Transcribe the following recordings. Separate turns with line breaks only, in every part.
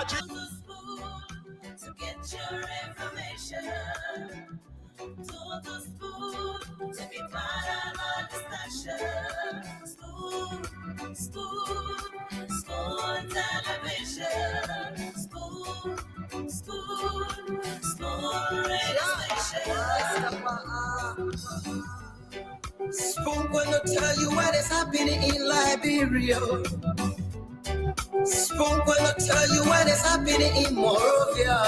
To get your information, to the school, to be part of our discussion. School television. School radio station. Spoon gonna tell you what is happening in Liberia. Spoon gonna tell you what is happening in Monrovia.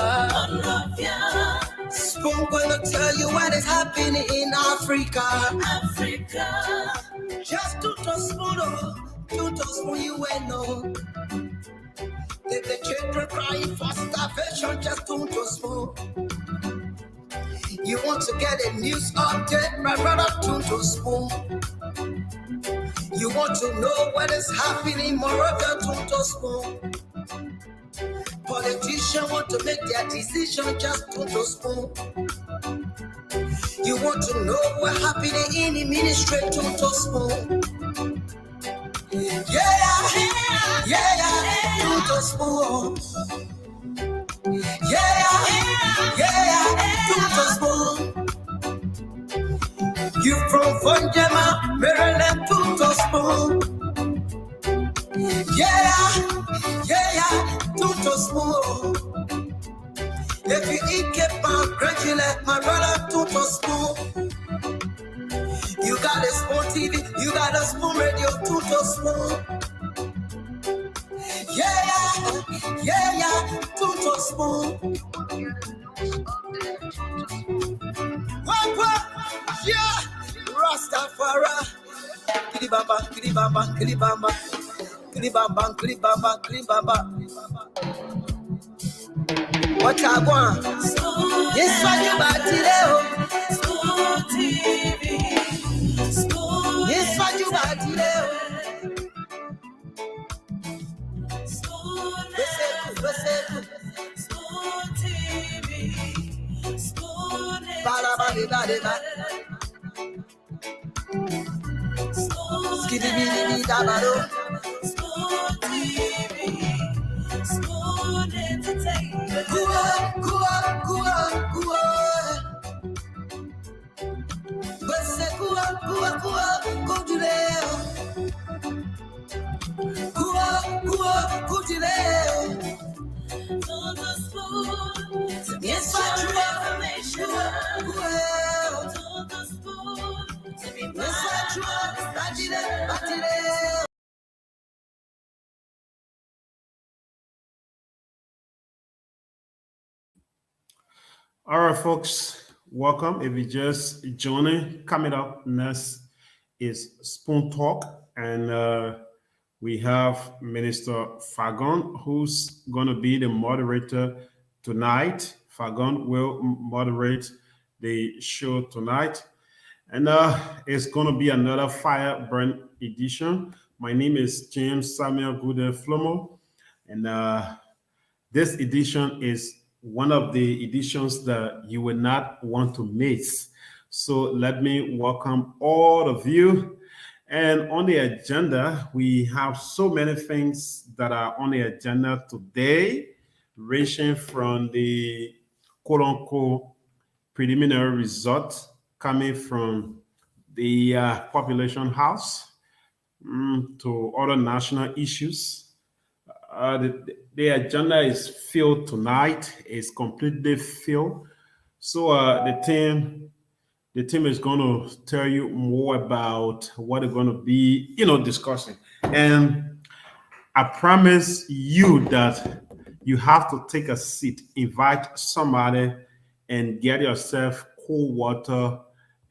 Spoon gonna tell you what is happening in Africa. Just to spoon you will know. If the children crying for starvation, just to spoon. You want to get a news update, my brother, to spoon. You want to know what is happening, Moreover, to spoon. Politicians want to make their decision, just to spoon. You want to know what happening in the ministry, to spoon. Yeah, to spoon. Yeah, to spoon. You from Funjama, Maryland, to spoon. Yeah, to spoon. If you eat kebab, gradually, my brother, to spoon. You got a spoon TV, you got a spoon radio, to spoon. Yeah, to spoon. Yeah, Rastafari. Kilibamba, kilibamba, kilibamba. Kilibamba, kilibamba, kilibamba. What I want? Yes, what you about today? School TV. Yes, what you about today? School TV. School TV. School entertainment.
All right, folks, welcome. If you just joining, coming up next is Spoon Talk, and we have Minister Fagon, who's going to be the moderator tonight. Fagon will moderate the show tonight, and it's going to be another fire burn edition. My name is James Samuel Gude Flomo, and this edition is one of the editions that you will not want to miss. So let me welcome all of you. And on the agenda, we have so many things that are on the agenda today, ranging from the quote-unquote preliminary result coming from the population house to other national issues. The agenda is filled tonight. It's completely filled. So the team is going to tell you more about what they're going to be, discussing. And I promise you that you have to take a seat, invite somebody, and get yourself cold water,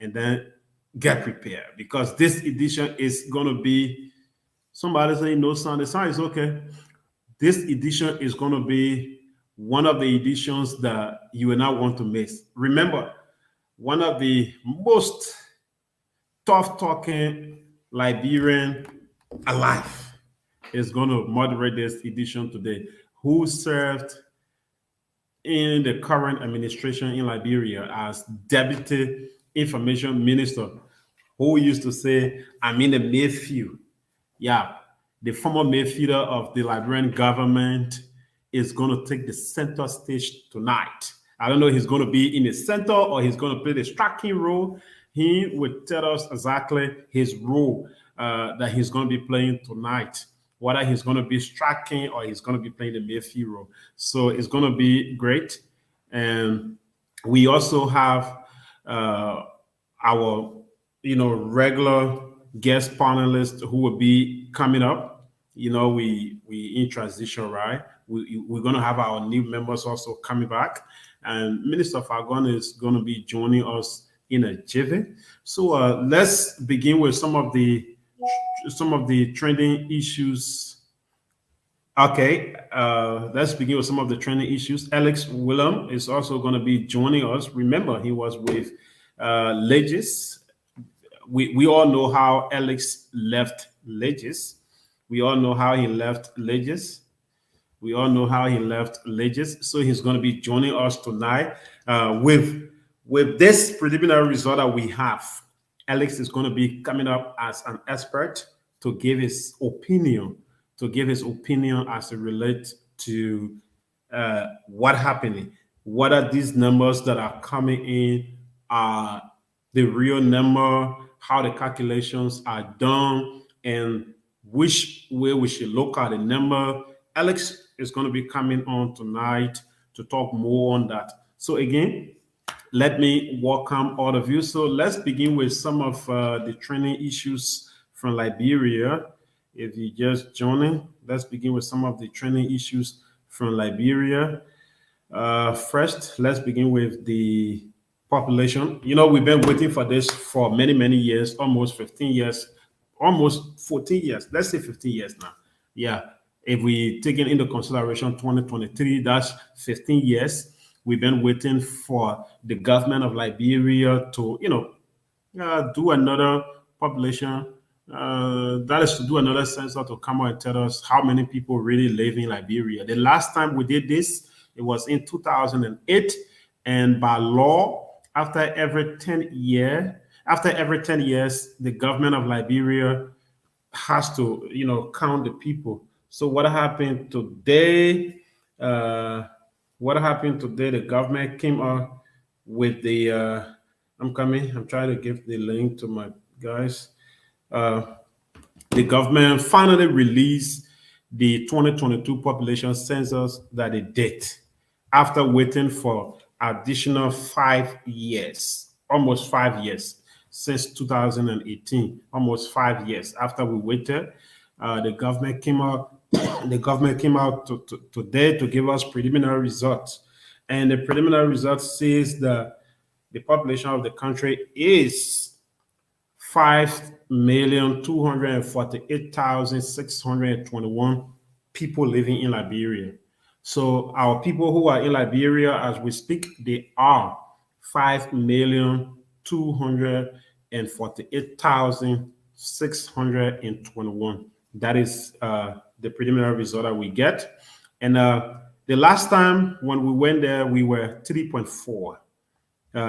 and then get prepared, because this edition is going to be, somebody saying no sound. The sound is okay. This edition is going to be one of the editions that you will not want to miss. Remember, one of the most tough-talking Liberian alive is going to moderate this edition today, who served in the current administration in Liberia as Deputy Information Minister, who used to say, I'm in the Mayfield. Yeah, the former Mayfielder of the Liberian government. is going to take the center stage tonight. I don't know if he's going to be in the center or he's going to play the striking role. He will tell us exactly his role that he's going to be playing tonight, whether he's going to be striking or he's going to be playing the midfield role. So it's going to be great. And we also have our, regular guest panelists who will be coming up. We in transition, right? We're going to have our new members also coming back, and Minister Fagon is going to be joining us in a jiffy. So let's begin with some of the trending issues. Okay, let's begin with some of the trending issues. Alex Willem is also going to be joining us. Remember, he was with Legis. We all know how Alex left Legis. We all know how he left Legis. So he's going to be joining us tonight with this preliminary result that we have. Alex is going to be coming up as an expert to give his opinion as it relates to what happening. What are these numbers that are coming in? Are the real number? How the calculations are done, and which way we should look at the number. Alex is going to be coming on tonight to talk more on that. So again, let me welcome all of you. So let's begin with some of the training issues from Liberia. If you just joining, let's begin with some of the training issues from Liberia. First, let's begin with the population. We've been waiting for this for many, many years, almost 15 years, almost 14 years. Let's say 15 years now. Yeah. If we take it into consideration 2023, that's 15 years. We've been waiting for the government of Liberia to, do another population. That is to do another census to come out and tell us how many people really live in Liberia. The last time we did this, it was in 2008, and by law, after every 10 years, the government of Liberia has to, count the people. So what happened today? The government came up with the. I'm trying to give the link to my guys. The government finally released the 2022 population census that they did after waiting for additional 5 years, almost 5 years since 2018, almost 5 years after we waited. The government came out. Today to give us preliminary results, and the preliminary results says that the population of the country is 5,248,621 people living in Liberia. So our people who are in Liberia as we speak, they are 5,248,621. That is the preliminary result that we get. And the last time when we went there, we were 3.4.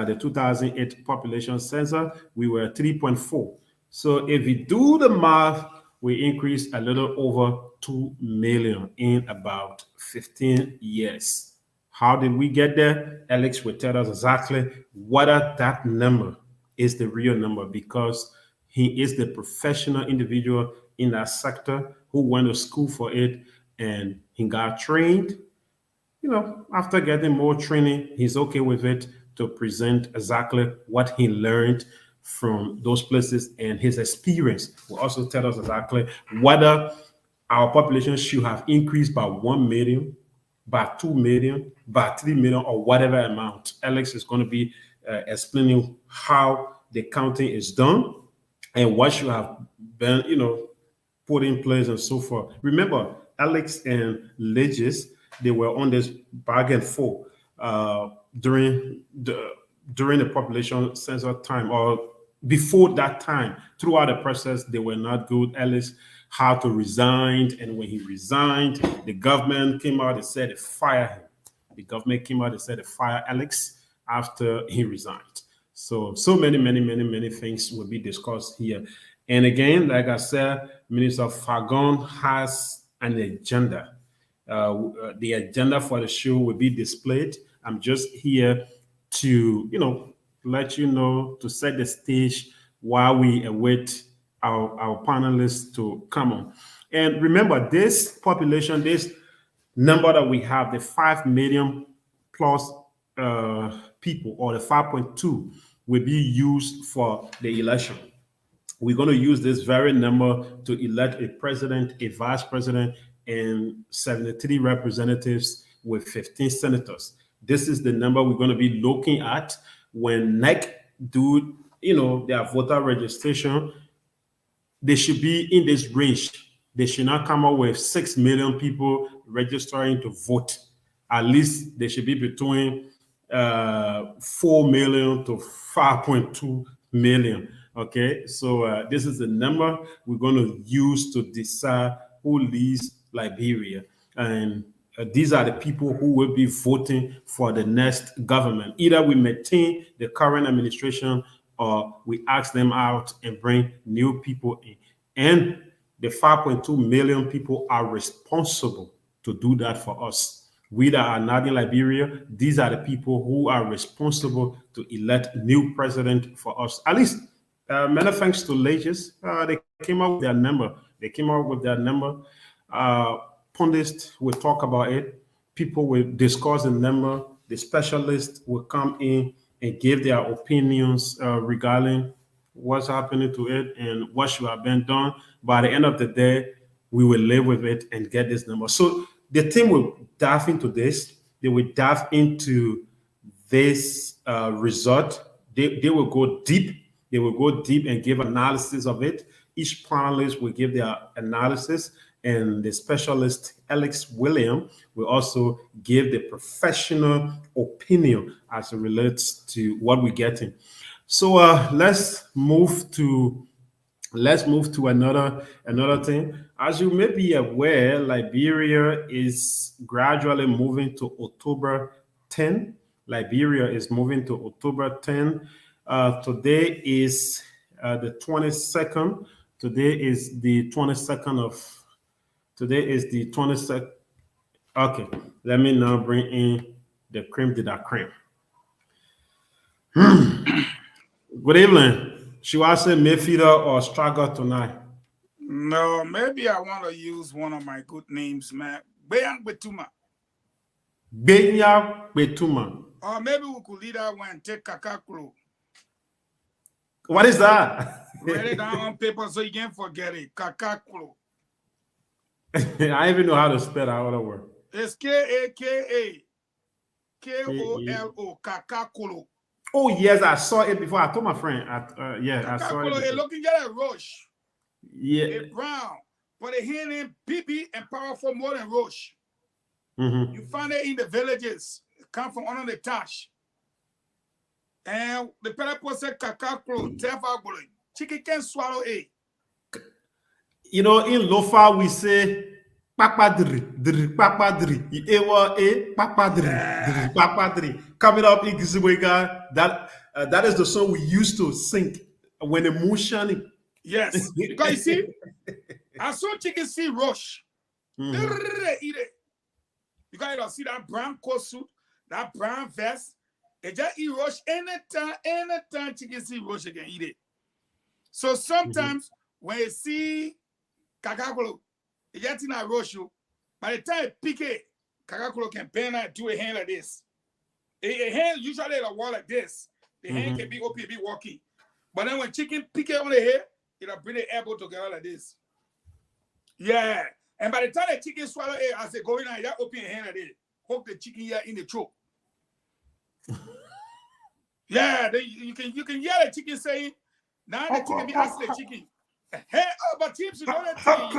The 2008 population census, we were 3.4. So if we do the math, we increased a little over 2 million in about 15 years. How did we get there? Alex will tell us exactly whether that number is the real number, because he is the professional individual in that sector who went to school for it, and he got trained. After getting more training, he's okay with it to present exactly what he learned from those places, and his experience will also tell us exactly whether our population should have increased by 1 million, by 2 million, by 3 million, or whatever amount. Alex is going to be explaining how the counting is done and what should have been, put in place and so forth. Remember, Alex and Legis, they were on this back and forth during the population census time, or before that time. Throughout the process, they were not good. Alex had to resign, and when he resigned, the government came out and said they fire him. The government came out and said they fire Alex after he resigned. So many things will be discussed here. And again, like I said, Minister Fagon has an agenda. The agenda for the show will be displayed. I'm just here to, let you know, to set the stage while we await our panelists to come on. And remember, this population, this number that we have, the 5 million plus people, or the 5.2, will be used for the election. We're going to use this very number to elect a president, a vice president, and 73 representatives with 15 senators. This is the number we're going to be looking at when NEC do, their voter registration. They should be in this range. They should not come up with 6 million people registering to vote. At least they should be between 4 million to 5.2 million. Okay, so this is the number we're going to use to decide who leads Liberia. And these are the people who will be voting for the next government. Either we maintain the current administration or we ask them out and bring new people in. And the 5.2 million people are responsible to do that for us. We that are not in Liberia, these are the people who are responsible to elect new president for us. At least, many thanks to Legis, they came up with their number. They came up with their number. Panelist will talk about it. People will discuss the number. The specialists will come in and give their opinions regarding what's happening to it and what should have been done. By the end of the day, we will live with it and get this number. So the team will dive into this. They will dive into this result. They will go deep. They will go deep and give analysis of it. Each panelist will give their analysis, and the specialist, Alex William, will also give the professional opinion as it relates to what we're getting. So let's move to another thing. As you may be aware, Liberia is gradually moving to October 10. Liberia is moving to October 10. Today is the 22nd. Today is the 22nd. Okay, let me now bring in the cream de la creme. Good evening. Should I say Mayfielder or Straga tonight?
No, maybe I want to use one of my good names, man. Beyan Betuma.
Benya Betuma.
Or maybe we could lead that one and take Kakaklo.
What is that?
Write it down on paper so you can't forget it. Kakaklo.
I even know how to spell that other word.
It's Kakakolo. Kakaklo.
Oh, yes, I saw it before. I told my friend. I saw it.
It's looking at a rush.
Yeah.
It's brown. But the hand in BB and powerful more than rush.
Mm-hmm.
You find it in the villages. It come from under the tash. And the people say Kakaklo, Tefagolo. Chicken can swallow it.
In Lofa, we say papadri, papadri, ewa papadri, papadri. Coming up in Gizibwega, that is the song we used to sing when the moon shining.
Yes, because you see, I saw chicken see rush. Eat it. Because you don't see that brown coat suit, that brown vest. It just eat rush anytime chicken see rush, you can eat it. So sometimes when you see Kakakolo, it gets in a rush you. By the time it pick it, Kakakolo can bend and do a hand like this. A hand usually a wall like this. The hand can be open, be walking. But then when chicken pick it on the head, it'll bring the elbow together like this. Yeah. And by the time the chicken swallow it, as they go in and you open your hand like this, hook the chicken here in the throat. Yeah, then you can hear the chicken saying, now the chicken be asking the chicken. Hey, but tips, you know that thing.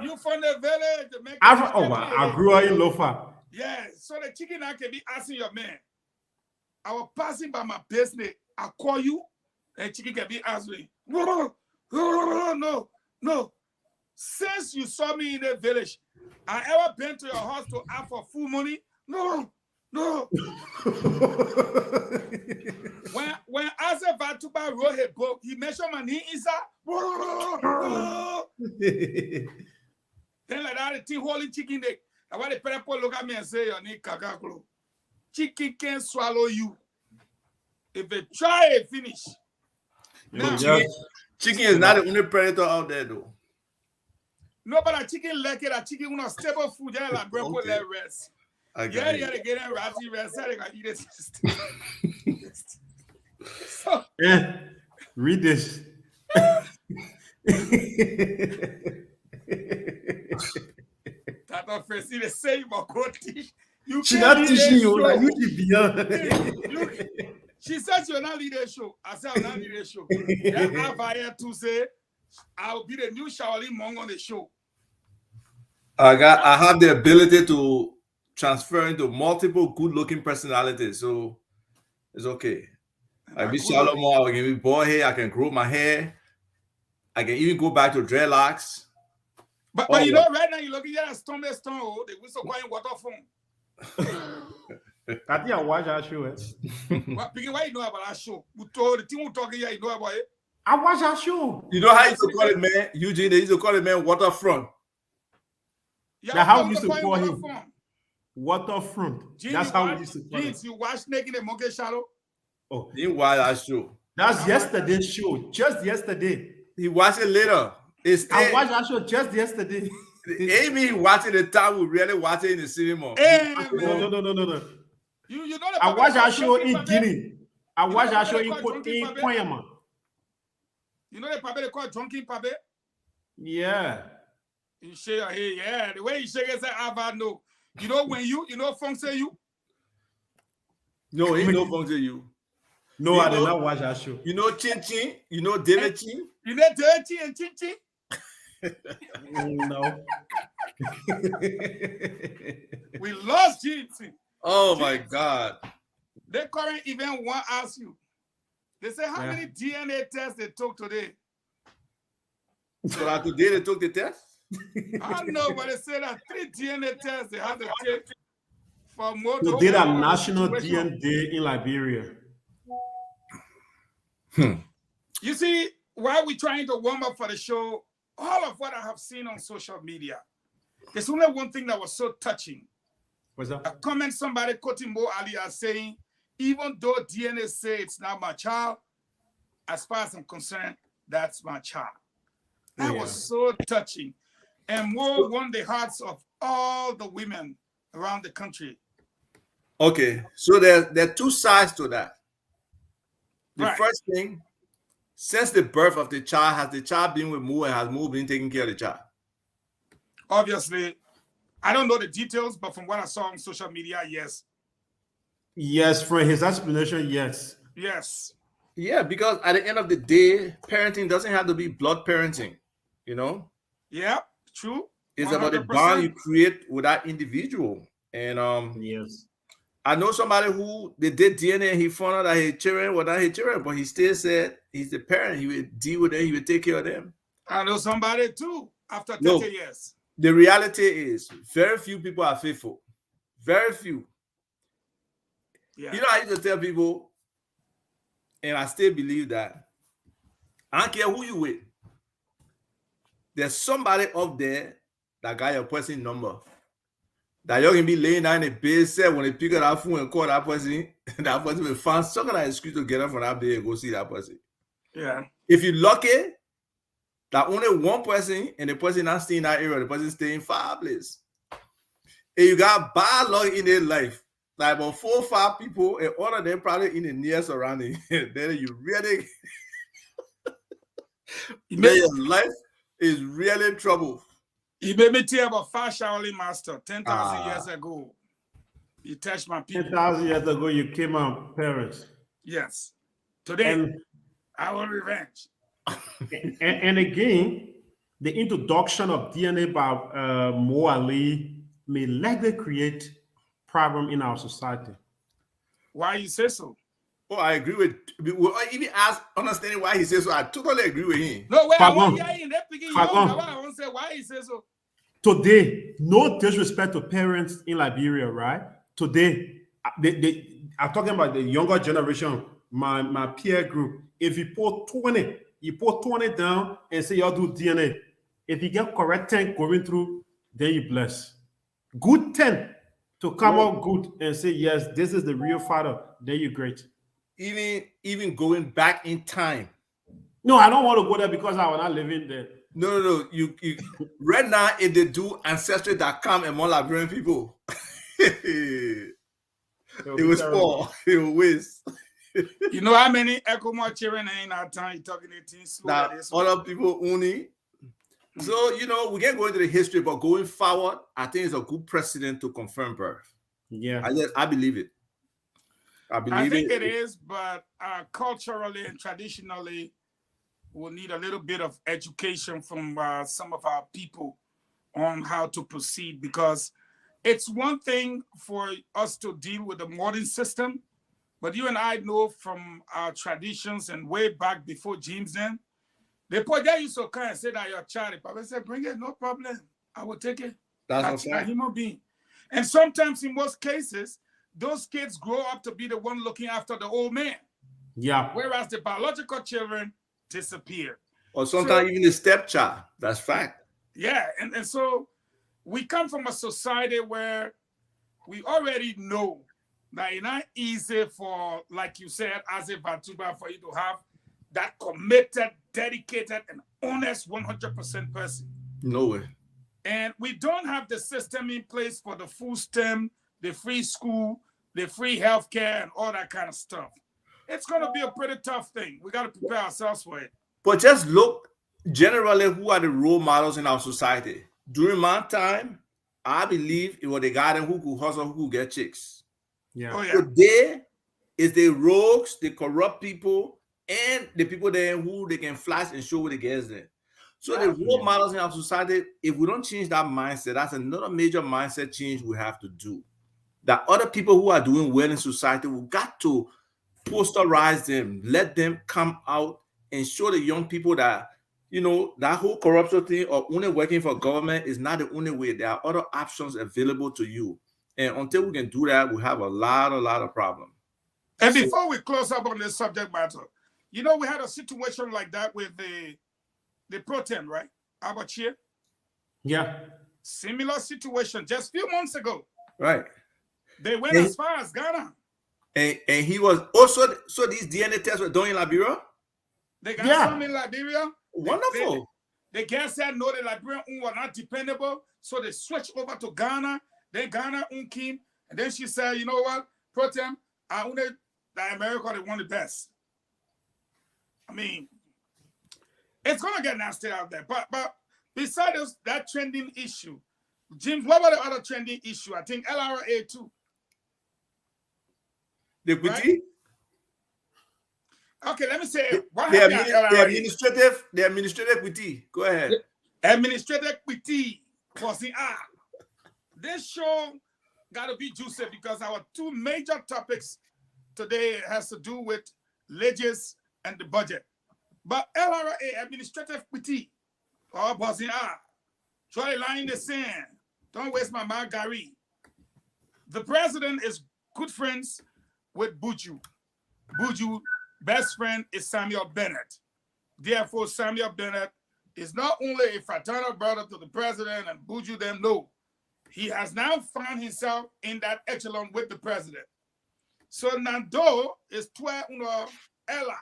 You from the village.
I grew up in Lofa.
Yeah, so the chicken now can be asking your man. I was passing by my business. I call you, and chicken can be asking. No. Since you saw me in the village, I ever been to your house to ask for food money? No. When Asa Vatuba wrote his book, he mentioned my name inside. Then like that, the thing holding chicken, I want the people look at me and say, "Your name Kakaklo. Chicken can't swallow you. If they try it, finish." Now,
chicken is not the only predator out there, though.
no, but a chicken like it. A chicken with a stable food. Yeah, like bread for let rest. Yeah, they get a ratty rest. They can eat it. So,
read this.
That first the same but you
she not teaching you like you should be
she said you're not leading the show. I said I'm not leading the show. Then I have to say I'll be the new Shaolin monk on the show.
I have the ability to transfer into multiple good-looking personalities, so it's okay. I be Solomon, I can be bald hair, I can grow my hair, I can even go back to dreadlocks.
But you know, right now you're looking at a stone, they whistle quiet water phone.
I think I watch that show.
What why you know about that show? The team who talking here, you know about it?
I watch that show.
You know how you used to call it, man? Eugene, they used to call it, man, waterfront.
Yeah,
how we used to call him? Waterfront. That's how we used to call it.
You watch Snake in the Monkey Shadow?
Oh, he watched that show.
That's yesterday's show. Just yesterday.
He watched it later.
I watched that show just yesterday.
Amy watching the time we really watch it in the cinema.
No.
You know the
I watched that show in Guinea. I watched that show in Koyama.
You know the pape they call drunken pape?
Yeah.
You shake your head, yeah. The way you shake it, say I've no. You know when you know function you?
No, he no function you.
No, I did not watch that show.
You know Chin Chin? You know David Chin?
You know Dirty and Chin Chin?
No.
We lost Chin Chin.
Oh my God.
The current event want to ask you. They say how many DNA tests they took today?
So today they took the test?
I know, but they said that 3 DNA tests they have to take for more.
They did a national DNA Day in Liberia.
You see, while we're trying to warm up for the show, all of what I have seen on social media, there's only one thing that was so touching.
What's that?
A comment somebody quoting Mo Ali as saying, even though DNA say it's not my child, as far as I'm concerned, that's my child. That was so touching. And Mo won the hearts of all the women around the country.
Okay, so there are two sides to that. The first thing, since the birth of the child, has the child been with Mo and has Mo been taking care of the child?
Obviously, I don't know the details, but from what I saw on social media, yes.
Yes, from his explanation, yes.
Yes.
Yeah, because at the end of the day, parenting doesn't have to be blood parenting, you know?
Yeah, true.
It's 100%. About the bond you create with that individual. And
yes.
I know somebody who they did DNA and he found out that his children were not his children, but he still said he's the parent. He would deal with them. He would take care of them.
I know somebody too after 30 years.
The reality is very few people are faithful. Very few. Yeah. You know, I used to tell people, and I still believe that, I don't care who you with. There's somebody up there that got your person number. That you can be laying down in the bed, say when they pick up that phone and call that person will find some kind of excuse to get up from that bed and go see that person.
Yeah.
If you're lucky, that only one person and the person not staying in that area, the person staying in 5 places. And you got bad luck in their life, like about 4 or 5 people, and all of them probably in the near surrounding. Then you really, your life is really in trouble.
He made me tell about Factionalized master 10,000 years ago. He touched my people.
10,000 years ago, you came out parents.
Yes. Today, I want revenge.
and again, the introduction of DNA by Mo Ali may likely create problem in our society.
Why you say so?
Oh, I agree with. Even ask understanding why he says so. I totally agree with him.
No, wait, I want to say why he says so.
Today, no disrespect to parents in Liberia, right? Today, they are talking about the younger generation, my peer group. If you put 20, you put 20 down and say y'all do DNA. If you get correct thing going through, then you bless. good thing to come out good and say, yes, this is the real father, then you're great.
Even going back in time.
No, I don't want to go there because I was not living there.
No. You right now, if they do ancestry.com among Liberian people, it was poor. It was waste.
You know how many Echo children in our time talking 18 slow?
Now, other people only. So, you know, we can't go into the history, but going forward, I think it's a good precedent to confirm birth.
Yeah.
I believe it.
I think it is, but culturally and traditionally, we'll need a little bit of education from some of our people on how to proceed, because it's one thing for us to deal with the modern system, but you and I know from our traditions and way back before James then, the project used to come and say that your child, Papa said, bring it, no problem. I will take it. That's a human being. And sometimes in most cases, those kids grow up to be the one looking after the old man.
Yeah.
Whereas the biological children disappear.
Or sometimes even the stepchild. That's fact.
Yeah. And so we come from a society where we already know that it's not easy for, like you said, as a Batuba, for you to have that committed, dedicated, and honest 100% person.
No way.
And we don't have the system in place for the full STEM, the free school, the free healthcare, and all that kind of stuff. It's going to be a pretty tough thing. We got to prepare ourselves for it.
But just look generally who are the role models in our society. During my time, I believe it was the guy who could hustle, who could get chicks.
Yeah.
Oh, yeah.
Today is the rogues, the corrupt people, and the people there who they can flash and show what they get there. So the role models in our society, if we don't change that mindset, that's another major mindset change we have to do. That other people who are doing well in society, we got to posterize them, let them come out and show the young people that, you know, that whole corruption thing or only working for government is not the only way. There are other options available to you. And until we can do that, we have a lot of problems.
And before we close up on this subject matter, you know, we had a situation like that with the protein, right? Abachir?
Yeah.
Similar situation just a few months ago.
Right.
They went as far as Ghana.
And he was also, so these DNA tests were done in Liberia?
They got some in Liberia.
Wonderful.
The guys said no, the Liberian were not dependable, so they switched over to Ghana. Then Ghana came, and then she said, you know what, protein, I only that America they want the best. I mean, it's gonna get nasty out there. But besides that trending issue, James, what about the other trending issue? I think LRA too.
The equity?
Right? Okay, let me say what
the
happened.
The administrative equity. Go ahead.
Administrative equity was the This show got to be juicy because our two major topics today has to do with leges and the budget. But LRA administrative equity was the try to line in the sand. Don't waste my mouth, Gary. The president is good friends with Buju. Buju, best friend is Samuel Bennett. Therefore, Samuel Bennett is not only a fraternal brother to the president and Buju them know. He has now found himself in that echelon with the president. So Nando is Twe Uno Ella.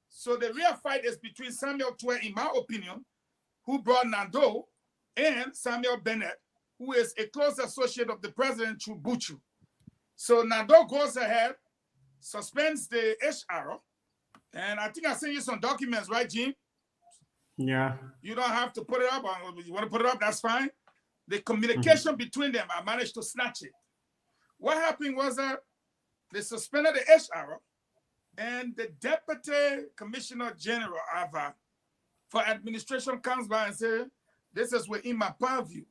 So the real fight is between Samuel Twe, in my opinion, who brought Nando, and Samuel Bennett, who is a close associate of the president through Buju. So Nando goes ahead, suspends the HR, and I think I sent you some documents, right, Jim?
Yeah.
You don't have to put it up. You want to put it up, that's fine. The communication between them, I managed to snatch it. What happened was that they suspended the HR, and the Deputy Commissioner General for Administration comes by and says, this is within my purview.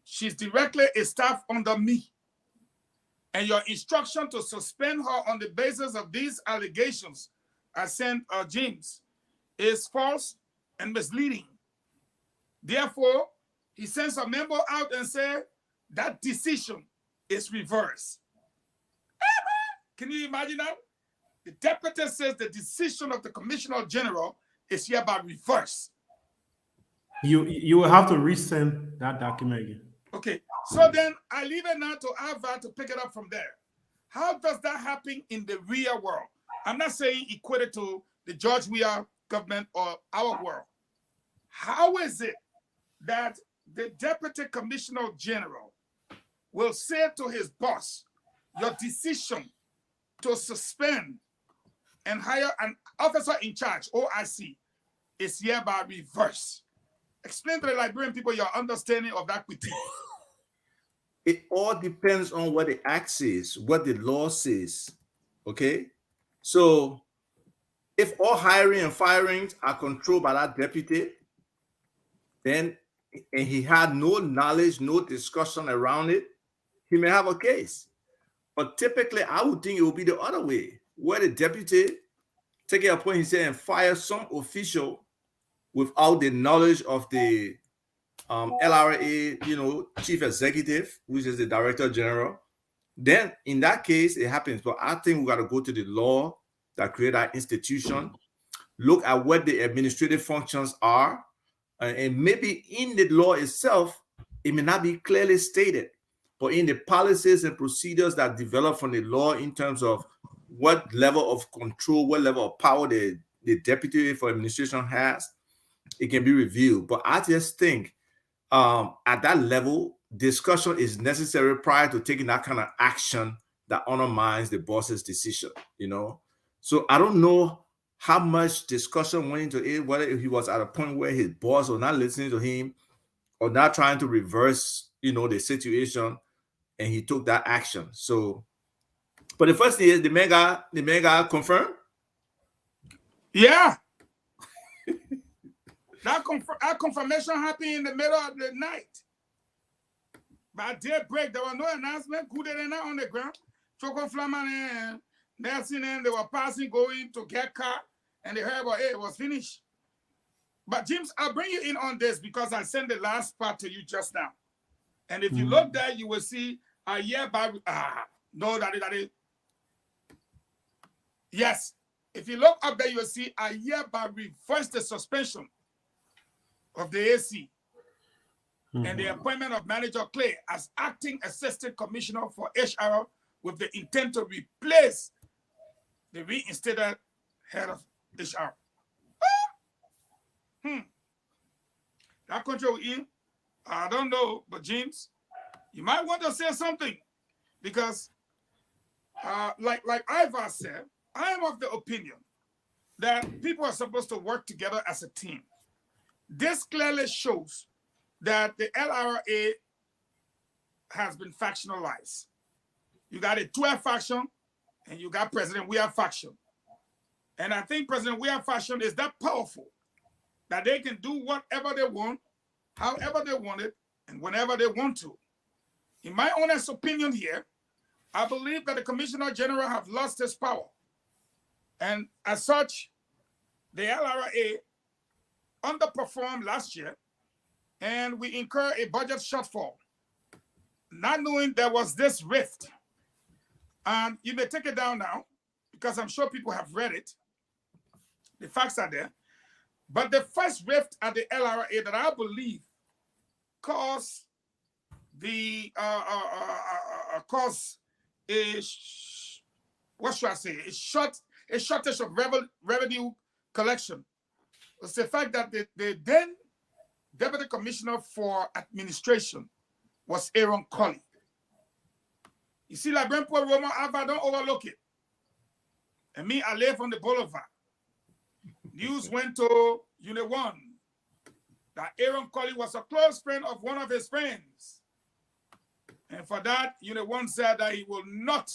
She's directly a staff under me. And your instruction to suspend her on the basis of these allegations I sent James is false and misleading. Therefore, he sends a memo out and says that decision is reversed. Can you imagine that? The deputy says the decision of the Commissioner General is hereby reversed.
You will have to resend that document again.
Okay, so then I leave it now to Ava to pick it up from there. How does that happen in the real world? I'm not saying equated to the George Weah government or our world. How is it that the Deputy Commissioner General will say to his boss, your decision to suspend and hire an officer in charge, OIC, is hereby reversed? Explain to the Liberian people your understanding of that critique.
It all depends on what the act says, what the law says. Okay? So if all hiring and firings are controlled by that deputy, then, and he had no knowledge, no discussion around it, he may have a case. But typically, I would think it would be the other way, where the deputy take it upon himself and fire some official without the knowledge of the LRA, chief executive, which is the director general. Then in that case, it happens. But I think we got to go to the law that create that institution, look at what the administrative functions are, and maybe in the law itself, it may not be clearly stated, but in the policies and procedures that develop from the law in terms of what level of control, what level of power the deputy for administration has, it can be reviewed. But I just think at that level, discussion is necessary prior to taking that kind of action that undermines the boss's decision, So I don't know how much discussion went into it, whether he was at a point where his boss was not listening to him or not trying to reverse, the situation, and he took that action. So, but the first thing is the mega confirmed.
Yeah. That confirmation happened in the middle of the night. By daybreak, there was no announcement. Good enough on the ground. Choco Flaman and Nelson, and they were passing, going to get car, and they heard about it was finished. But James, I'll bring you in on this because I sent the last part to you just now. And if you look there, you will see a year by yes. If you look up there, you will see a year by reverse the suspension of the AC and the appointment of Manager Clay as acting assistant commissioner for HR with the intent to replace the reinstated head of HR. That control in, I don't know, but James, you might want to say something because, like Ivar said, I am of the opinion that people are supposed to work together as a team. This clearly shows that the LRA has been factionalized. You got a 12 faction and you got President Weah faction. And I think President Weah faction is that powerful that they can do whatever they want, however they want it, and whenever they want to. In my honest opinion here, I believe that the Commissioner General have lost his power. And as such, the LRA underperformed last year, and we incur a budget shortfall, not knowing there was this rift. And you may take it down now, because I'm sure people have read it. The facts are there. But the first rift at the LRA that I believe caused the a shortage of revenue collection was the fact that the then Deputy Commissioner for Administration was Aaron Colley. You see, like Brentport Roma Ava, don't overlook it. And me, I live on the boulevard. News went to Unit 1 that Aaron Colley was a close friend of one of his friends. And for that, Unit 1 said that he will not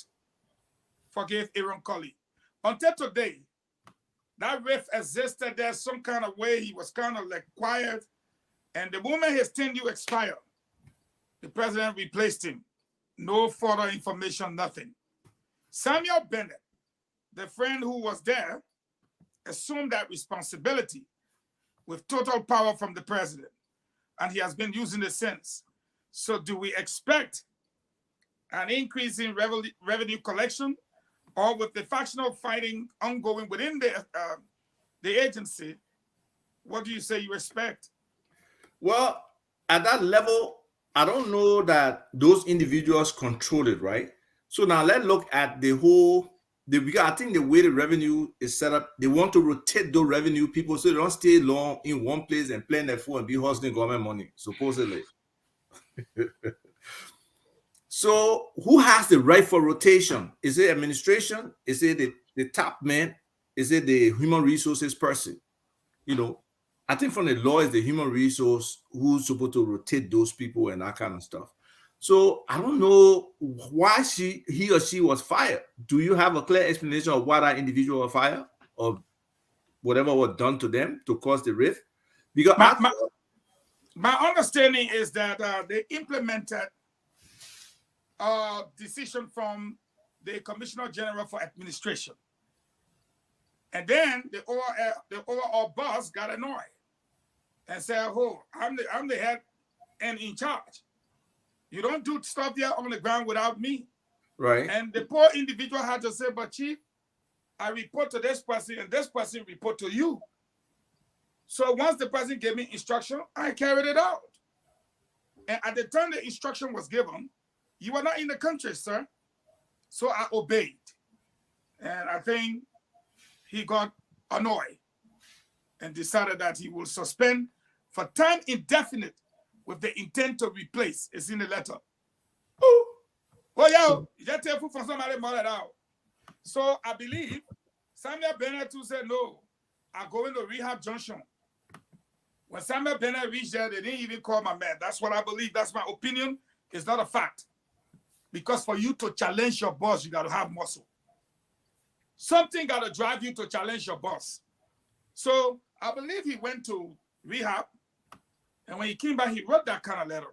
forgive Aaron Colley. Until today, that rift existed there some kind of way. He was kind of like quiet. And the moment his tenure expired, the president replaced him. No further information, nothing. Samuel Bennett, the friend who was there, assumed that responsibility with total power from the president. And he has been using it since. So do we expect an increase in revenue collection, or with the factional fighting ongoing within the agency, what do you say you expect?
Well, at that level, I don't know that those individuals control it, right? So now let's look at the whole. I think the way the revenue is set up, they want to rotate those revenue people so they don't stay long in one place and playing their phone and be hustling government money, supposedly. So who has the right for rotation? Is it administration? Is it the top man? Is it the human resources person? You know, I think from the law is the human resource who's supposed to rotate those people and that kind of stuff. So I don't know why he or she was fired. Do you have a clear explanation of why that individual was fired or whatever was done to them to cause the rift? Because
my understanding is that they implemented a decision from the Commissioner General for Administration. And then the overall boss got annoyed and said, "Oh, I'm the head and in charge. You don't do stuff there on the ground without me."
Right.
And the poor individual had to say, "But chief, I report to this person and this person report to you." So once the person gave me instruction, I carried it out. And at the time the instruction was given, you were not in the country, sir. So I obeyed. And I think he got annoyed and decided that he will suspend for time indefinite with the intent to replace. It's in the letter. Oh, yo, you just tell for somebody more that out. So I believe Samuel Bennett too said, "No, I'm going to Rehab Junction." When Samuel Bennett reached there, they didn't even call my man. That's what I believe. That's my opinion. It's not a fact. Because for you to challenge your boss, you got to have muscle. Something got to drive you to challenge your boss. So I believe he went to rehab. And when he came back, he wrote that kind of letter.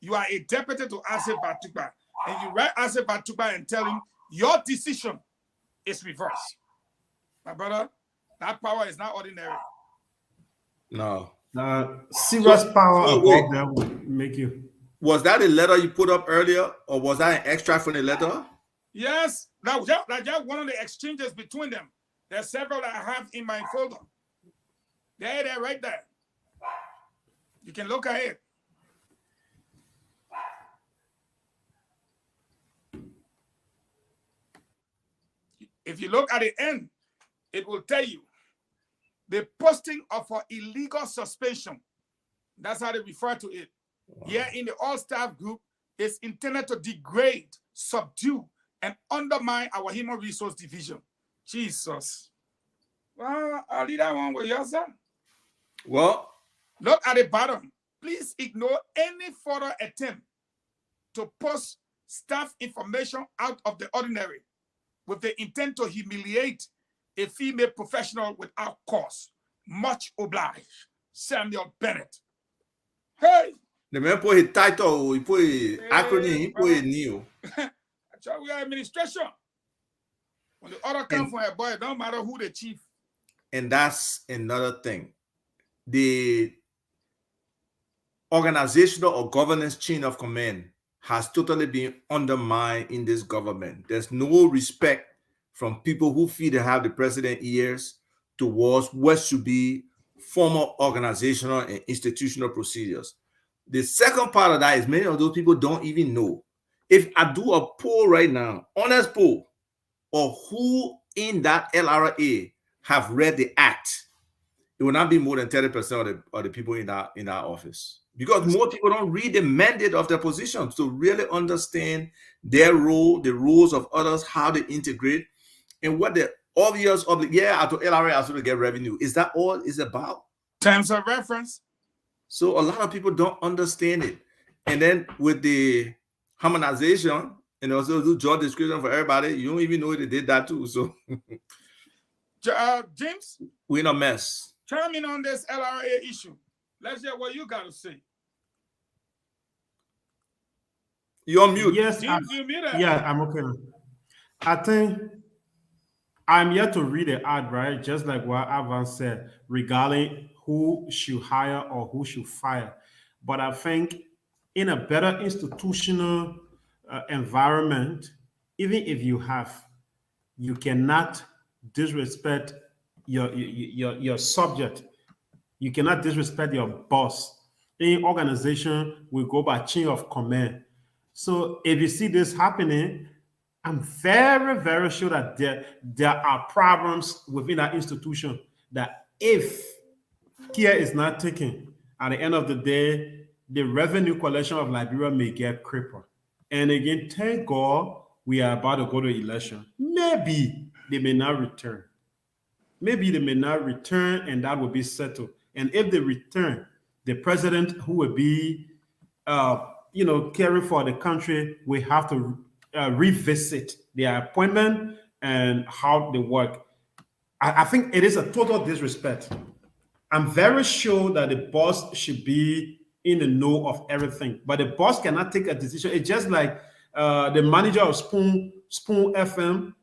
You are a deputy to Asif Batuba. And you write Asif Batuba and tell him your decision is reversed. My brother, that power is not ordinary.
No.
Serious power above them will make you.
Was that a letter you put up earlier, or was that an extract from the letter?
Yes, that was just one of the exchanges between them. There's several that I have in my folder. They're right there. You can look at it. If you look at the end, it will tell you the posting of an illegal suspension. That's how they refer to it. Wow. Here in the all-staff group is intended to degrade, subdue, and undermine our human resource division. Jesus. Well, I'll leave that one with you, sir.
Well,
look at the bottom. Please ignore any further attempt to post staff information out of the ordinary with the intent to humiliate a female professional without cause. Much obliged, Samuel Bennett. Hey!
The man put his title, he put his acronym, he put his new.
We are administration. When the order comes from a boy, it don't matter who the chief.
And that's another thing. The organizational or governance chain of command has totally been undermined in this government. There's no respect from people who feel they have the president ears towards what should be formal organizational and institutional procedures. The second part of that is many of those people don't even know. If I do a poll right now, honest poll, of who in that LRA have read the act, it will not be more than 30% of the people in that office. Because more people don't read the mandate of their positions to really understand their role, the roles of others, how they integrate, and what the obvious to LRA has to get revenue. Is that all it's about?
Terms of reference.
So a lot of people don't understand it. And then with the harmonization and also do job description for everybody, you don't even know they did that too. So
James,
we're in a mess.
Chime in on this LRA issue. Let's hear what you got to say.
You're on mute.
Yes,
James, you mute it.
Yeah, I'm okay. I think I'm yet to read the ad, right? Just like what Avan said regarding who should hire or who should fire. But I think in a better institutional environment, even if you cannot disrespect your subject. You cannot disrespect your boss. in organization, we go by chain of command. So if you see this happening, I'm very, very sure that there are problems within that institution that if care is not taken, at the end of the day, the revenue collection of Liberia may get crippled. And again, thank God we are about to go to election. Maybe they may not return. Maybe they may not return and that will be settled. And if they return, the president who will be, caring for the country, we have to revisit their appointment and how they work. I think it is a total disrespect. I'm very sure that the boss should be in the know of everything, but the boss cannot take a decision. It's just like the manager of Spoon FM,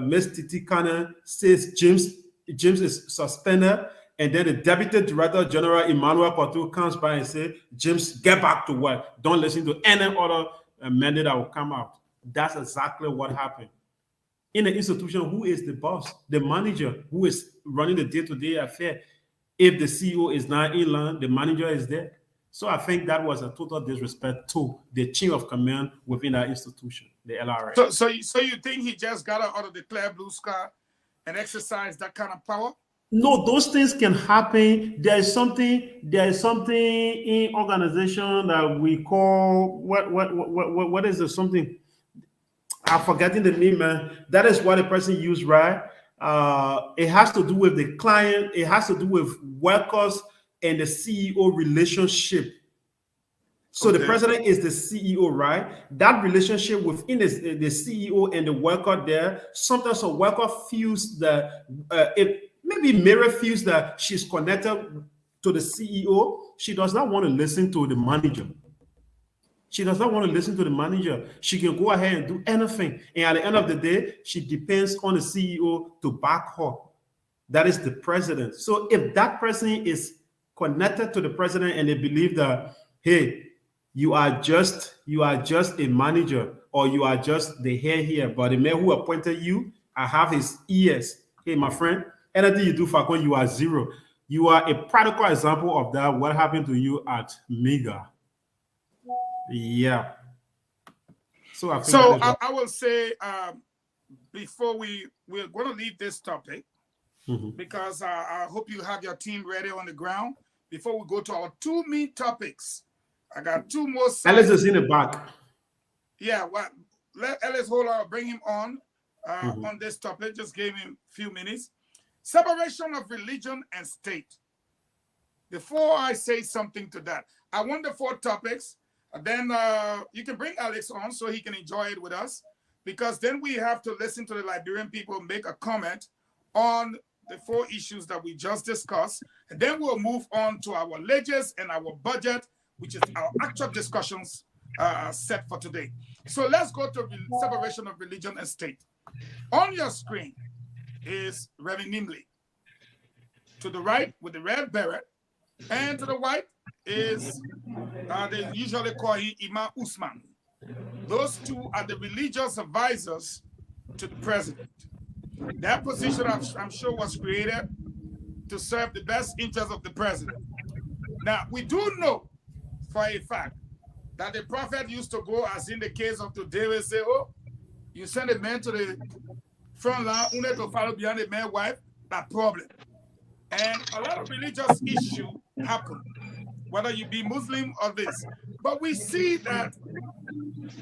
Miss Titi Kana, says James is suspended, and then the deputy director general Emmanuel Kotu comes by and say, James, get back to work. Don't listen to any other mandate that will come out. That's exactly what happened. In the institution, who is the boss? The manager who is running the day-to-day affair. If the CEO is not in line, the manager is there. So I think that was a total disrespect to the chain of command within that institution, the LRA.
So you think he just got out of the clear blue sky and exercised that kind of power?
No, those things can happen. There is something in organization that we call what is it? Something I'm forgetting the name, man. That is what a person used, right? It has to do with the client. It has to do with workers and the CEO relationship. So the president is the CEO, right? That relationship within the CEO and the worker there, sometimes a worker feels that maybe Mary feels that she's connected to the CEO. She does not want to listen to the manager. She does not want to listen to the manager. She can go ahead and do anything. And at the end of the day, she depends on the CEO to back her. That is the president. So if that person is connected to the president and they believe that, hey, you are just a manager or you are just the hair here, but the man who appointed you, I have his ears. Hey, my friend, anything you do, Fakon, you are zero. You are a practical example of that. What happened to you at Mega? Yeah. So
I will say before we're going to leave this topic because I hope you have your team ready on the ground before we go to our two main topics. I got two more.
Ellis is in the back.
Yeah, well, let Ellis hold on. Bring him on this topic. Just gave him a few minutes. Separation of religion and state. Before I say something to that, I want the four topics. Then you can bring Alex on so he can enjoy it with us, because then we have to listen to the Liberian people make a comment on the four issues that we just discussed. And then we'll move on to our ledgers and our budget, which is our actual discussions set for today. So let's go to separation of religion and state. On your screen is Reverend Nimley. To the right with the red beret, and to the right is, they usually call him Imam Usman. Those two are the religious advisors to the president. That position, I'm sure, was created to serve the best interests of the president. Now, we do know for a fact that the prophet used to go, as in the case of today, and say, oh, you send a man to the front line, only to follow behind the man's wife, that problem. And a lot of religious issues happen, whether you be Muslim or this. But we see that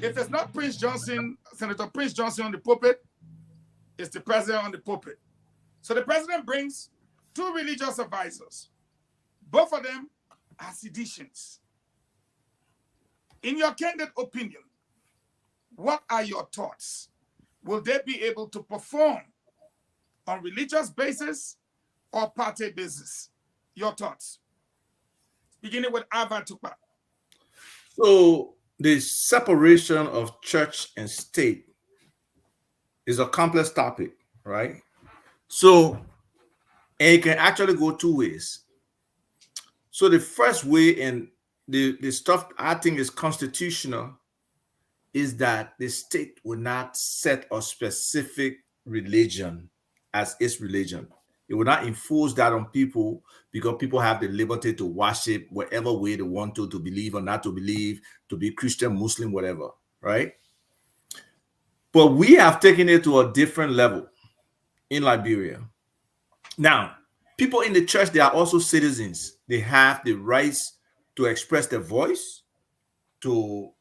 if it's not Prince Johnson, Senator Prince Johnson on the pulpit, it's the president on the pulpit. So the president brings two religious advisors. Both of them are seditionists. In your candid opinion, what are your thoughts? Will they be able to perform on religious basis or party basis? Your thoughts. Beginning with Ava Tukpa.
So the separation of church and state is a complex topic, right? So, and it can actually go two ways. So the first way, and the stuff I think is constitutional, is that the state will not set a specific religion as its religion. It will not enforce that on people because people have the liberty to worship whatever way they want to believe or not to believe, to be Christian, Muslim, whatever, right? But we have taken it to a different level in Liberia. Now, people in the church, they are also citizens. They have the rights to express their voice, to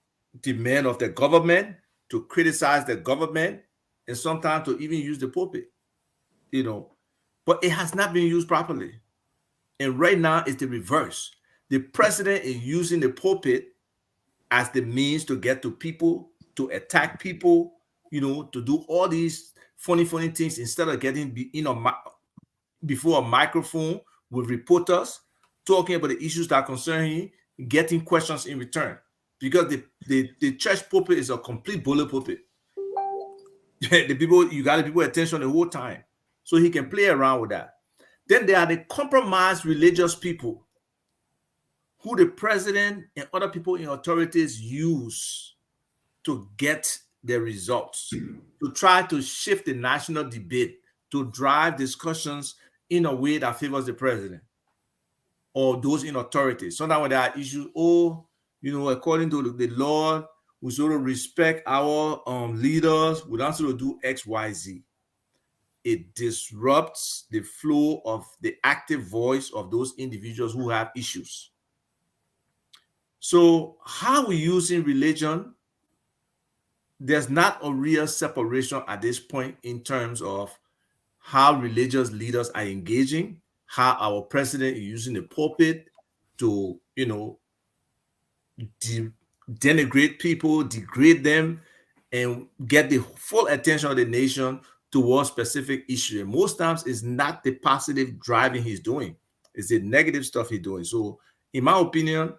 demand of the government, to criticize the government, and sometimes to even use the pulpit, but it has not been used properly. And right now it's the reverse. The president is using the pulpit as the means to get to people, to attack people, to do all these funny things instead of getting before a microphone with reporters talking about the issues that concern him, getting questions in return. Because the church pulpit is a complete bullet pulpit. You got the people attention the whole time. So he can play around with that. Then there are the compromised religious people who the president and other people in authorities use to get their results, to try to shift the national debate, to drive discussions in a way that favors the president or those in authority. Sometimes when there are issues, according to the law, we sort of respect our leaders, we don't sort of do X, Y, Z. It disrupts the flow of the active voice of those individuals who have issues. So how we using religion, there's not a real separation at this point in terms of how religious leaders are engaging, how our president is using the pulpit to, denigrate people, degrade them, and get the full attention of the nation towards specific issue. And most times it's not the positive driving he's doing, it's the negative stuff he's doing. So in my opinion,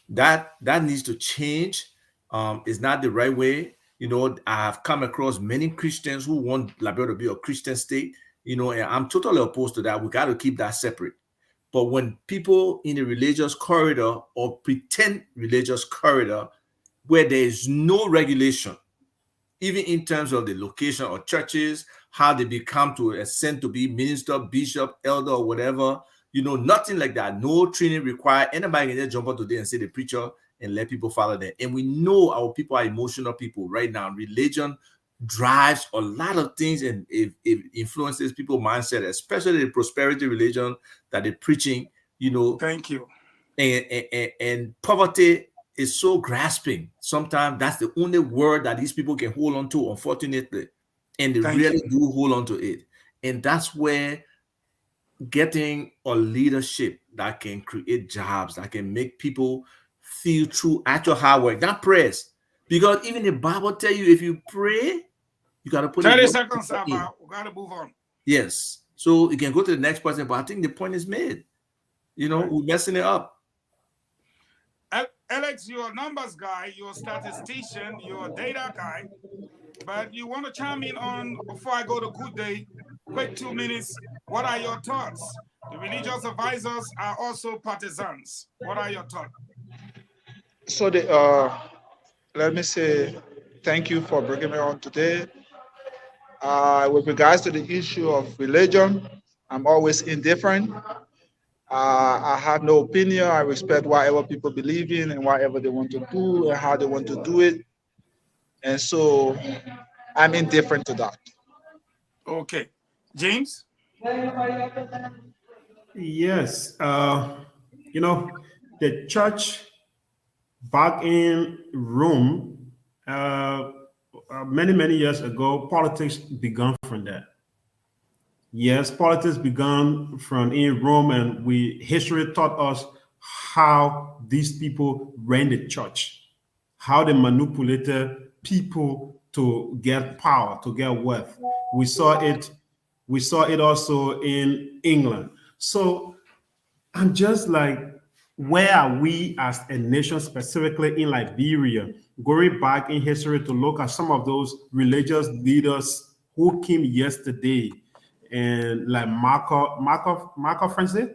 that needs to change. It's not the right way. I have come across many Christians who want Liberia to be a Christian state, and I'm totally opposed to that. We got to keep that separate. But when people in a religious corridor or pretend religious corridor where there is no regulation, even in terms of the location of churches, how they become to ascend to be minister, bishop, elder, or whatever, nothing like that. No training required. Anybody can just jump out today and say the preacher and let people follow them. And we know our people are emotional people right now. Religion drives a lot of things and it influences people's mindset, especially the prosperity religion that they're preaching,
Thank you.
And poverty is so grasping. Sometimes that's the only word that these people can hold on to, unfortunately. And they really do hold on to it. And that's where getting a leadership that can create jobs, that can make people feel through actual hard work, not prayers. Because even the Bible tell you, if you pray, you got to put
30 seconds, we got to move on.
Yes. So you can go to the next person, but I think the point is made. We're messing it up.
Alex, you're a numbers guy, you're a statistician, you're a data guy, but you want to chime in on, before I go to Good Day, quick 2 minutes, what are your thoughts? The religious advisors are also partisans. What are your thoughts?
So let me say thank you for bringing me on today. With regards to the issue of religion, I'm always indifferent. I have no opinion. I respect whatever people believe in and whatever they want to do and how they want to do it. And so I'm indifferent to that.
Okay. James?
Yes. The church back in Rome, many years ago, politics began from that. Yes, politics began from in Rome, and history taught us how these people ran the church, how they manipulated people to get power, to get wealth. We saw it also in England. So I'm just like, where are we as a nation, specifically in Liberia, going back in history to look at some of those religious leaders who came yesterday, and like Marco Francis?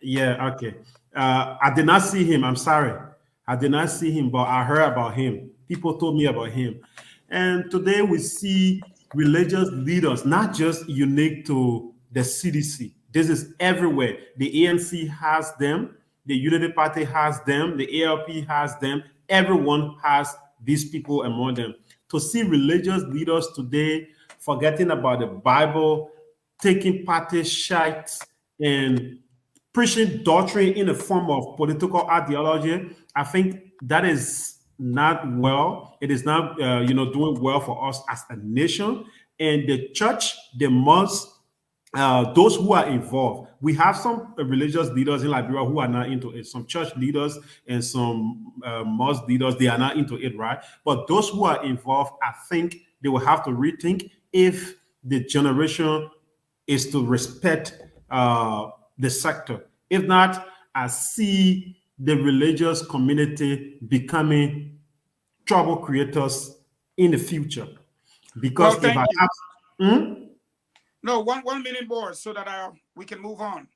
Yeah, okay. I did not see him. I'm sorry. I did not see him, but I heard about him. People told me about him. And today we see religious leaders, not just unique to the CDC. This is everywhere. The ANC has them, the Unity Party has them, the ALP has them. Everyone has these people among them. To see religious leaders today forgetting about the Bible, taking party shots, and preaching doctrine in the form of political ideology, I think that is not well. It is not, doing well for us as a nation. And the church, they must, those who are involved. We have some religious leaders in Liberia who are not into it. Some church leaders and some mosque leaders, they are not into it, right? But those who are involved, I think they will have to rethink if the generation is to respect the sector. If not, I see the religious community becoming trouble creators in the future. Because
well,
if I
you.
have,
No, one minute more so that we can move on.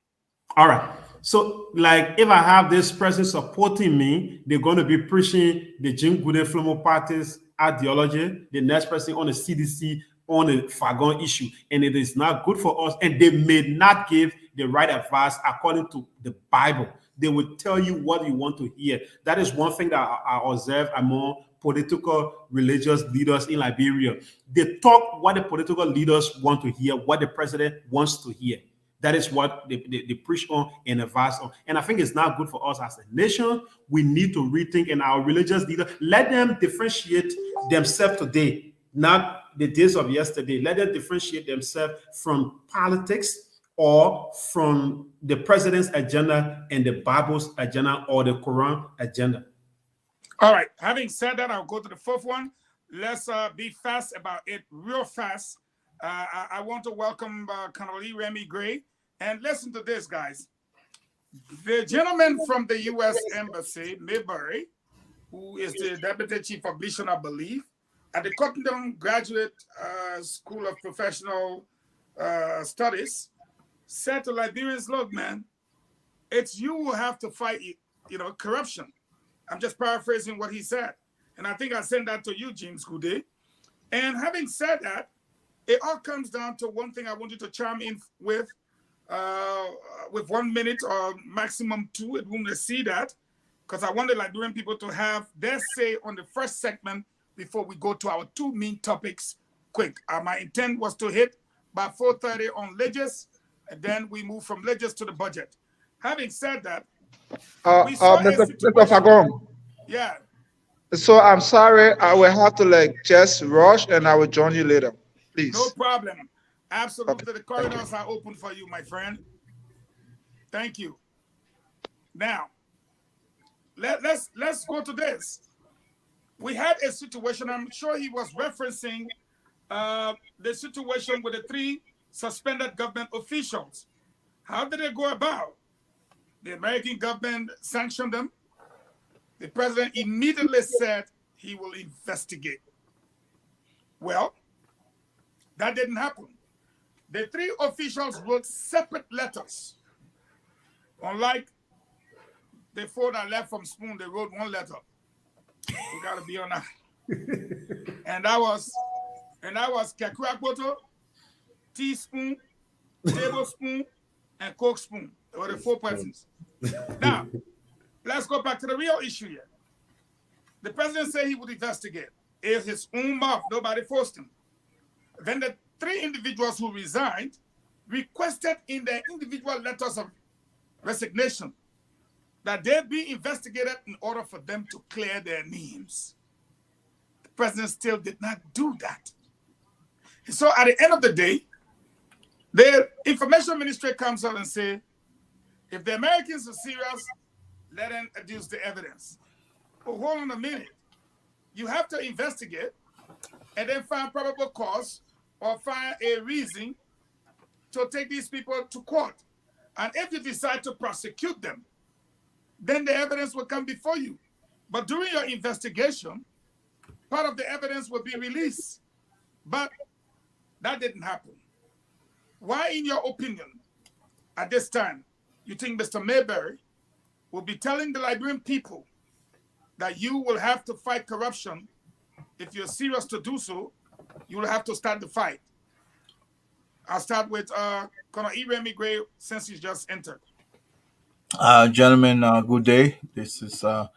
All right. So, like, if I have this person supporting me, they're going to be preaching the Jim Gooden Flomo Party's ideology, the next person on the CDC on the Fagon issue, and it is not good for us. And they may not give the right advice according to the Bible. They will tell you what you want to hear. That is one thing that I observe among political religious leaders in Liberia. They talk what the political leaders want to hear, what the president wants to hear. That is what they preach on and advise on. And I think it's not good for us as a nation. We need to rethink, and our religious leaders, let them differentiate themselves today, not the days of yesterday. Let them differentiate themselves from politics or from the president's agenda and the Bible's agenda or the Quran agenda.
All right. Having said that, I'll go to the fourth one. Let's be fast about it, real fast. I want to welcome Colonel Remy Gray. And listen to this, guys. The gentleman from the U.S. Embassy, Mayberry, who is the Deputy Chief of Mission, I believe, at the Cotton Graduate School of Professional Studies, said to Liberians, look, man, it's you who have to fight, corruption. I'm just paraphrasing what he said. And I think I sent that to you, James Goudet. And having said that, it all comes down to one thing I want you to chime in with 1 minute or maximum 2. It won't see that, because I wanted Liberian people to have their say on the first segment before we go to our 2 main topics quick. My intent was to hit by 4:30 on ledgers, and then we move from ledgers to the budget. Having said that,
Mr. Fagon.
Yeah.
So I'm sorry, I will have to just rush, and I will join you later. Please.
No problem. Absolutely.
Okay.
The corridors are open for you, my friend. Thank you. Now, let's go to this. We had a situation, I'm sure he was referencing the situation with the 3 suspended government officials. How did it go about? The American government sanctioned them. The president immediately said he will investigate. Well, that didn't happen. The 3 officials wrote separate letters. Unlike the 4 that left from Spoon, they wrote 1 letter. We gotta be on that. and that was Kekuakoto, teaspoon, tablespoon, and Coke spoon. They were the 4 persons. Now, let's go back to the real issue here. The president said he would investigate. It's his own mouth. Nobody forced him. Then the 3 individuals who resigned requested in their individual letters of resignation that they be investigated in order for them to clear their names. The president still did not do that. So at the end of the day, the information ministry comes out and say, if the Americans are serious, let them adduce the evidence. But hold on a minute. You have to investigate and then find probable cause or find a reason to take these people to court. And if you decide to prosecute them, then the evidence will come before you. But during your investigation, part of the evidence will be released. But that didn't happen. Why, in your opinion, at this time, you think Mr. Mayberry will be telling the Liberian people that you will have to fight corruption if you're serious to do so, you will have to start the fight. I'll start with Colonel Iremi Gray since he's just entered.
Gentlemen, good day. This is a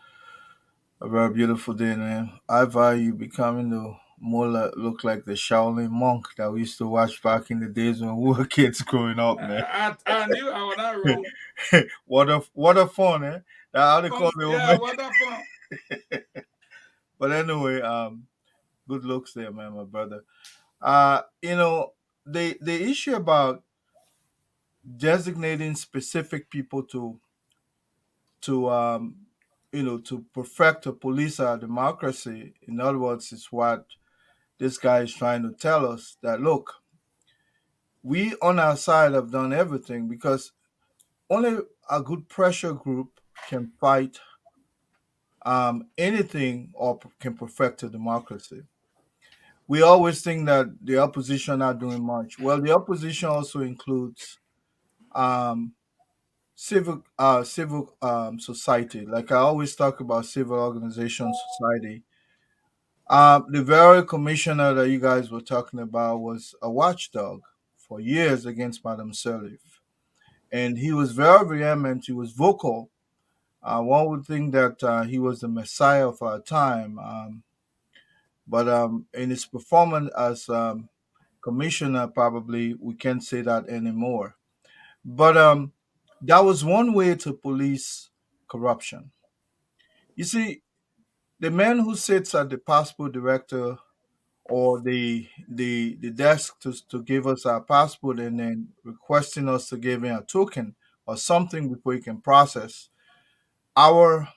very beautiful day, man. I value becoming the more look like the Shaolin monk that we used to watch back in the days when we were kids growing up, man.
I knew I was not wrong.
What a fun, eh? That's how they call me,
Yeah,
man.
what a fun.
But anyway, good looks there, man, my brother. You know, the issue about designating specific people to to perfect or police our democracy. In other words, it's what this guy is trying to tell us that look, we on our side have done everything because only a good pressure group can fight anything or can perfect a democracy. We always think that the opposition are doing much. Well, the opposition also includes um, civil society. Like I always talk about civil organization society. The very commissioner that you guys were talking about was a watchdog for years against Madam Sirleaf. And he was very vehement, he was vocal. One would think that he was the messiah of our time. But in his performance as commissioner, probably we can't say that anymore. But that was one way to police corruption. You see, the man who sits at the passport director or the desk to give us our passport and then requesting us to give in a token or something before you can process our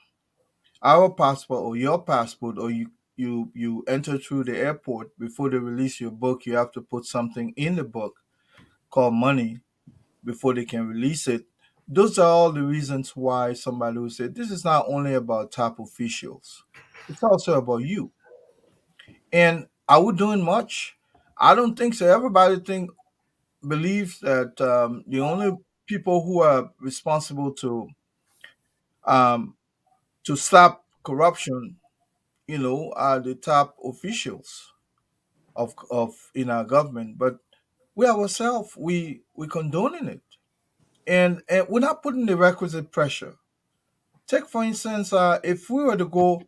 our passport or your passport, or you enter through the airport before they release your book. You have to put something in the book called money before they can release it. Those are all the reasons why somebody would say this is not only about top officials, it's also about you. And are we doing much? I don't think so. Everybody believes that the only people who are responsible um, to stop corruption, are the top officials of in our government. But we ourselves, we condoning it, and we're not putting the requisite pressure. Take for instance, if we were to go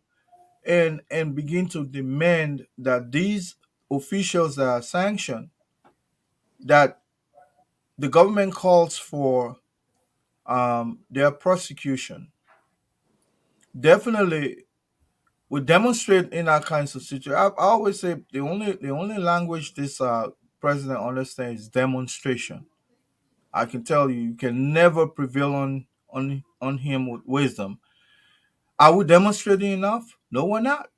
and begin to demand that these officials that are sanctioned, that the government calls for their prosecution, definitely we demonstrate in our kinds of situations. I always say the only language this president understands is demonstration. I can tell you, you can never prevail on him with wisdom. Are we demonstrating enough? No, we're not.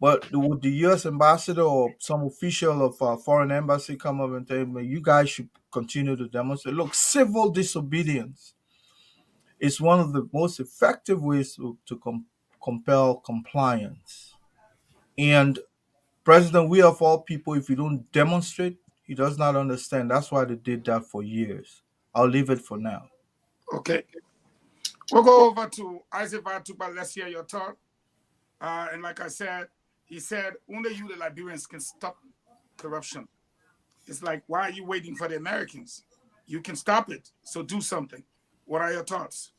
But would the U.S. ambassador or some official of a foreign embassy come up and tell me, you guys should continue to demonstrate? Look, civil disobedience is one of the most effective ways to compel compliance. And President, we of all people, if you don't demonstrate, he does not understand. That's why they did that for years. I'll leave it for now.
Okay. We'll go over to Isaac Vatuba. Let's hear your thought. And like I said, he said, only you, the Liberians, can stop corruption. It's like, why are you waiting for the Americans? You can stop it. So do something. What are your thoughts?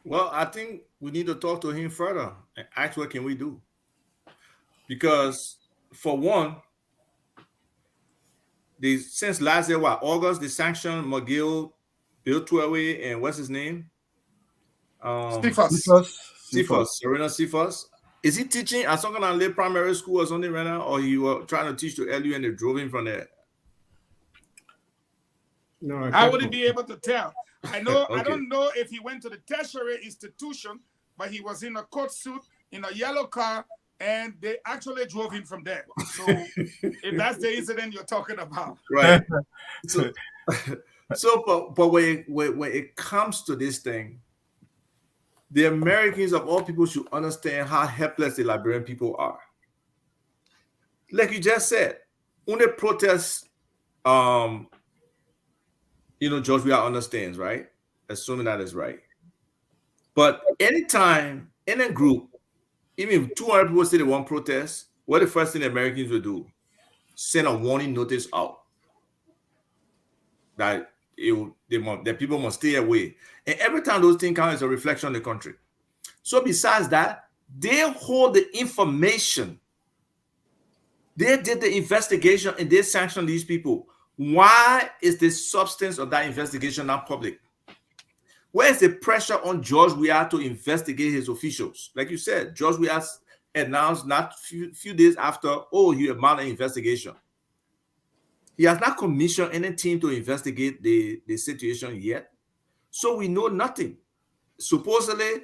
Well, I think we need to talk to him further and ask what can we do. Because for one, since last year, August, they sanctioned McGill, Bill Twelway, and what's his name? Cephas, Serena Cephas. Is he teaching at some kind of late primary school or something right now, or he was trying to teach to LU and they drove him from there?
No,
I wouldn't be able to tell. I know.
Okay.
I don't know if he went to the tertiary institution, but he was in a court suit in a yellow car, and they actually drove him from there. So if that's the incident you're talking about,
right? But when it comes to this thing, the Americans of all people should understand how helpless the Liberian people are. Like you just said, when they protest, George Weah understands, right? Assuming that is right. But anytime in a group, even if 200 people say they want protest, what the first thing the Americans will do? send a warning notice out that the people must stay away. And every time those things come, it's a reflection on the country. So besides that, they hold the information. They did the investigation and they sanctioned these people. Why is the substance of that investigation not public? Where is the pressure on George Weah to investigate his officials? Like you said, George Weah announced not few days after, oh, he mounted an investigation. He has not commissioned any team to investigate the situation yet. So we know nothing. Supposedly,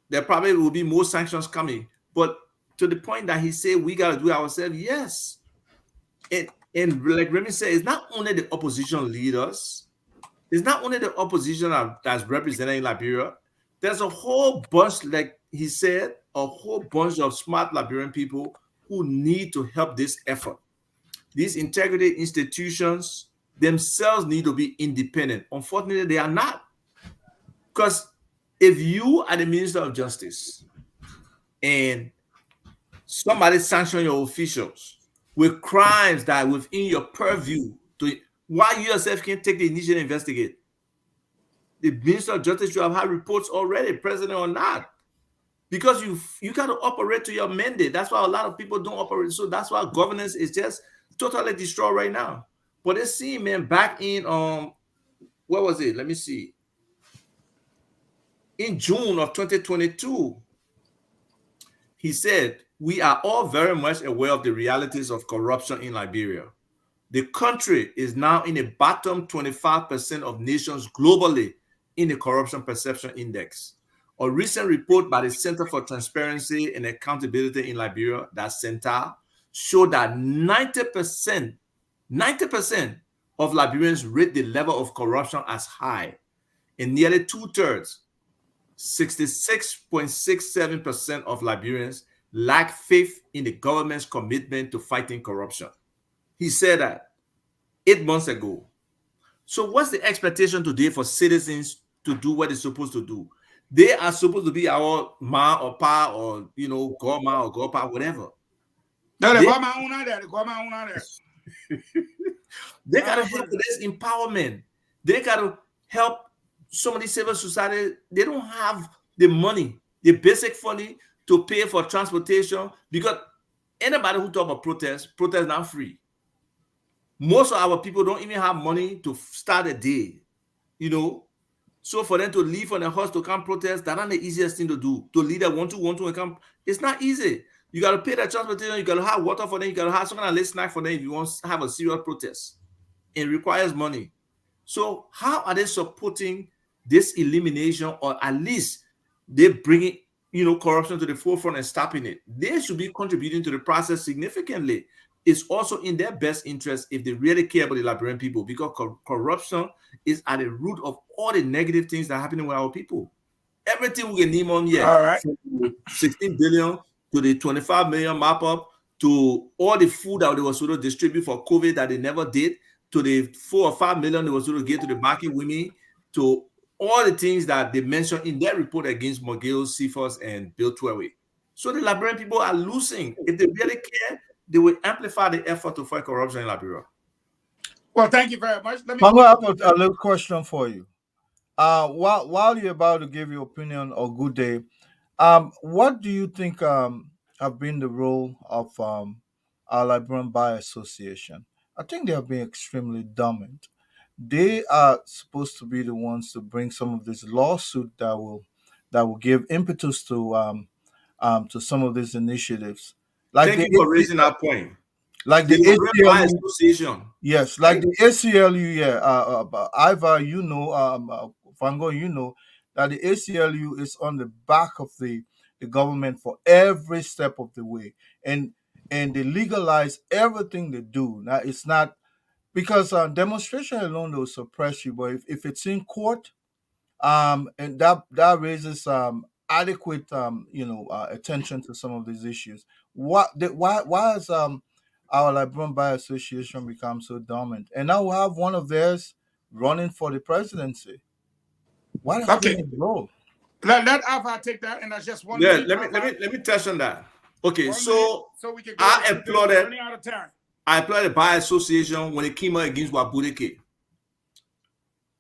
there probably will be more sanctions coming. But to the point that he said we got to do it ourselves, yes. And like Remy said, it's not only the opposition leaders, it's not only the opposition that's represented in Liberia. There's a whole bunch, like he said, a whole bunch of smart Liberian people who need to help this effort. These integrity institutions themselves need to be independent. Unfortunately, they are not. Because if you are the Minister of Justice and somebody sanction your officials with crimes that are within your purview, why you yourself can't take the initiative to investigate? The Minister of Justice should have had reports already, president or not. Because you got to operate to your mandate. That's why a lot of people don't operate. So that's why governance is just totally destroyed right now. But it seems, man, back in what was it? Let me see. In June of 2022, he said, we are all very much aware of the realities of corruption in Liberia. The country is now in the bottom 25% of nations globally in the Corruption Perception Index. A recent report by the Center for Transparency and Accountability in Liberia, that's CENTAR, showed that 90% of Liberians rate the level of corruption as high, and nearly 2/3, 66.67% of Liberians lack faith in the government's commitment to fighting corruption. He said that 8 months ago. So what's the expectation today for citizens to do what they're supposed to do? They are supposed to be our ma or pa or, godma or godpa, whatever.
No, they got my own out there.
They got to help with this empowerment. They got to help some of the civil society. They don't have the money, the basic funding to pay for transportation, because anybody who talk about protest not free. Most of our people don't even have money to start a day, So for them to leave from their house to come protest, that's not the easiest thing to do. To lead a 1-2 and come, it's not easy. You got to pay the transportation, you got to have water for them, you got to have some kind of late snack for them if you want to have a serious protest. It requires money. So how are they supporting this elimination, or at least they bringing, corruption to the forefront and stopping it? They should be contributing to the process significantly. It's also in their best interest if they really care about the Liberian people, because corruption is at the root of all the negative things that are happening with our people. Everything we can name on here,
all right,
from 16 billion to the 25 million map up, to all the food that they were sort of distribute for COVID that they never did, to the 4 or 5 million they were sort of get to the market women, to all the things that they mentioned in their report against McGill, Cephas, and Bill Twelway. So the Liberian people are losing. If they really care, they will amplify the effort to fight corruption in Liberia.
Well, thank you very much.
I'm going to have a little question for you. While you're about to give your opinion or good day, what do you think have been the role of our Liberian Bar Association? I think they have been extremely dominant. They are supposed to be the ones to bring some of this lawsuit that will give impetus to some of these initiatives.
Thank you for raising that point.
Like the
ACLU Association.
Yes, like the ACLU, Iva, Vango, that the ACLU is on the back of the government for every step of the way. And they legalize everything they do. Now, it's not because demonstration alone will suppress you, but if it's in court, and that raises adequate attention to some of these issues. Why has our Liberian Bar Association become so dominant? And now we have one of theirs running for the presidency. What has been his role?
Let Alpha take that, and that's just one.
Yeah, let me touch on that. Okay, so
we can
I applauded.
Running out of time.
I applied the bar association when it came out against Wabudeke.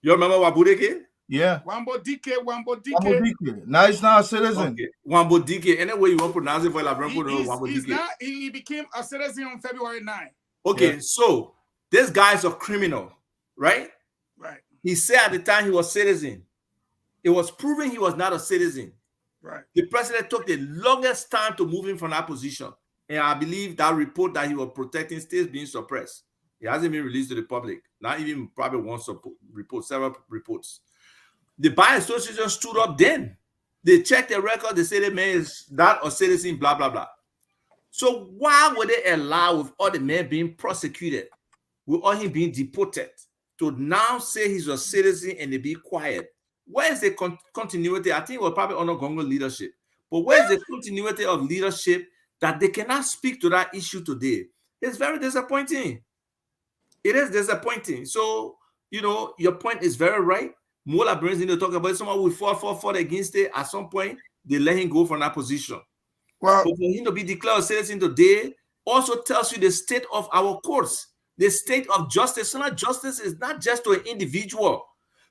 You remember Wabudeke?
Yeah.
Wambodike.
Now he's not a citizen.
Okay. Wambodike. Anyway, you want to pronounce it for
He became a citizen on February 9.
Okay,
Yeah.
so this guy is a criminal, right?
Right.
He said at the time he was citizen. It was proven he was not a citizen.
Right.
The president took the longest time to move him from that position. And I believe that report that he was protecting states being suppressed. It hasn't been released to the public. Not even probably one report, several reports. The bar association stood up then. They checked the record. They said the man is not a citizen, blah, blah, blah. So why would they allow, with all the men being prosecuted, with all him being deported, to now say he's a citizen and they be quiet? Where is the continuity? I think it was probably under Gongo leadership. But where is the continuity of leadership that they cannot speak to that issue today? It's very disappointing. It is disappointing. So, your point is very right. Mola brings in to talk about it. Someone will fought against it. At some point, they let him go from that position.
Well,
but for him to be declared a citizen today also tells you the state of our courts, the state of justice. So not justice is not just to an individual.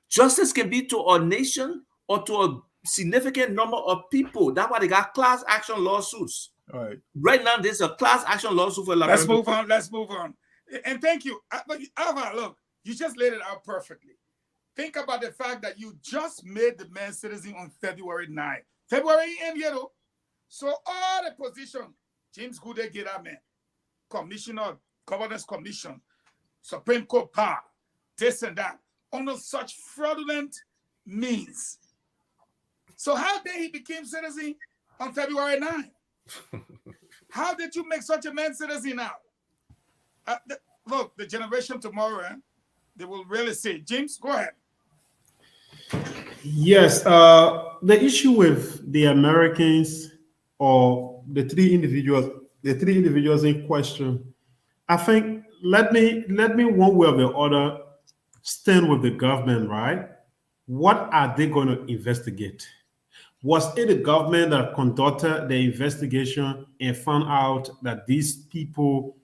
Justice can be to a nation or to a significant number of people. That's why they got class action lawsuits.
All right.
Right now, there's a class action lawsuit for
Let's move on. And thank you. Alva, look, you just laid it out perfectly. Think about the fact that you just made the man citizen on February 9th. February end, So all the positions, James Goodey get that man, Commissioner, Governance Commission, Supreme Court power, this and that, under such fraudulent means. So how did he become citizen on February 9th? How did you make such a man citizen now? Look, the generation tomorrow, they will really say, James, go ahead.
Yes, the issue with the Americans or the three individuals in question, I think let me one way or the other stand with the government, right? What are they going to investigate? Was it the government that conducted the investigation and found out that these people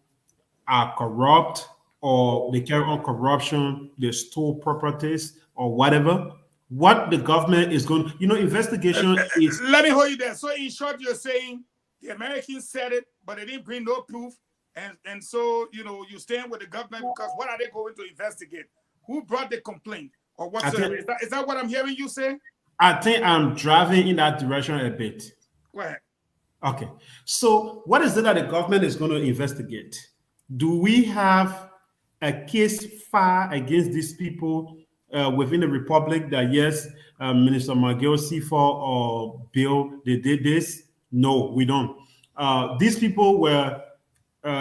are corrupt or they carry on corruption, they stole properties or whatever? What the government is going to, investigation is...
Let me hold you there. So in short, you're saying the Americans said it, but they didn't bring no proof. And so, you stand with the government because what are they going to investigate? Who brought the complaint or whatsoever? Is that what I'm hearing you say?
I think I'm driving in that direction a bit.
Go ahead.
Okay. So what is it that the government is going to investigate? Do we have a case filed against these people within the Republic that, yes, Minister Magil Sifa or Bill, they did this? No, we don't. These people were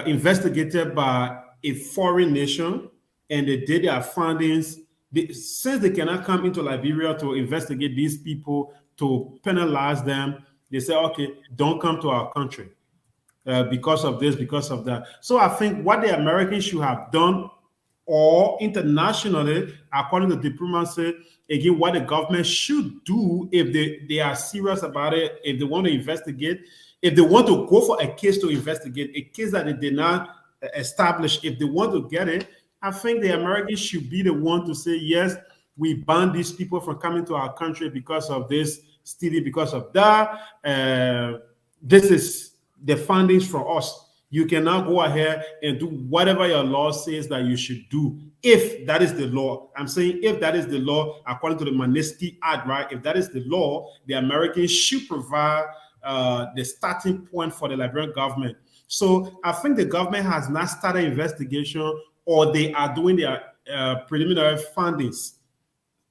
investigated by a foreign nation and they did their findings. Since they cannot come into Liberia to investigate these people, to penalize them, they say, okay, don't come to our country because of this, because of that. So I think what the Americans should have done, or internationally, according to diplomacy, again, what the government should do if they are serious about it, if they want to investigate, if they want to go for a case to investigate, a case that they did not establish, if they want to get it, I think the Americans should be the one to say, yes, we ban these people from coming to our country because of this, stealing because of that. This is the findings from us. You cannot go ahead and do whatever your law says that you should do, if that is the law. I'm saying if that is the law, according to the Magnitsky Act, right? If that is the law, the Americans should provide the starting point for the Liberian government. So I think the government has not started investigation, or they are doing their preliminary findings.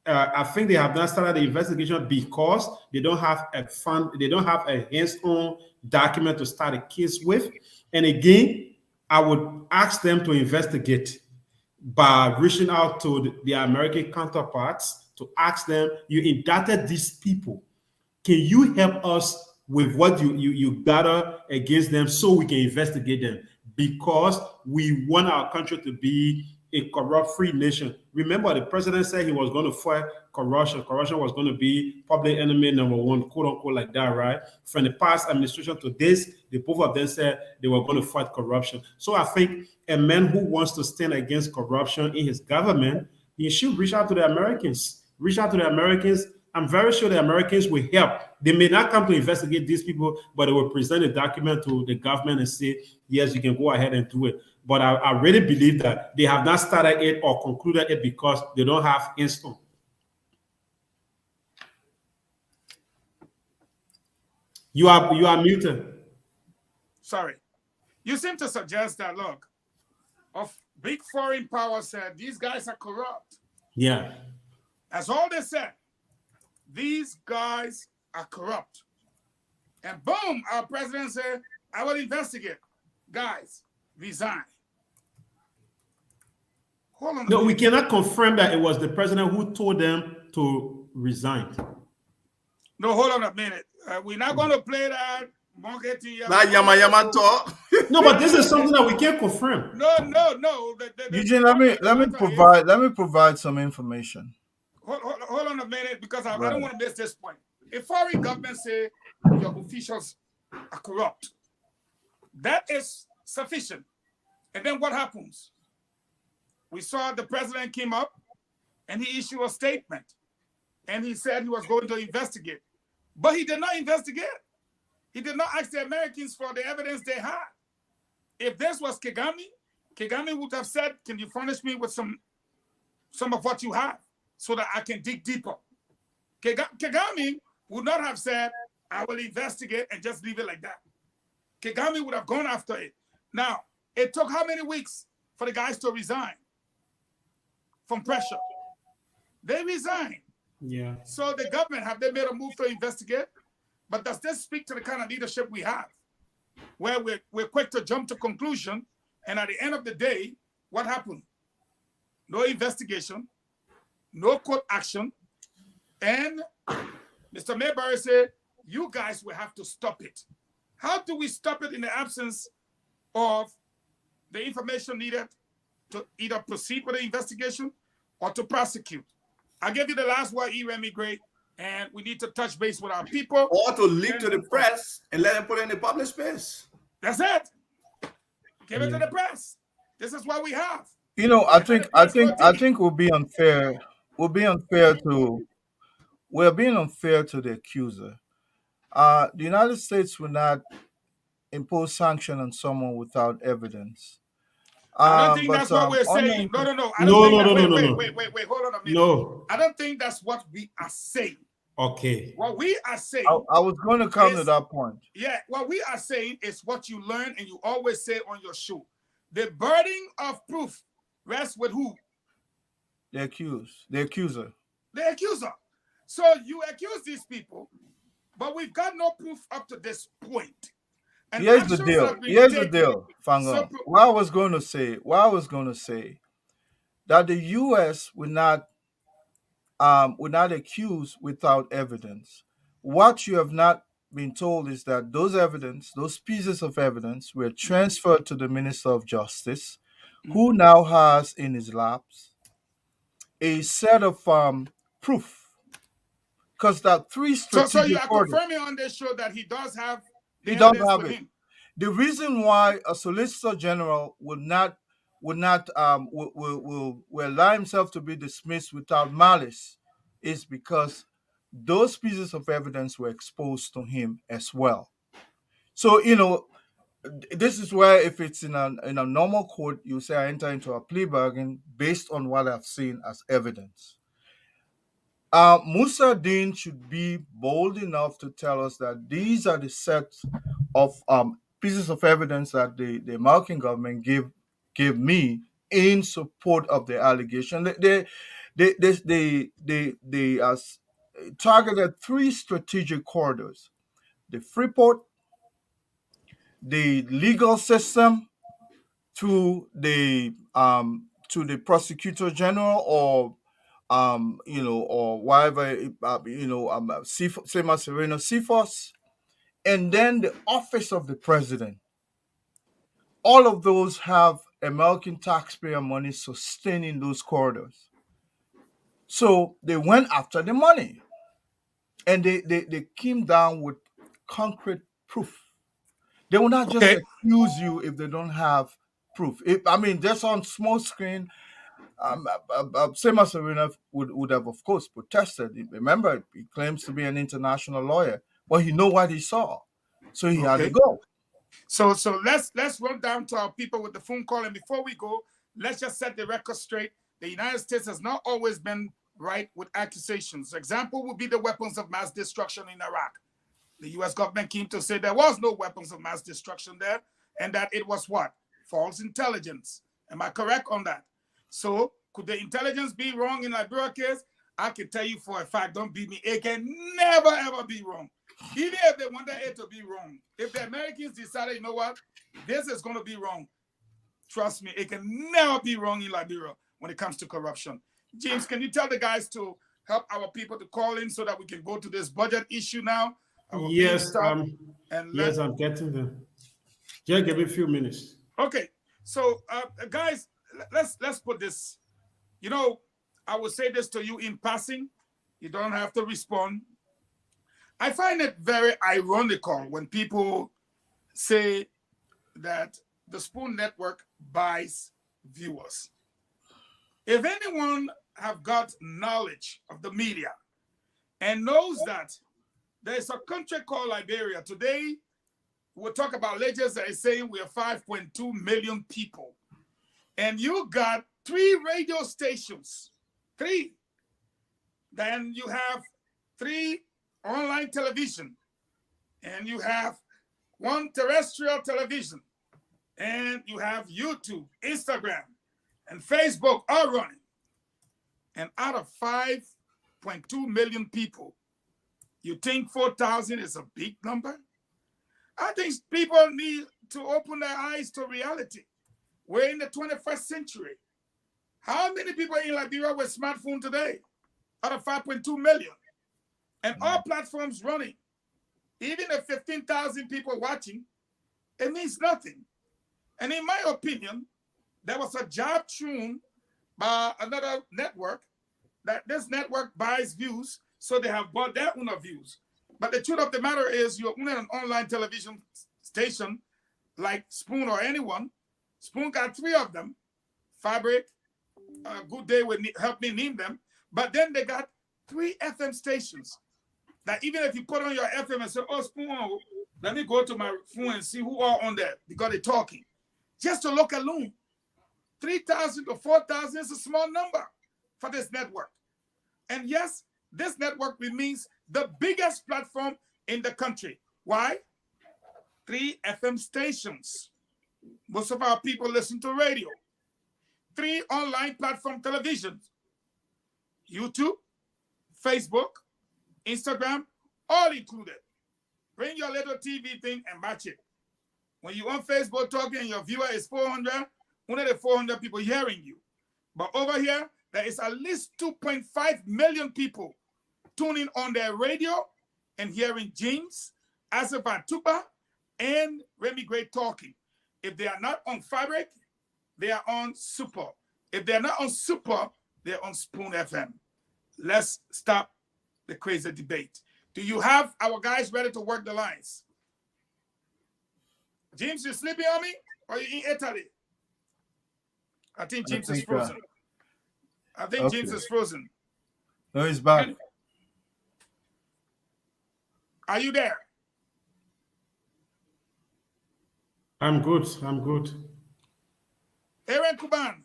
I think they have not started the investigation because they don't have a hands-on document to start a case with. And again, I would ask them to investigate by reaching out to their American counterparts to ask them, you indicted these people. Can you help us with what you gather against them so we can investigate them? Because we want our country to be a corrupt-free nation. Remember, the president said he was going to fight corruption. Corruption was going to be public enemy number one, quote unquote, like that, right? From the past administration to this, the both of them said they were going to fight corruption. So I think a man who wants to stand against corruption in his government, he should reach out to the Americans. Reach out to the Americans. I'm very sure the Americans will help. They may not come to investigate these people, but they will present a document to the government and say, yes, you can go ahead and do it. But I really believe that they have not started it or concluded it because they don't have instant. You are muted.
Sorry. You seem to suggest that, look, of big foreign power said these guys are corrupt.
Yeah.
That's all they said. These guys are corrupt. And boom, our president said, I will investigate. Guys, resign. Hold on.
No, we cannot confirm that it was the president who told them to resign.
No, hold on a minute. We're not going to play that.
That yama talk.
No, but this is something that we can't confirm.
No.
Eugene, let me provide some information.
Hold on a minute, because I don't want to miss this point. If foreign governments say your officials are corrupt, that is sufficient. And then what happens? We saw the president came up and he issued a statement and he said he was going to investigate. But he did not investigate. He did not ask the Americans for the evidence they had. If this was Kagame would have said, can you furnish me with some of what you have so that I can dig deeper? Kagame would not have said, I will investigate and just leave it like that. Kagame would have gone after it. Now, it took how many weeks for the guys to resign from pressure? They resigned.
Yeah.
So the government, have they made a move to investigate? But does this speak to the kind of leadership we have, where we're quick to jump to conclusion, and at the end of the day, what happened? No investigation, no court action, and Mr. Mayberry said, you guys will have to stop it. How do we stop it in the absence of the information needed to either proceed with the investigation or to prosecute? I'll give you the last word, Remy Gray, and we need to touch base with our people.
Or to leak to the press and let them put it in the public space.
That's it. Give it to the press. This is what we have.
You know, I think we'll be unfair. We're being unfair to the accuser. The United States will not impose sanction on someone without evidence.
I don't think that's what we're saying. No. Wait. Hold on a minute.
No.
I don't think that's what we are saying.
Okay.
What we are saying.
I was going to come to that point.
Yeah, what we are saying is what you learn and you always say on your show. The burden of proof rests with who?
The accuser.
The accuser. So you accuse these people, but we've got no proof up to this point. And
Here's the deal, Fango. What I was going to say that the U.S. will not accuse without evidence. What you have not been told is that those pieces of evidence were transferred to the Minister of Justice, who now has in his laps a set of proof. Because that three strategic
So you are
orders,
confirming on this show that he does have the
he does
evidence
have
with
it.
him.
The reason why a Solicitor General will allow himself to be dismissed without malice is because those pieces of evidence were exposed to him as well. So, you know, this is where if it's in a normal court, you say I enter into a plea bargain based on what I've seen as evidence. Musa Dean should be bold enough to tell us that these are the sets of pieces of evidence that the American government gave me in support of the allegation. They targeted three strategic corridors: the Freeport, the legal system, to the prosecutor general, or or whatever, Sema Sereno CFOS, and then the office of the president. all of those have American taxpayer money sustaining those corridors. So they went after the money, and they came down with concrete proof. They will not just
Okay.
accuse you if they don't have proof. I mean, just on small screen, Seamus Arena would have, of course, protested. Remember, he claims to be an international lawyer, but he know what he saw, so he had to
Okay.
go.
So let's run down to our people with the phone call. And before we go, let's just set the record straight. The United States has not always been right with accusations. Example would be the weapons of mass destruction in Iraq. The US government came to say there was no weapons of mass destruction there, and that it was what? False intelligence. Am I correct on that? So could the intelligence be wrong in Liberia case? I can tell you for a fact, don't beat me, it can never ever be wrong. Even if they wanted it to be wrong, if the Americans decided, you know what, this is going to be wrong, trust me, it can never be wrong in Liberia when it comes to corruption. James, can you tell the guys to help our people to call in so that we can go to this budget issue now?
Yes, yes, I'm getting them. Just give me a few minutes.
Okay, so guys, let's put this. You know, I will say this to you in passing. You don't have to respond. I find it very ironical when people say that the Spoon Network buys viewers. If anyone have got knowledge of the media and knows that there's a country called Liberia. Today, we'll talk about ledgers that is saying we are 5.2 million people. And you got 3 radio stations, 3. Then you have 3 online television, and you have 1 terrestrial television, and you have YouTube, Instagram, and Facebook all running. And out of 5.2 million people, you think 4,000 is a big number? I think people need to open their eyes to reality. We're in the 21st century. How many people in Liberia with smartphone today? Out of 5.2 million. And all platforms running. Even if 15,000 people watching, it means nothing. And in my opinion, there was a job thrown by another network that this network buys views, so they have bought their own views. But the truth of the matter is, you're owning an online television station like Spoon or anyone. Spoon got 3 of them. Fabric, Good Day would help me name them. But then they got 3 FM stations that even if you put on your FM and say, oh, Spoon, let me go to my phone and see who are on there because they're talking. Just to look alone, 3,000 to 4,000 is a small number for this network. And yes, this network remains the biggest platform in the country. Why? 3 FM stations. Most of our people listen to radio. 3 online platform televisions. YouTube, Facebook, Instagram, all included. Bring your little TV thing and match it. When you're on Facebook talking and your viewer is 400, only the 400 people hearing you. But over here, there is at least 2.5 million people tuning on their radio and hearing James, Asif Atuba, and Remy Gray talking. If they are not on Fabric, they are on Super. If they're not on Super, they're on Spoon FM. Let's stop the crazy debate. Do you have our guys ready to work the lines? James, you sleeping on me? Or you in Italy? I think James is frozen. I think okay. James is frozen.
No, he's back.
Are you there?
I'm good. I'm good.
Aaron Kuban,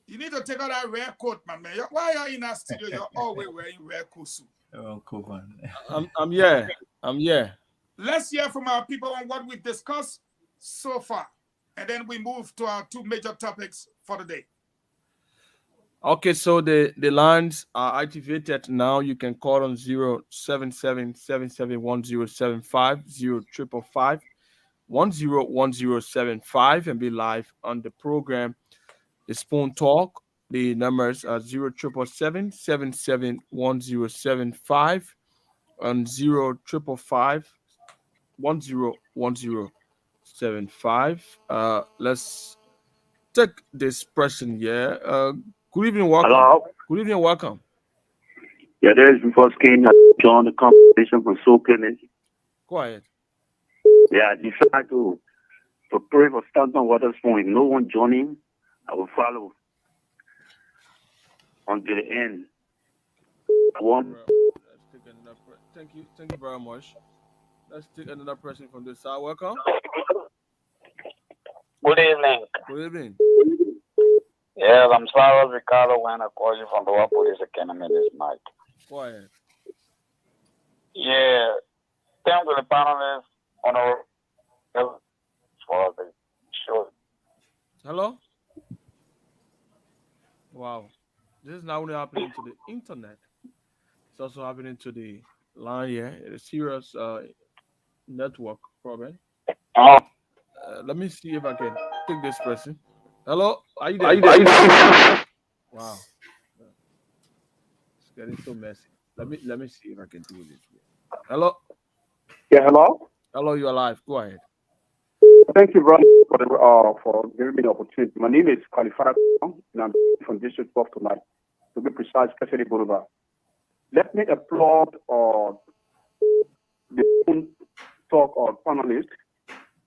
you need to take out that rare coat, my man. Why are you in that studio? You're always wearing rare coat.
Aaron Kuban.
I'm here. I'm here.
Let's hear from our people on what we've discussed so far. And then we move to our 2 major topics for the day.
Okay, so the lines are activated now. You can call on 077-771075, 055-101075 and be live on the program. The Spoon Talk. The numbers are 077-771075 and 055-101075. 75. Let's take this person here. Good evening, welcome.
Hello.
Good evening, welcome.
Yeah, there is before King join the conversation from Soul Clinic.
Go ahead.
Yeah, I decided to pray for Stanton Waterspoon. If no one joining, I will follow until the end.
Let's take another thank you very much. Let's take another person from this side. Welcome.
Good evening.
Good evening.
Yes, I'm Sarah Ricardo when I call you from the War Police Academy this night.
Go ahead.
Yeah, thank you to the panelists on our for the show.
Hello? Wow. This is not only happening to the internet, it's also happening to the line here. It's a serious network problem. Let me see if I can take this person. Hello? Are you there? Wow. It's getting so messy. Let me see if I can do this. Hello?
Yeah, hello?
Hello, you're live. Go ahead.
Thank you, brother, for giving me the opportunity. My name is Qualified, and I'm from District 12 tonight, to be precise, especially Boulevard. Let me applaud the talk or panelists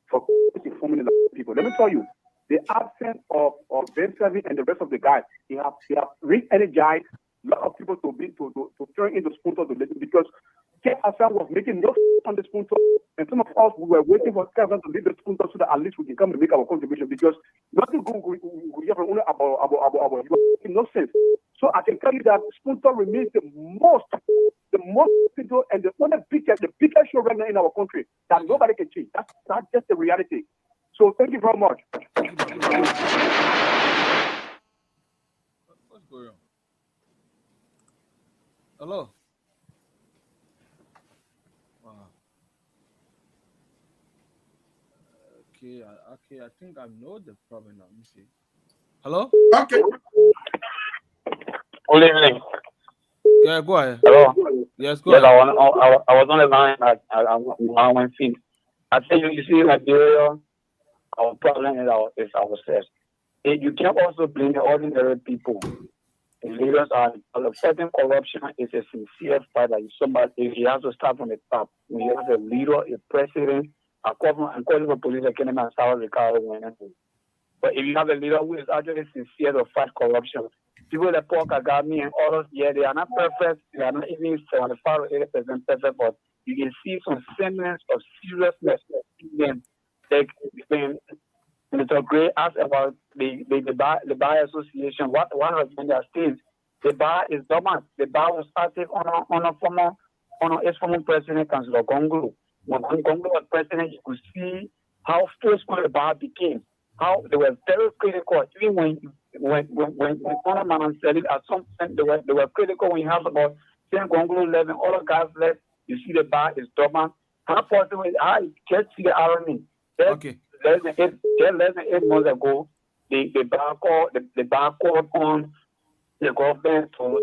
for informing the people. Let me tell you, the absence of Ben Seven and the rest of the guys, they have re-energized a lot of people to turn into sponsors to listen, because K. Hassan was making no on the sponsor, and some of us we were waiting for K. Hassan to leave the sponsor so that at least we can come and make our contribution, because nothing good we hear from only about it no sense. So I can tell you that sponsor remains the most people and the biggest show right now in our country that nobody can change. That's just the reality. So thank you very much.
What's going on? Hello? Wow. Okay, I think I know the problem now. Let me see. Hello?
Okay.
Good evening.
Yeah, go ahead.
Hello.
Yes, go ahead.
I was on the line. I went in. I think you see Liberia. Our problem is ourselves. You can also blame the ordinary people. The leaders are certain corruption is a sincere fight. Like somebody, if he has to start from the top, when you have a leader, a president, a government, and calling for police academy and South Ricardo. But if you have a leader who is actually sincere to fight corruption, people like Paul Kagame and others, yeah, they are not perfect. They are not even 75 or 80% perfect, but you can see some semblance of seriousness in them. Like when Mr. Gray asked about the bar association, what has been their state? The bar is dormant. The bar was started on a former president, Councilor Gongo. When Gongo was president, you could see how forceful the bar became. How they were very critical. Even when Honorman said it, at some point they were critical when you have about 10 Gongo left and all the guys left. You see the bar is dormant. How possible? I just see the irony.
Okay.
Less than 8 months ago, the bar called on the government to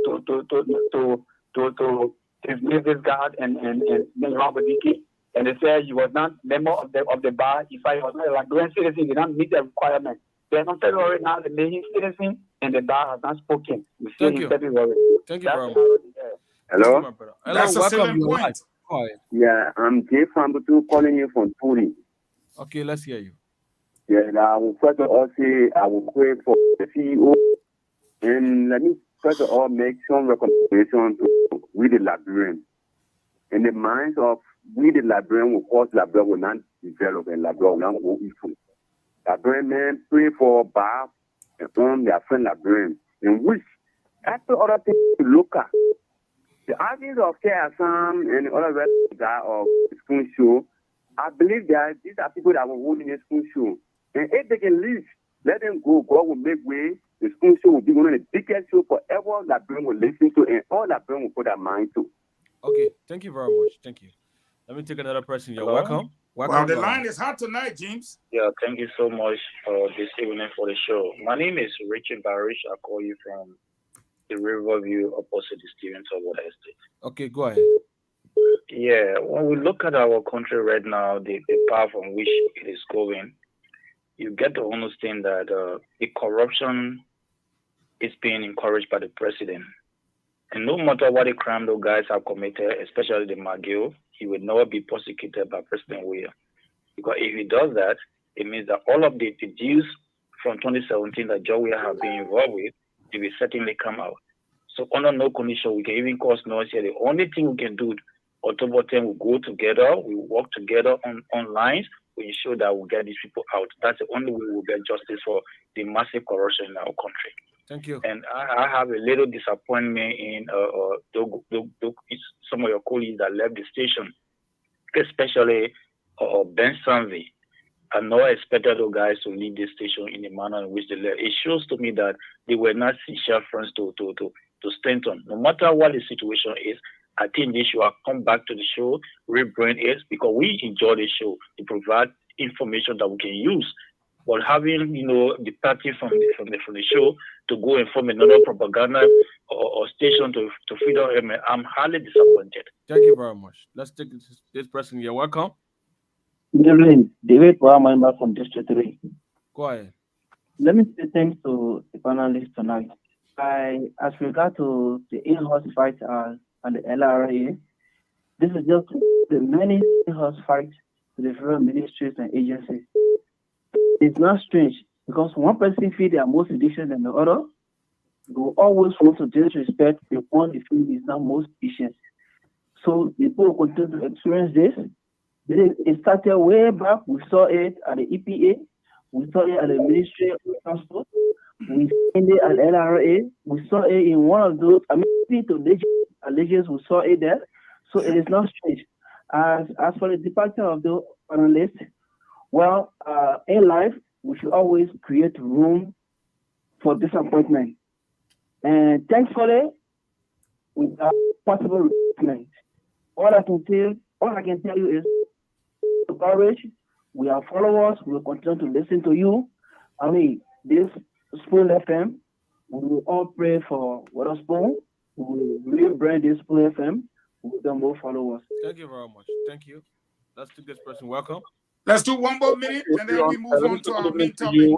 dismiss this guy and Diki. And they said he was not member of the bar. If I was not a Liberian citizen, he did not meet the requirement. Then on February now, the main citizen and the bar has not spoken.
Thank you. Thank you very much.
Hello?
Hello,
That's a
welcome.
selling
You're
point.
live. Go ahead.
Yeah, I'm Jay Fambutu calling you from Turi.
Okay, let's hear you.
Yeah, I will first of all say I will pray for the CEO, and let me first of all make some recommendation to we the Liberian. In the minds of we the Liberian will cause Liberia will not develop and Liberia will not go evil. Liberian men pray for Bob and on their friend Liberian, in which after other things to look at. The ideas of KSM and the other rest of the spoon show, I believe that these are people that will hold in the spoon show. And if they can leave, let them go. God will make way. The spoon show will be one of the biggest show forever that Brian will listen to and all that Brian will put their mind to.
Okay, thank you very much. Thank you. Let me take another person. You're welcome.
Well, the line is hot tonight, James.
Yeah, thank you so much for this evening for the show. My name is Richard Barish. I call you from the Riverview opposite the Stevens of Water Estate.
Okay, go ahead.
Yeah, when we look at our country right now, the path on which it is going, you get to understand that the corruption is being encouraged by the president. And no matter what the crime those guys have committed, especially the McGill, he will never be prosecuted by President Weir. Because if he does that, it means that all of the deals from 2017 that Joe Weir have been involved with, they will certainly come out. So under no condition, we can even cause noise here. The only thing we can do, October 10, we go together, we work together on lines, we ensure that we get these people out. That's the only way we'll get justice for the massive corruption in our country.
Thank you.
And I have a little disappointment in some of your colleagues that left the station, especially Ben Sanvi. I never expected those guys to leave the station in the manner in which they left. It shows to me that they were not sincere friends to Stanton. No matter what the situation is, I think they should have come back to the show, rebrand it, because we enjoy the show. It provides information that we can use. But having, departing from the show to go and form another propaganda or station to feed on him, I'm highly disappointed.
Thank you very much. Let's take this person here. Welcome.
Good evening. David Power member from District 3.
Go ahead.
Let me say thanks to the panelists tonight. As regard to the in-house fight and the LRA, this is just the many in-house fights to the federal ministries and agencies. It's not strange because one person feels they are more seditious than the other. They will always want to disrespect the one they feel is not most efficient. So people will continue to experience this. It started way back. We saw it at the EPA. We saw it at the Ministry of Transport. We saw it at LRA. We saw it in one of those, allegations, we saw it there. So it is not strange. As for the departure of the panelists, well, in life, we should always create room for disappointment. And thankfully, without possible replacement, all I can tell you is courage. We are followers. We will continue to listen to you. I mean, this Spoon FM, we will all pray for Waterspoon. We will rebrand this Spoon FM. We will more followers.
Thank you very much. Thank you. Let's take this person. Welcome.
Let's do one more minute and then we move on to our main topic.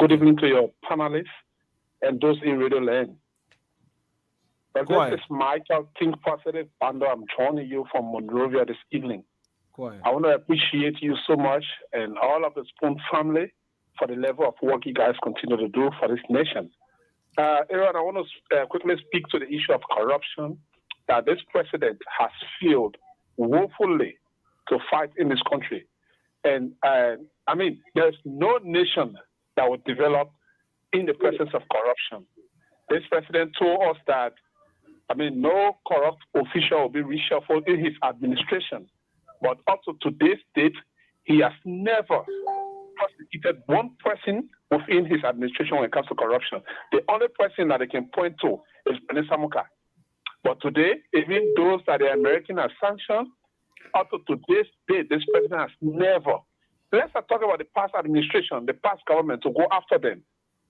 Good evening to your panelists and those in Radio Land. This is Michael King Positive Bando. I'm joining you from Monrovia this evening. I want to appreciate you so much and all of the Spoon family for the level of work you guys continue to do for this nation. Aaron, I want to quickly speak to the issue of corruption that this president has failed woefully to fight in this country. And I mean, there's no nation that would develop in the presence of corruption. This president told us that, I mean, no corrupt official will be reshuffled in his administration. But up to today's date, he has never prosecuted one person within his administration when it comes to corruption. The only person that they can point to is Bernie Samuka. But today, even those that the American has sanctioned, up to today's date, this president has never. Let's not talk about the past administration, the past government, to go after them.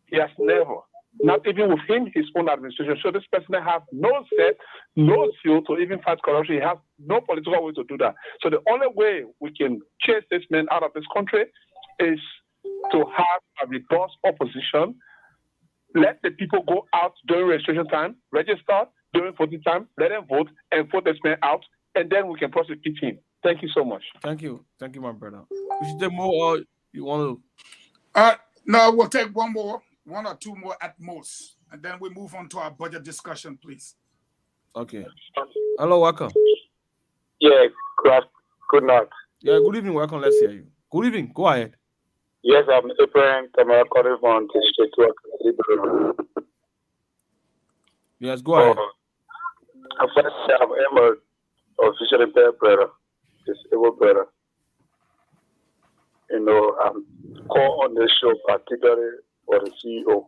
He has never. Not even within his own administration. So this president has no set, no zeal to even fight corruption. He has no political way to do that. So the only way we can chase this man out of this country is to have a robust opposition. Let the people go out during registration time, register during voting time, let them vote and vote this man out, and then we can prosecute him. Thank you so much.
Thank you. Thank you, my brother. We should take more, or you want to?
No, we'll take one or two more at most, and then we move on to our budget discussion, please.
Okay. Hello, welcome.
Yeah, good night.
Yeah, good evening, welcome. Let's hear you. Good evening. Go ahead.
Yes, I'm Abraham Tamara calling from District 2.
Yes, go ahead.
I'm an official impaired brother, disabled brother. You know, I'm called on this show particularly for the CEO.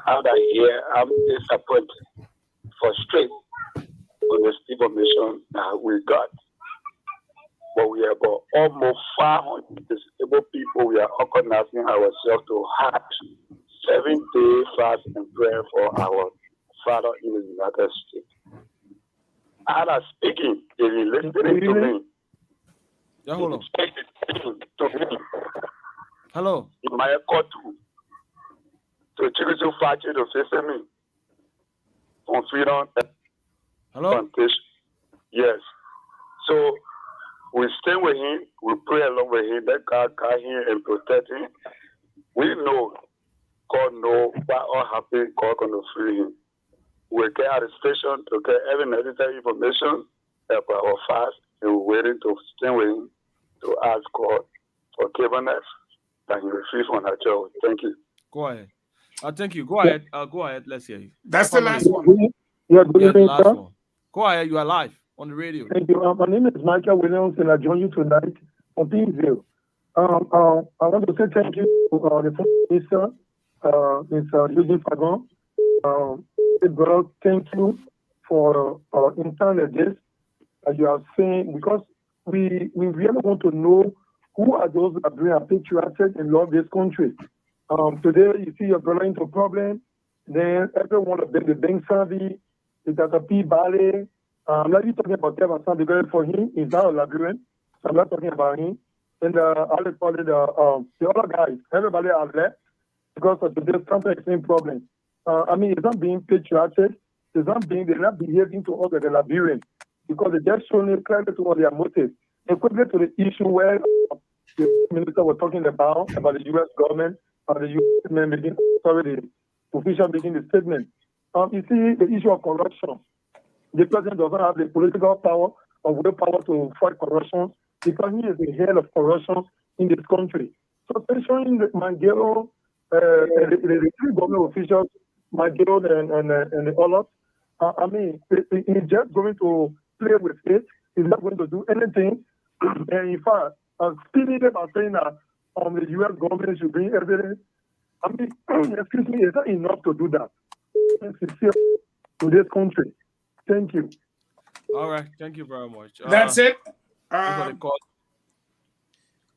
Out of here, I'm disappointed, frustrated on this information that we got. But we have got almost 500 disabled people. We are organizing ourselves to have 7-day fast and prayer for our Father in the United States. I'm speaking. If you're listening to me.
Yeah, hold on.
To me.
Hello.
In my court to choose to fight you to face me. On freedom.
Hello.
Plantation. Yes. So we stay with him. We pray along with him. Let God guide him and protect him. We know God knows what all happened. God gonna free him. We get at the station to get every necessary information about our fast, and we're waiting to stand with him to ask God for forgiveness that he will free from that job. Thank you.
Go ahead. Thank you. Go ahead. Go ahead. Let's hear you.
That's the last one.
Yeah, good
Yeah, the
evening,
last
sir.
one. Go ahead. You are live on the radio.
Thank you. My name is Michael Williams, and I join you tonight on Teamview. I want to say thank you to the minister, Mr. Eugene Fagon. Brother, thank you for internet this, as you are saying, because we really want to know who are those that are patriotic and love this country. Today, you see your brother into problem, then every one of them, the bank savvy, the Dr. P. Ballet. I'm not even talking about Kevin Sam because for him, he's not a labyrinth. So I'm not talking about him. And I would call it the other guys, everybody are left because of today's counter-extreme problem. I mean, it's not being patriotic. It's not being, they're not behaving to us like a labyrinth because they just showing it clearly to what their motive. Equivalent to the issue where the minister was talking about the U.S. government or the U.S. man making, the official making the statement. You see the issue of corruption. The president doesn't have the political power or willpower to fight corruption because he is the head of corruption in this country. So mentioning the Mangero, the three government officials, Mangero and the others, I mean, he's just going to play with it. He's not going to do anything. And in fact, speaking about saying that the U.S. government should bring evidence, I mean, excuse me, it's not enough to do that. It's sincere to this country. Thank you.
All right. Thank you very much.
That's it.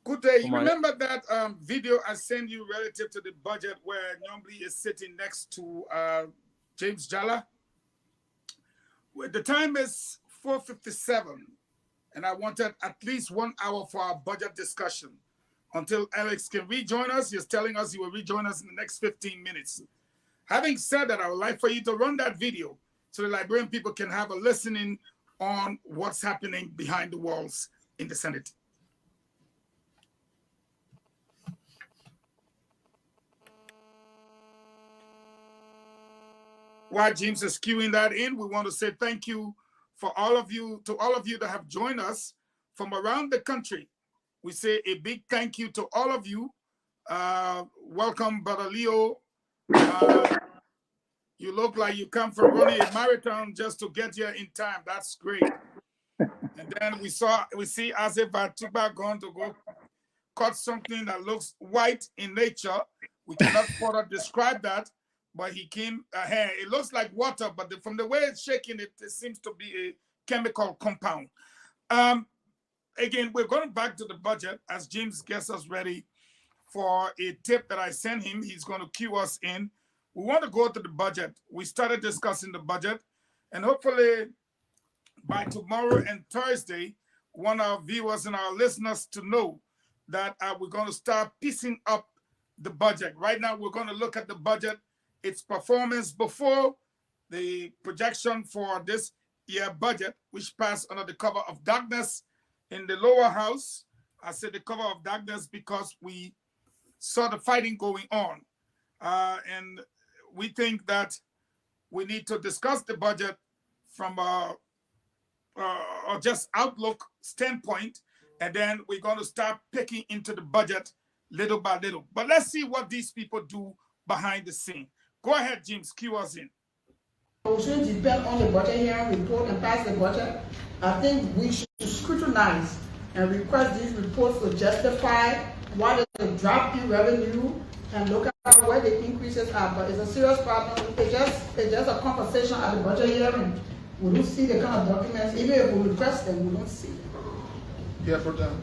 Good day. You remember that video I sent you relative to the budget where Nyombli is sitting next to James Jalla? Well, the time is 4:57, and I wanted at least 1 hour for our budget discussion until Alex can rejoin us. He's telling us he will rejoin us in the next 15 minutes. Having said that, I would like for you to run that video so the Liberian people can have a listening on what's happening behind the walls in the Senate. While James is queuing that in, we want to say thank you for all of you, to all of you that have joined us from around the country. We say a big thank you to all of you. Welcome, Brother Leo. You look like you come from running a marathon just to get here in time. That's great. And then we see Azef Atuba going to go cut something that looks white in nature. We cannot further describe that, but he came ahead. It looks like water, but from the way it's shaking, it seems to be a chemical compound. Again, we're going back to the budget as James gets us ready for a tip that I sent him. He's going to cue us in. We want to go to the budget. We started discussing the budget, and hopefully by tomorrow and Thursday, want our viewers and our listeners to know that we're going to start piecing up the budget. Right now, we're going to look at the budget, its performance before the projection for this year budget, which passed under the cover of darkness in the lower house. I said the cover of darkness because we saw the fighting going on. And we think that we need to discuss the budget from a just outlook standpoint, and then we're going to start picking into the budget little by little. But let's see what these people do behind the scene. Go ahead, James, cue us in.
We should depend on the budget hearing report and pass the budget. I think we should scrutinize and request these reports to justify why there's a drop in revenue and look at where the increases are. But it's a serious problem. It's just a conversation at the budget hearing. We don't see the kind of documents. Even if we request them, we don't see them.
Yeah, for them.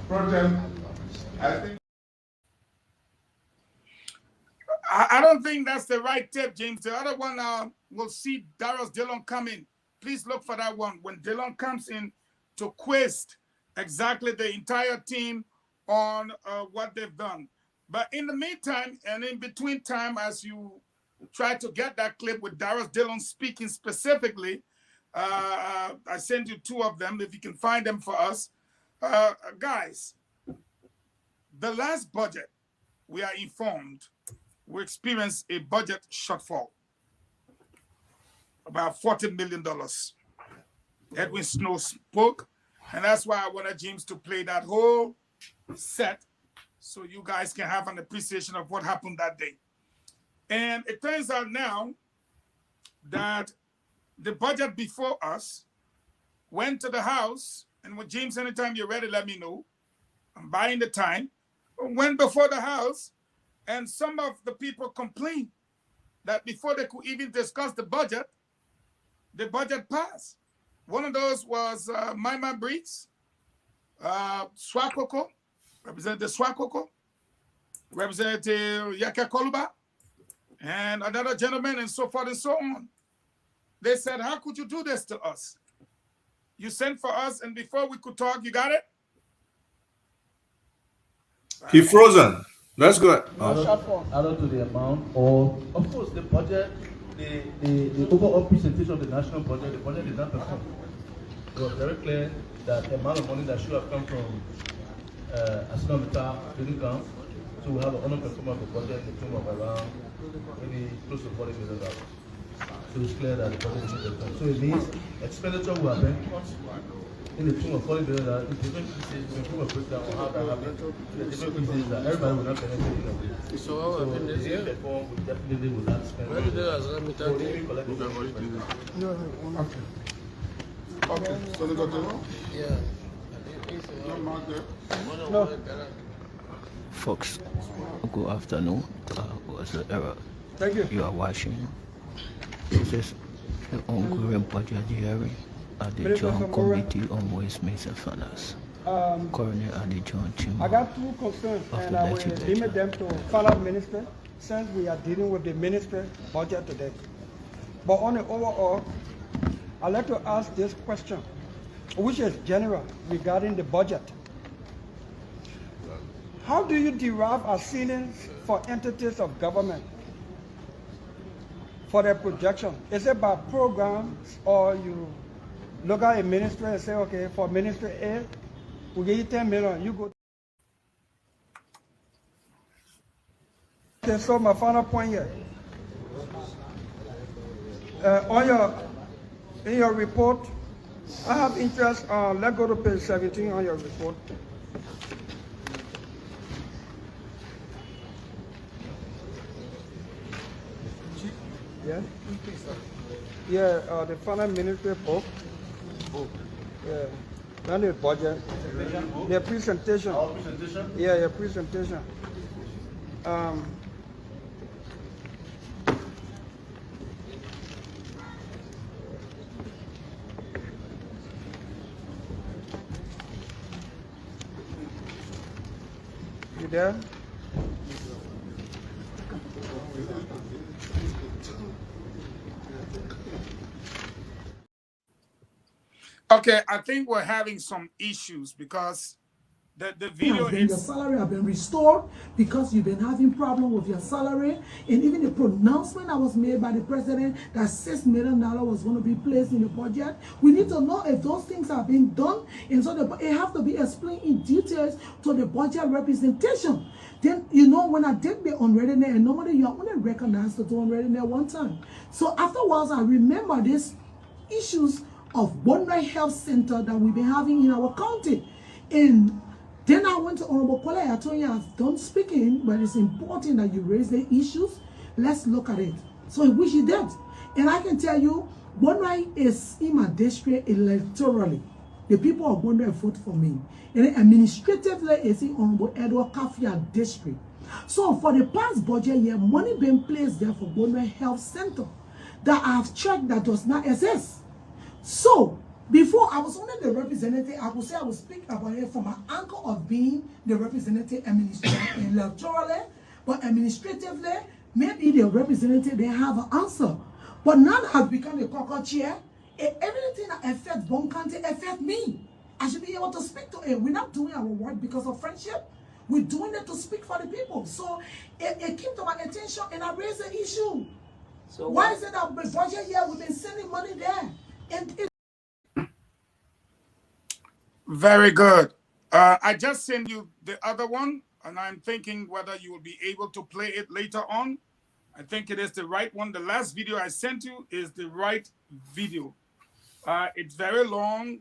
For them, I think.
I don't think that's the right tip, James. The other one, we'll see Darius Dillon come in. Please look for that one. When Dillon comes in to quiz exactly the entire team on what they've done. But in the meantime, and in between time, as you try to get that clip with Darius Dillon speaking specifically, I sent you 2 of them, if you can find them for us. Guys, the last budget, we are informed, we experienced a budget shortfall, about $40 million. Edwin Snow spoke, and that's why I wanted James to play that whole set so you guys can have an appreciation of what happened that day. And it turns out now that the budget before us went to the House, and with James, anytime you're ready, let me know. I'm buying the time. Went before the House, and some of the people complained that before they could even discuss the budget passed. One of those was Maima Breeds, Swakoko, Representative Swakoko, Representative Yaka Koluba, and another gentleman, and so forth and so on. They said, how could you do this to us? You sent for us, and before we could talk, you got it?
He frozen. Let's go.
Added to the amount, or of course the budget, the overall presentation of the national budget, the budget did not perform. It was very clear that the amount of money that should have come from Astrometer didn't come. So we have an underperformance of the budget in the tune of around maybe close to $40 million. So it's clear that the budget didn't perform. So it means expenditure will have been cut in the tune of $40 million. In different pieces, we improve a breakdown on how that happened. The different pieces that everybody will not benefit in a way. So the didn't perform, we definitely will not spend. Where did the Astrometer
Okay, so they got the law?
Yeah.
No.
Folks, good afternoon. Was the error?
Thank you.
You are watching. This is the ongoing budget hearing at the Joint Committee on Waste, Means and Finance. Currently at the Joint Chamber.
I got 2 concerns, and I will limit them to Finance Minister, since we are dealing with the Ministry budget today. But on the overall, I'd like to ask this question, which is general regarding the budget. How do you derive a ceilings for entities of government for their projection? Is it by programs, or you look at a ministry and say, okay, for Ministry A, we give you 10 million, you go. Okay, so my final point here. In your report, I have interest, let's go to page 17 on your report. Yeah? Yeah, the Finance Ministry book. Yeah. Not the budget. The presentation.
Our presentation?
Yeah, your presentation. You there?
Okay, I think we're having some issues because the video
your salary have been restored because you've been having problem with your salary, and even the pronouncement that was made by the president that $6 million was going to be placed in the budget. We need to know if those things have been done, and so it have to be explained in details to the budget representation. Then, you know, when I did the unreadiness, and normally you are only recognized to do unreadiness one time. So afterwards, I remember these issues of Bonrai Health Center that we've been having in our county. And then I went to Honorable Kwale. I told you I've done speaking, but it's important that you raise the issues. Let's look at it. So which he did. And I can tell you, Bonrai is in my district electorally. The people of Bonrai vote for me. And administratively, it's in Honorable Edward Kafia district. So for the past budget year, money being placed there for Bonrai Health Center that I've checked that does not exist. So, before I was only the representative, I would say I would speak about it from an angle of being the representative electorally, but administratively, maybe the representative they have an answer. But now that has become a cockroach chair, everything that affects Bon County affects me. I should be able to speak to it. We're not doing our work because of friendship. We're doing it to speak for the people. So it came to my attention and I raised the issue. So why is it that the budget here we've been sending money there? And
Very good. I just sent you the other one, and I'm thinking whether you will be able to play it later on. I think it is the right one. The last video I sent you is the right video. It's very long,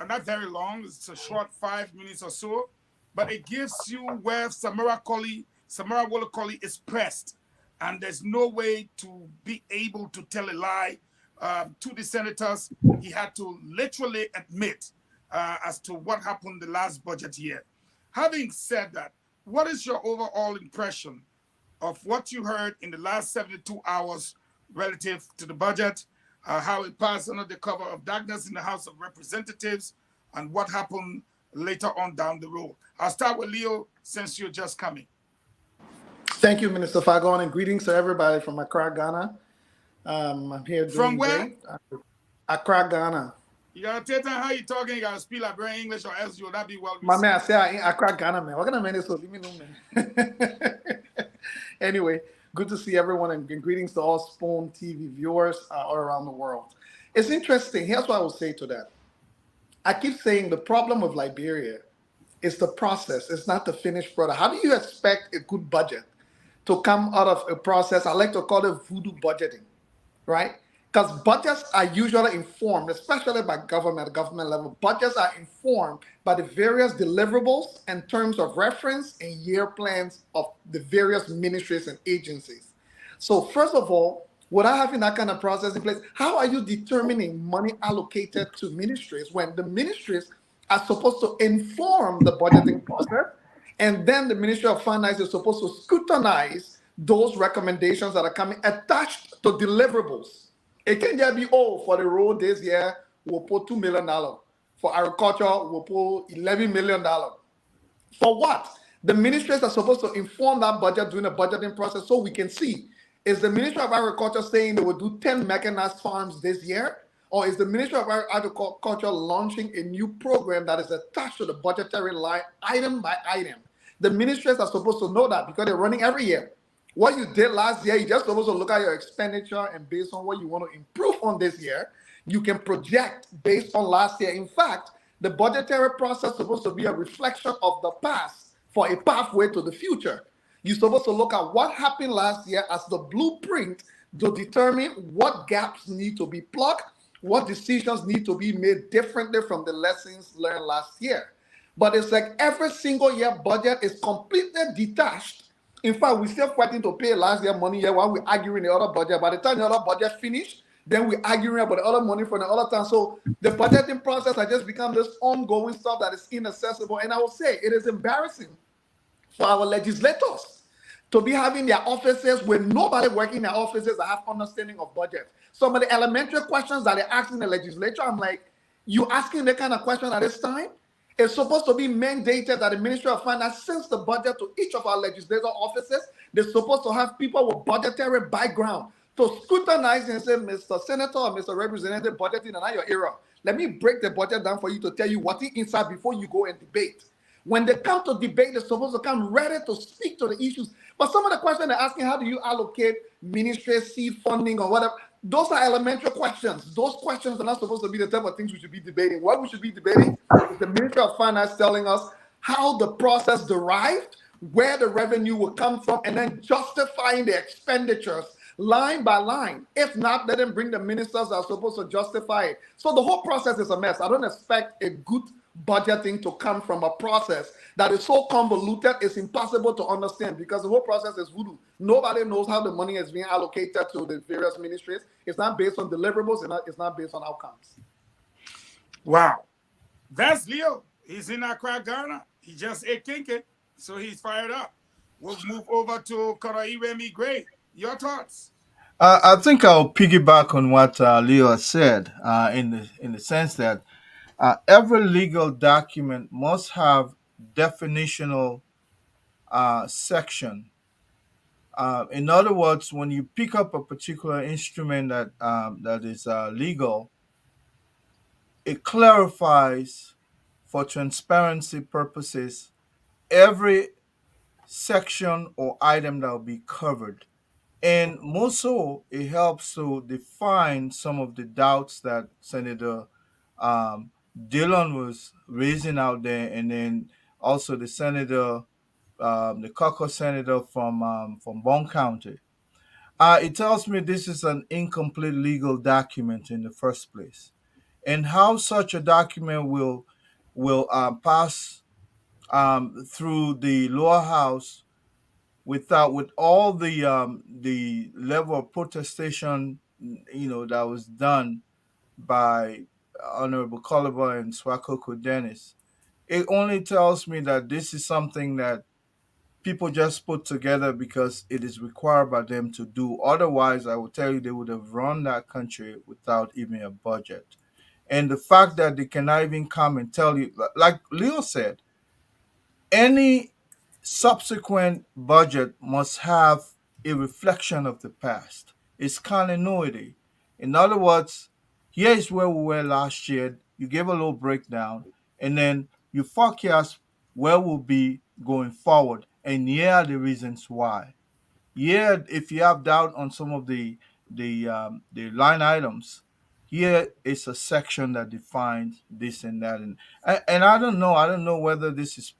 not very long. It's a short 5 minutes or so, but it gives you where Samara Walla Colley is pressed, and there's no way to be able to tell a lie to the senators. He had to literally admit as to what happened the last budget year. Having said that, what is your overall impression of what you heard in the last 72 hours relative to the budget, how it passed under the cover of darkness in the House of Representatives, and what happened later on down the road? I'll start with Leo, since you're just coming.
Thank you, Minister Fagon, and greetings to everybody from Accra, Ghana. I'm here doing
From where?
great. Accra, Ghana.
You gotta tell them how you talking. You gotta speak like very English, or else you'll not be well received.
My man, I say I ain't Accra, Ghana, man. What kind of man is so? Leave me know, man. Anyway, good to see everyone, and greetings to all Spoon TV viewers all around the world. It's interesting. Here's what I will say to that. I keep saying the problem of Liberia is the process. It's not the finished product. How do you expect a good budget to come out of a process? I like to call it voodoo budgeting, right? Because budgets are usually informed, especially by government level. Budgets are informed by the various deliverables in terms of reference and year plans of the various ministries and agencies. So first of all, without having that kind of process in place, how are you determining money allocated to ministries when the ministries are supposed to inform the budgeting process, and then the Ministry of Finance is supposed to scrutinize those recommendations that are coming attached to deliverables? It can just be, oh, for the road this year, we'll put $2 million. For agriculture, we'll put $11 million. For what? The ministries are supposed to inform that budget during the budgeting process so we can see, is the Ministry of Agriculture saying they will do 10 mechanized farms this year? Or is the Ministry of Agriculture launching a new program that is attached to the budgetary line item by item? The ministries are supposed to know that because they're running every year. What you did last year, you're just supposed to look at your expenditure, and based on what you want to improve on this year, you can project based on last year. In fact, the budgetary process is supposed to be a reflection of the past for a pathway to the future. You're supposed to look at what happened last year as the blueprint to determine what gaps need to be plugged, what decisions need to be made differently from the lessons learned last year. But it's like every single year budget is completely detached. In fact, we're still fighting to pay last year money here while we're arguing the other budget. By the time the other budget finished, then we're arguing about the other money from the other time. So the budgeting process has just become this ongoing stuff that is inaccessible. And I will say it is embarrassing for our legislators to be having their offices with nobody working in their offices that have understanding of budget. Some of the elementary questions that they're asking the legislature, I'm like, you asking that kind of question at this time? It's supposed to be mandated that the Ministry of Finance sends the budget to each of our legislative offices. They're supposed to have people with budgetary background to scrutinize and say, Mr. Senator or Mr. Representative, budgeting in your era. Let me break the budget down for you to tell you what is inside before you go and debate. When they come to debate, they're supposed to come ready to speak to the issues. But some of the questions they're asking, how do you allocate ministry seed funding or whatever? Those are elementary questions. Those questions are not supposed to be the type of things we should be debating. What we should be debating is the Ministry of Finance telling us how the process derived, where the revenue will come from, and then justifying the expenditures line by line. If not, let them bring the ministers that are supposed to justify it. So the whole process is a mess. I don't expect a good budgeting to come from a process that is so convoluted it's impossible to understand, because the whole process is voodoo. Nobody knows how the money is being allocated to the various ministries. It's not based on deliverables, it's not based on outcomes.
Wow. That's Leo. He's in Accra, Ghana. He just ate kinky, so he's fired up. We'll move over to Karairemi Gray. Your thoughts?
I think I'll piggyback on what Leo said in the sense that every legal document must have definitional section In other words, when you pick up a particular instrument that is legal, it clarifies for transparency purposes every section or item that will be covered. And more so, it helps to define some of the doubts that Senator Dillon was raising out there, and then also the senator, the caucus senator from Bone County. It tells me this is an incomplete legal document in the first place, and how such a document will pass through the lower house with all the level of protestation, that was done by Honorable Culliver and Swakoko Dennis. It only tells me that this is something that people just put together because it is required by them to do. Otherwise, I will tell you, they would have run that country without even a budget. And the fact that they cannot even come and tell you, like Leo said, any subsequent budget must have a reflection of the past. It's continuity. In other words, here is where we were last year. You gave a little breakdown, and then you forecast where we'll be going forward. And here are the reasons why. Here, if you have doubt on some of the line items, here is a section that defines this and that. And I don't know. I don't know whether this is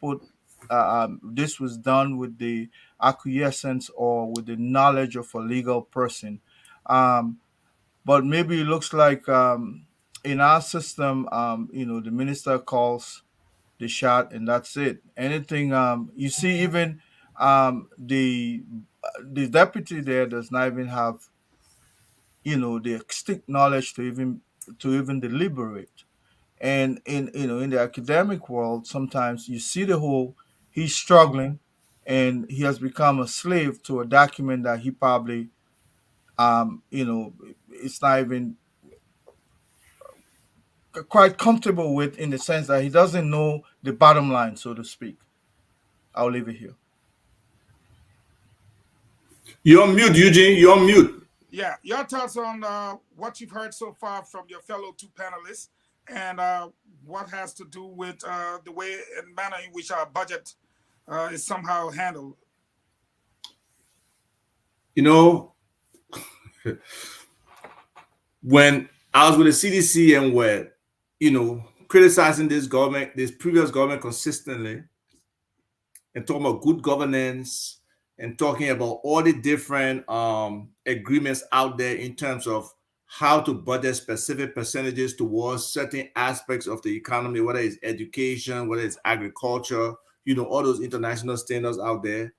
this was done with the acquiescence or with the knowledge of a legal person. But maybe it looks like in our system, the minister calls the shot and that's it. Anything you see, even the deputy there does not even have the extinct knowledge to even deliberate. And in the academic world, sometimes you see he's struggling, and he has become a slave to a document that he probably it's not even quite comfortable with, in the sense that he doesn't know the bottom line, so to speak. I'll leave it here.
You're on mute, Eugene. You're on mute.
Yeah, your thoughts on what you've heard so far from your fellow two panelists, and what has to do with the way and manner in which our budget is somehow handled.
When I was with the CDC and were, criticizing this government, this previous government consistently, and talking about good governance and talking about all the different agreements out there in terms of how to budget specific percentages towards certain aspects of the economy, whether it's education, whether it's agriculture, all those international standards out there.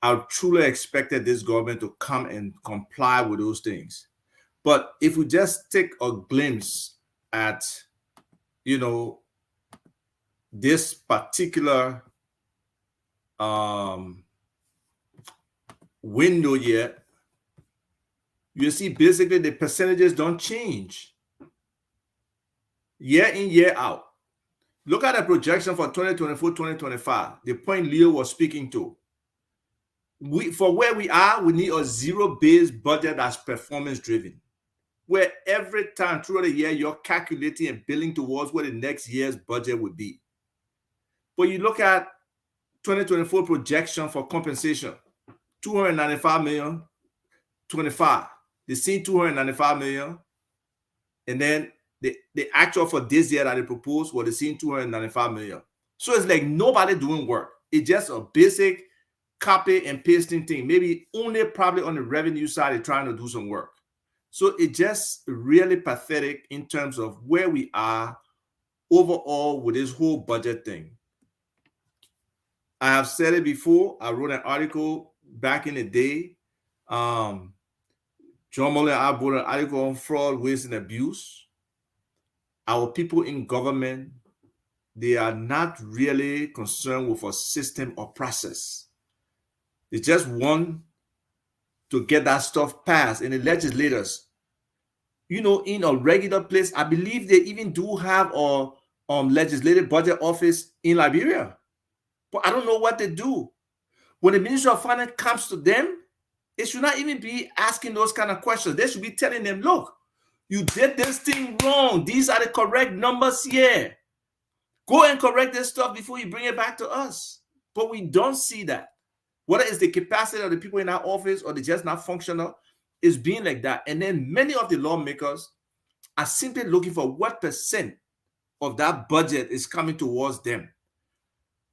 I truly expected this government to come and comply with those things. But if we just take a glimpse at, this particular window here, you see basically the percentages don't change year in, year out. Look at the projection for 2024, 2025, the point Leo was speaking to. For where we are, we need a zero-based budget that's performance-driven, where every time throughout the year, you're calculating and building towards what the next year's budget would be. But you look at 2024 projection for compensation, 295 million, 25. They seen 295 million, and then the actual for this year that they proposed was they seen 295 million. So it's like nobody doing work. It's just a basic copy and pasting thing. Maybe only probably on the revenue side they're trying to do some work. So it's just really pathetic in terms of where we are overall with this whole budget thing. I have said it before. I wrote an article back in the day. John Muller and I wrote an article on fraud, waste, and abuse. Our people in government, they are not really concerned with a system or process. They just want to get that stuff passed. And the legislators, in a regular place, I believe they even do have a legislative budget office in Liberia. But I don't know what they do. When the Ministry of Finance comes to them, It should not even be asking those kind of questions. They should be telling them, look, you did this thing wrong. These are the correct numbers here. Go and correct this stuff before you bring it back to us. But we don't see that. Whether it's the capacity of the people in our office or they're just not functional, it's being like that. And then many of the lawmakers are simply looking for what percent of that budget is coming towards them.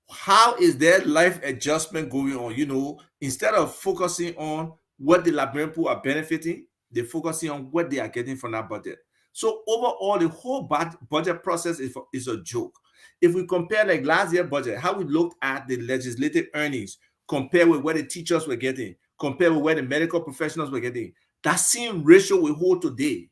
How is their life adjustment going on? You know, instead of focusing on what the librarian people are benefiting, they're focusing on what they are getting from that budget. So overall, the whole budget process is a joke. If we compare like last year's budget, how we looked at the legislative earnings, compared with what the teachers were getting, compared with what the medical professionals were getting, that same ratio we hold today.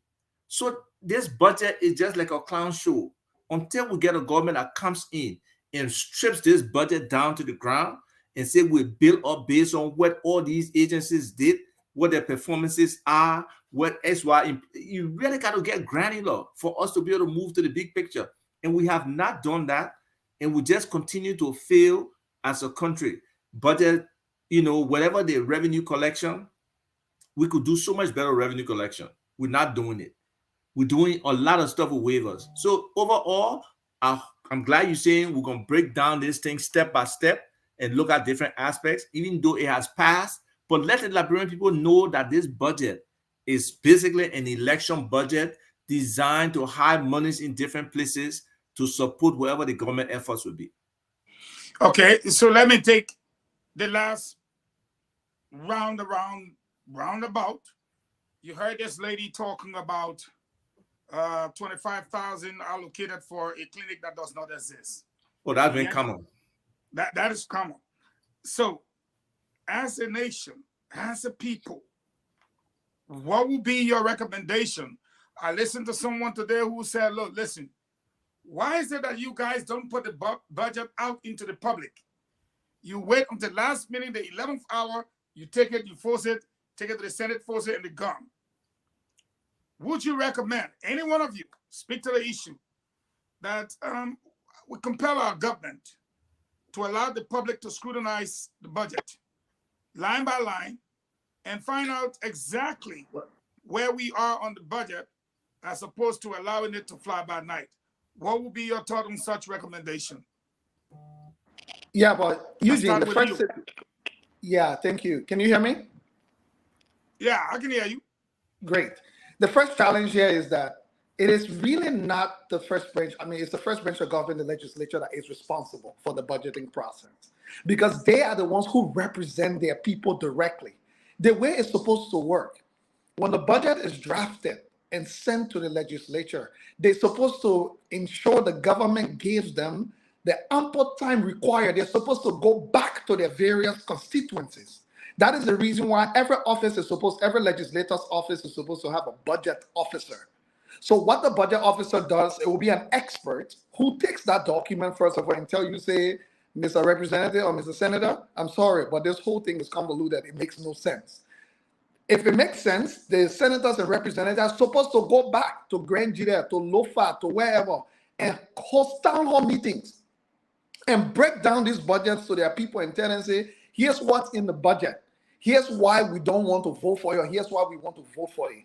So this budget is just like a clown show until we get a government that comes in and strips this budget down to the ground and say we build up based on what all these agencies did, what their performances are, what SY. You really got to get granular for us to be able to move to the big picture. And we have not done that. And we just continue to fail as a country. Budget, you know, whatever the revenue collection, we could do so much better revenue collection. We're not doing it. We're doing a lot of stuff with waivers. So overall, I'm glad you're saying we're going to break down this thing step by step and look at different aspects, even though it has passed. But let the librarian people know that this budget is basically an election budget designed to hide monies in different places to support whatever the government efforts will be.
Okay, so let me take the last roundabout. You heard this lady talking about 25,000 allocated for a clinic that does not exist.
Oh, that's been common.
That is common. So, as a nation, as a people, what would be your recommendation? I listened to someone today who said, look, listen, why is it that you guys don't put the budget out into the public? You wait until the last minute, the 11th hour, you take it, you force it, take it to the Senate, force it, and it's gone. Would you recommend, any one of you, speak to the issue, that we compel our government to allow the public to scrutinize the budget line by line and find out exactly where we are on the budget as opposed to allowing it to fly by night? What would be your thought on such recommendation?
Yeah, but Eugene, the first... Yeah, thank you. Can you hear me?
Yeah, I can hear you.
Great. The first challenge here is that it is really not the first branch. I mean, it's the first branch of government, the legislature, that is responsible for the budgeting process because they are the ones who represent their people directly. The way it's supposed to work, when the budget is drafted and sent to the legislature, they're supposed to ensure the government gives them the ample time required. They're supposed to go back to their various constituencies. That is the reason why every legislator's office is supposed to have a budget officer. So what the budget officer does, it will be an expert who takes that document first of all and tell you, say, Mr. Representative or Mr. Senator, I'm sorry, but this whole thing is convoluted. It makes no sense. If it makes sense, the senators and representatives are supposed to go back to Grand Jury, to Lofa, to wherever, and host town hall meetings and break down these budgets to their people and tell them, say, here's what's in the budget. Here's why we don't want to vote for you. Here's why we want to vote for you.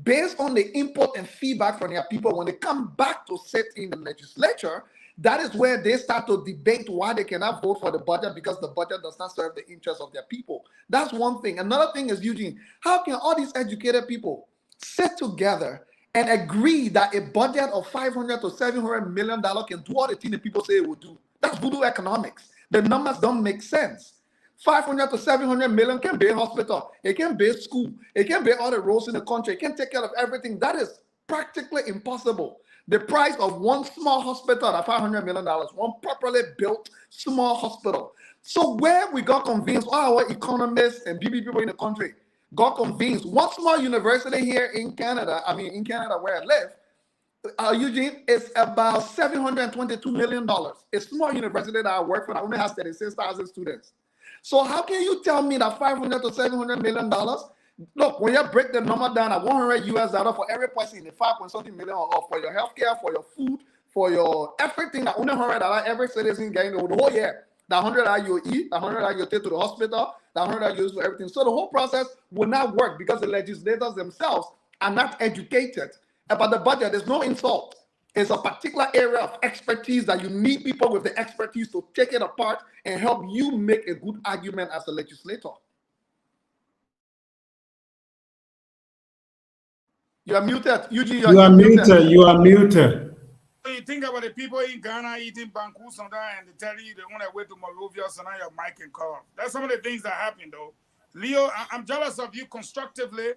Based on the input and feedback from their people, when they come back to sit in the legislature, that is where they start to debate why they cannot vote for the budget because the budget does not serve the interests of their people. That's one thing. Another thing is, Eugene, how can all these educated people sit together and agree that a budget of $500 to $700 million can do all the things the people say it will do? That's voodoo economics. The numbers don't make sense. 500 to 700 million can be a hospital. It can be a school. It can be all the roads in the country. It can take care of everything. That is practically impossible. The price of one small hospital at $500 million, one properly built small hospital. So where we got convinced, all our economists and BB people in the country got convinced, one small university here in Canada, where I live, Eugene, is about $722 million. A small university that I work for that only has 36,000 students. So how can you tell me that $500 to $700 million? Look, when you break the number down at $100 US for every person in the $5.something million, or for your healthcare, for your food, for your everything, that only $100 every citizen getting the whole year, That $100 you eat, that $100 you take to the hospital, that $100 you use for everything. So the whole process will not work because the legislators themselves are not educated about the budget. There's no insult. It's a particular area of expertise that you need people with the expertise to take it apart and help you make a good argument as a legislator. You are muted. Eugene,
you are muted. You are muted.
When you think about the people in Ghana eating banku sometimes and they tell you they want to wait to Monrovia, so now your mic can cut off. That's some of the things that happen, though. Leo, I'm jealous of you constructively.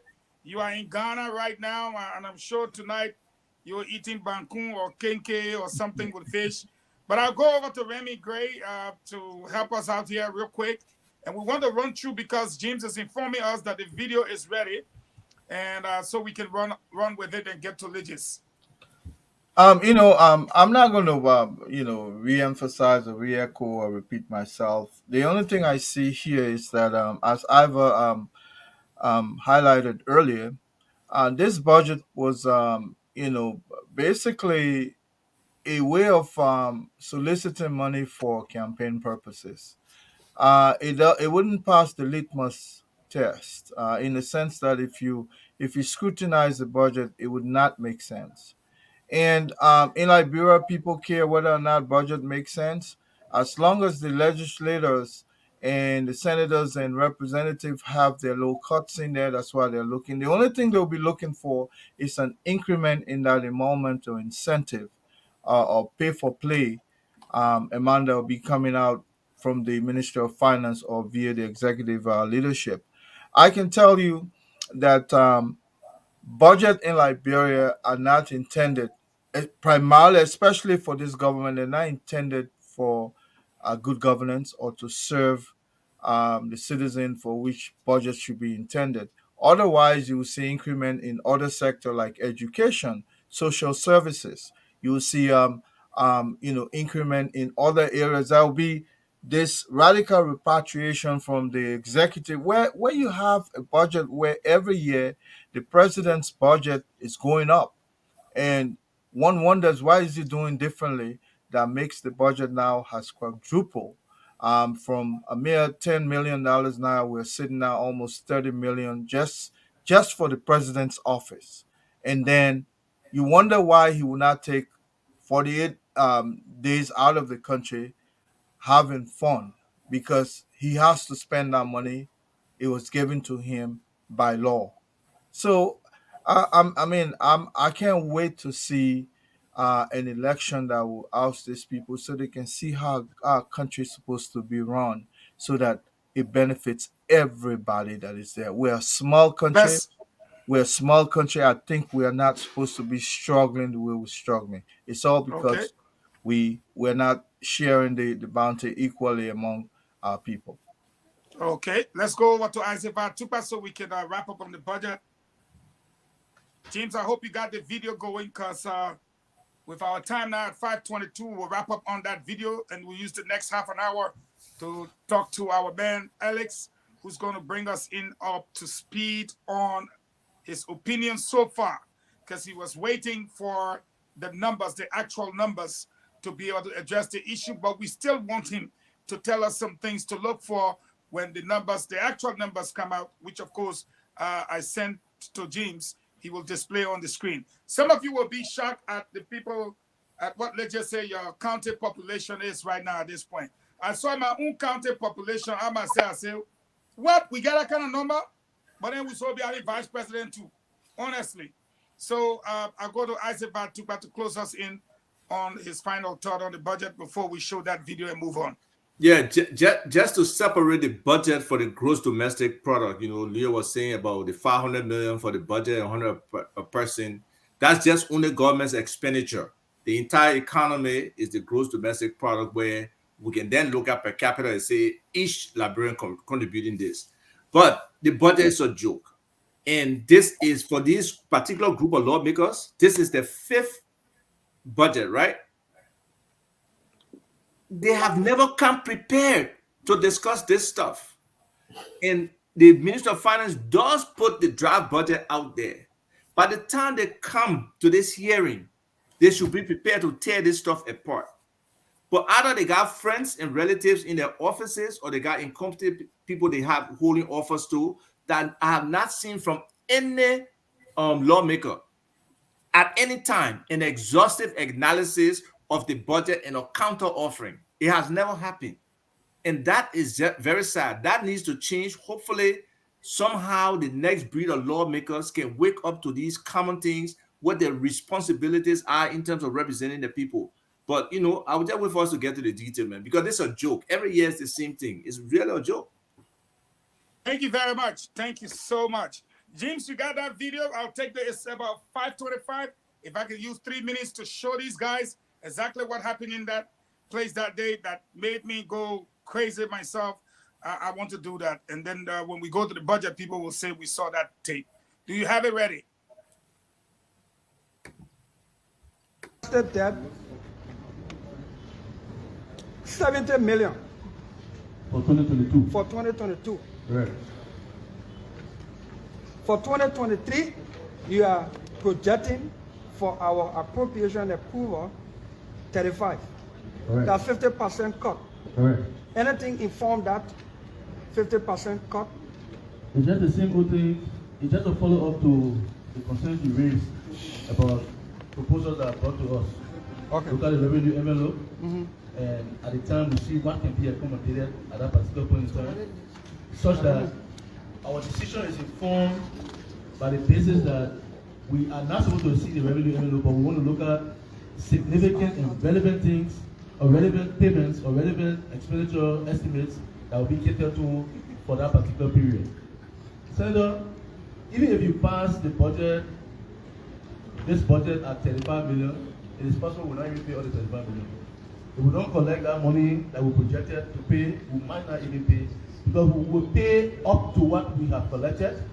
You are in Ghana right now, and I'm sure tonight you're eating banku or kenke or something with fish. But I'll go over to Remy Gray to help us out here real quick. And we want to run through because James is informing us that the video is ready. And so we can run with it and get to Legis.
I'm not going to, re-emphasize or re-echo or repeat myself. The only thing I see here is that, as I've highlighted earlier, this budget was, basically a way of soliciting money for campaign purposes. It wouldn't pass the litmus test in the sense that if you scrutinize the budget, it would not make sense. And in Liberia, people care whether or not budget makes sense, as long as the legislators and the senators and representatives have their little cuts in there. That's why they're looking. The only thing they'll be looking for is an increment in that emolument or incentive or pay for play amount that will be coming out from the Ministry of Finance or via the executive leadership. I can tell you that budget in Liberia are not intended, primarily, especially for this government, they're not intended for good governance or to serve the citizen for which budget should be intended. Otherwise, you will see increment in other sector like education, social services. You will see increment in other areas. That will be this radical repatriation from the executive, where you have a budget where every year the president's budget is going up, and one wonders why is he doing differently that makes the budget now has quadrupled from a mere $10 million. Now we're sitting now almost 30 million just for the president's office. And then you wonder why he will not take 48 days out of the country having fun, because he has to spend that money. It was given to him by law. So I can't wait to see an election that will oust these people so they can see how our country is supposed to be run, so that it benefits everybody that is there. We're a small country. We're a small country. I think we are not supposed to be struggling the way we're struggling. It's all because we're not sharing the bounty equally among our people.
Okay, let's go over to Isaac Tupa so we can wrap up on the budget. James, I hope you got the video going, because with our time now at 5:22, we'll wrap up on that video and we'll use the next half an hour to talk to our man, Alex, who's going to bring us up to speed on his opinion so far, because he was waiting for the numbers, the actual numbers, to be able to address the issue. But we still want him to tell us some things to look for when the actual numbers come out, which of course I sent to James. He will display on the screen. Some of you will be shocked at the people, at what, let's just say, your county population is right now at this point. I saw my own county population. I say, what? We got that kind of number? But then we saw be having vice president too, honestly. So I'll go to Isaac Batuba to close us in on his final thought on the budget before we show that video and move on.
Yeah, just to separate the budget for the gross domestic product, Leo was saying about the 500 million for the budget, 100 a person. That's just only government's expenditure. The entire economy is the gross domestic product, where we can then look at per capita and say each Liberian contributing this. But the budget is a joke. And this is for this particular group of lawmakers, this is the 5th budget, right? They have never come prepared to discuss this stuff. And the Minister of Finance does put the draft budget out there. By the time they come to this hearing, they should be prepared to tear this stuff apart. But either they got friends and relatives in their offices, or they got incompetent people they have holding offers to, that I have not seen from any lawmaker at any time an exhaustive analysis of the budget and a counter offering. It has never happened. And that is very sad. That needs to change. Hopefully, somehow the next breed of lawmakers can wake up to these common things, what their responsibilities are in terms of representing the people. But, I would just wait for us to get to the detail, man, because it's a joke. Every year it's the same thing. It's really a joke.
Thank you very much. Thank you so much. James, you got that video? I'll take it's about 5:25. If I can use 3 minutes to show these guys exactly what happened in that place that day that made me go crazy myself, I want to do that. And then when we go to the budget, people will say we saw that tape. Do you have it ready?
Debt, 70 million.
For 2022.
For 2022.
Right.
For 2023, you are projecting for our appropriation approval 35.
Right.
That's 50% cut.
Correct.
Anything inform that 50% cut?
It's just the same old thing. It's just a follow up to the concerns you raised about proposals that are brought to us.
Okay.
Look at the revenue envelope, and at the time we see what can be accommodated at that particular point in time, such that our decision is informed by the basis that we are not supposed to see the revenue envelope, but we want to look at significant and relevant things, or relevant payments, or relevant expenditure estimates that will be catered to for that particular period. Senator, even if you pass the budget, this budget at 35 million, it is possible we'll not even pay all the 35 million. If we don't collect that money that we projected to pay, we might not even pay, because we will pay up to what we have collected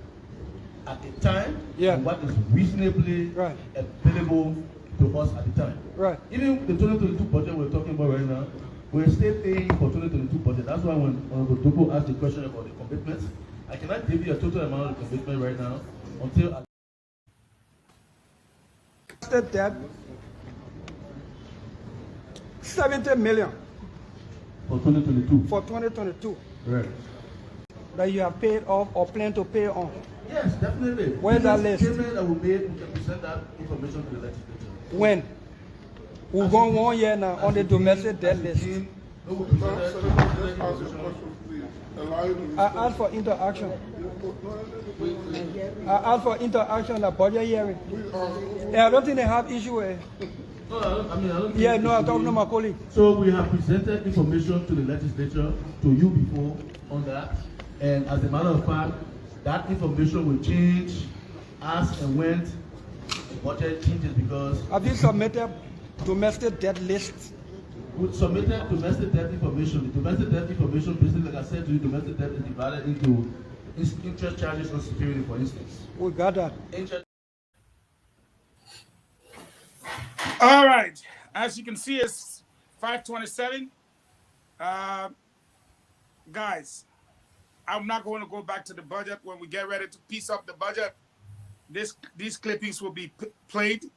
at the time, and what is reasonably available to us at the time.
Right.
Even the 2022 budget we're talking about right now, we're still paying for 2022 budget. That's why when Doko asked the question about the commitments, I cannot give you a total amount of commitment right now until
debt 70 million.
For 2022.
For 2022.
Right.
That you have paid off or plan to pay on.
Yes, definitely.
Where's that list?
Payment that we made, we can present that information to the legislature.
When? We've gone 1 year now on the domestic debt list. I asked for interaction. I asked for interaction at budget hearing. And I don't think they have issue with it.
No, I don't
yeah, no, I talked to my colleague.
So we have presented information to the legislature, to you before on that. And as a matter of fact, that information will change as and when the budget changes, because...
Have you submitted domestic debt lists?
We submitted domestic debt information. The domestic debt information, basically, like I said to you, domestic debt is divided into interest charges on security, for instance.
We got that.
All right. As you can see, it's 5:27. Guys, I'm not going to go back to the budget. When we get ready to piece up the budget, these clippings will be played.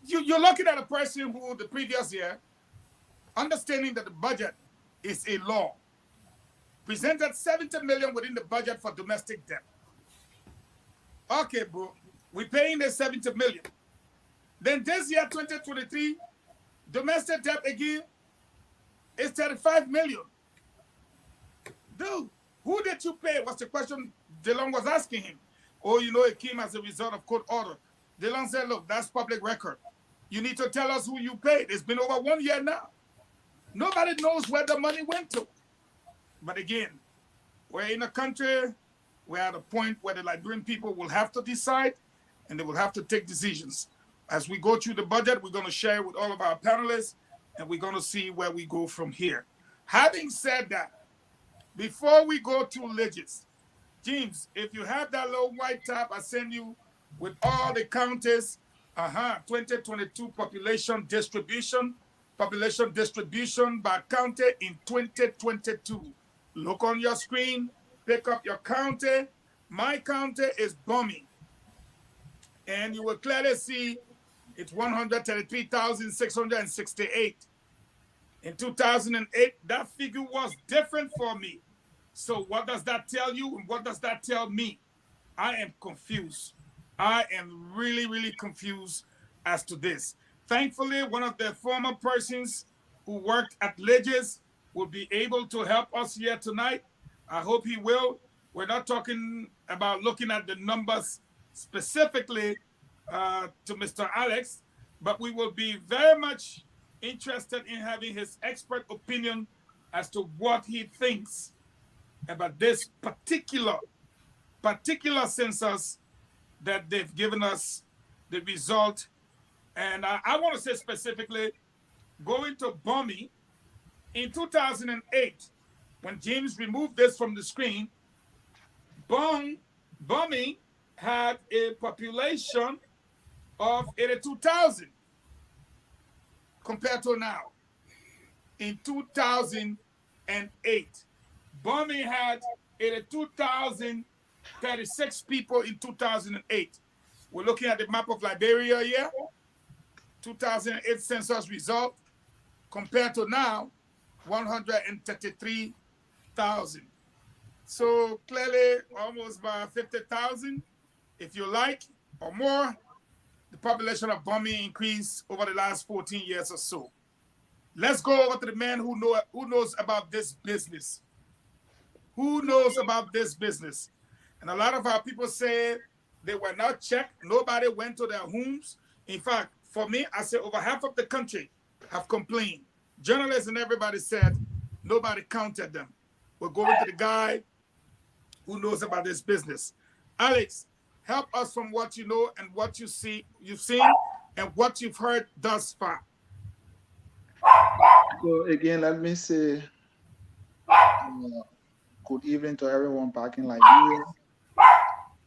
You're looking at a person who, the previous year, understanding that the budget is a law, presented 70 million within the budget for domestic debt. Okay, bro, we're paying the 70 million. Then this year, 2023, domestic debt again is 35 million. Dude, who did you pay? Was the question DeLong was asking him. Oh, it came as a result of court order. DeLong said, look, that's public record. You need to tell us who you paid. It's been over 1 year now. Nobody knows where the money went to. But again, we're in a country, we're at a point where the Liberian people will have to decide, and they will have to take decisions. As we go through the budget, we're going to share with all of our panelists, and we're going to see where we go from here. Having said that, before we go to legis, James, if you have that little white tab, I send you with all the counties, 2022 population distribution by county in 2022. Look on your screen, pick up your county. My county is Bomi. And you will clearly see it's 133,668. In 2008, that figure was different for me. So what does that tell you and what does that tell me? I am confused. I am really, really confused as to this. Thankfully, one of the former persons who worked at Ledges will be able to help us here tonight. I hope he will. We're not talking about looking at the numbers specifically to Mr. Alex, but we will be very much interested in having his expert opinion as to what he thinks about this particular census that they've given us the result. And I want to say specifically, going to Bummy, in 2008, when James removed this from the screen, Bummy had a population of 82,000 compared to now. In 2008, Bummy had 82,036 people in 2008. We're looking at the map of Liberia here. 2008 census result compared to now, 133,000. So clearly almost by 50,000, if you like, or more, the population of Bummy increased over the last 14 years or so. Let's go over to the man who knows about this business. Who knows about this business? And a lot of our people say they were not checked. Nobody went to their homes. In fact, for me, I say over half of the country have complained. Journalists and everybody said nobody counted them. We're going to the guy who knows about this business. Alex, help us from what you know and what you've seen and what you've heard thus far.
So again, let me say good evening to everyone back in Liberia.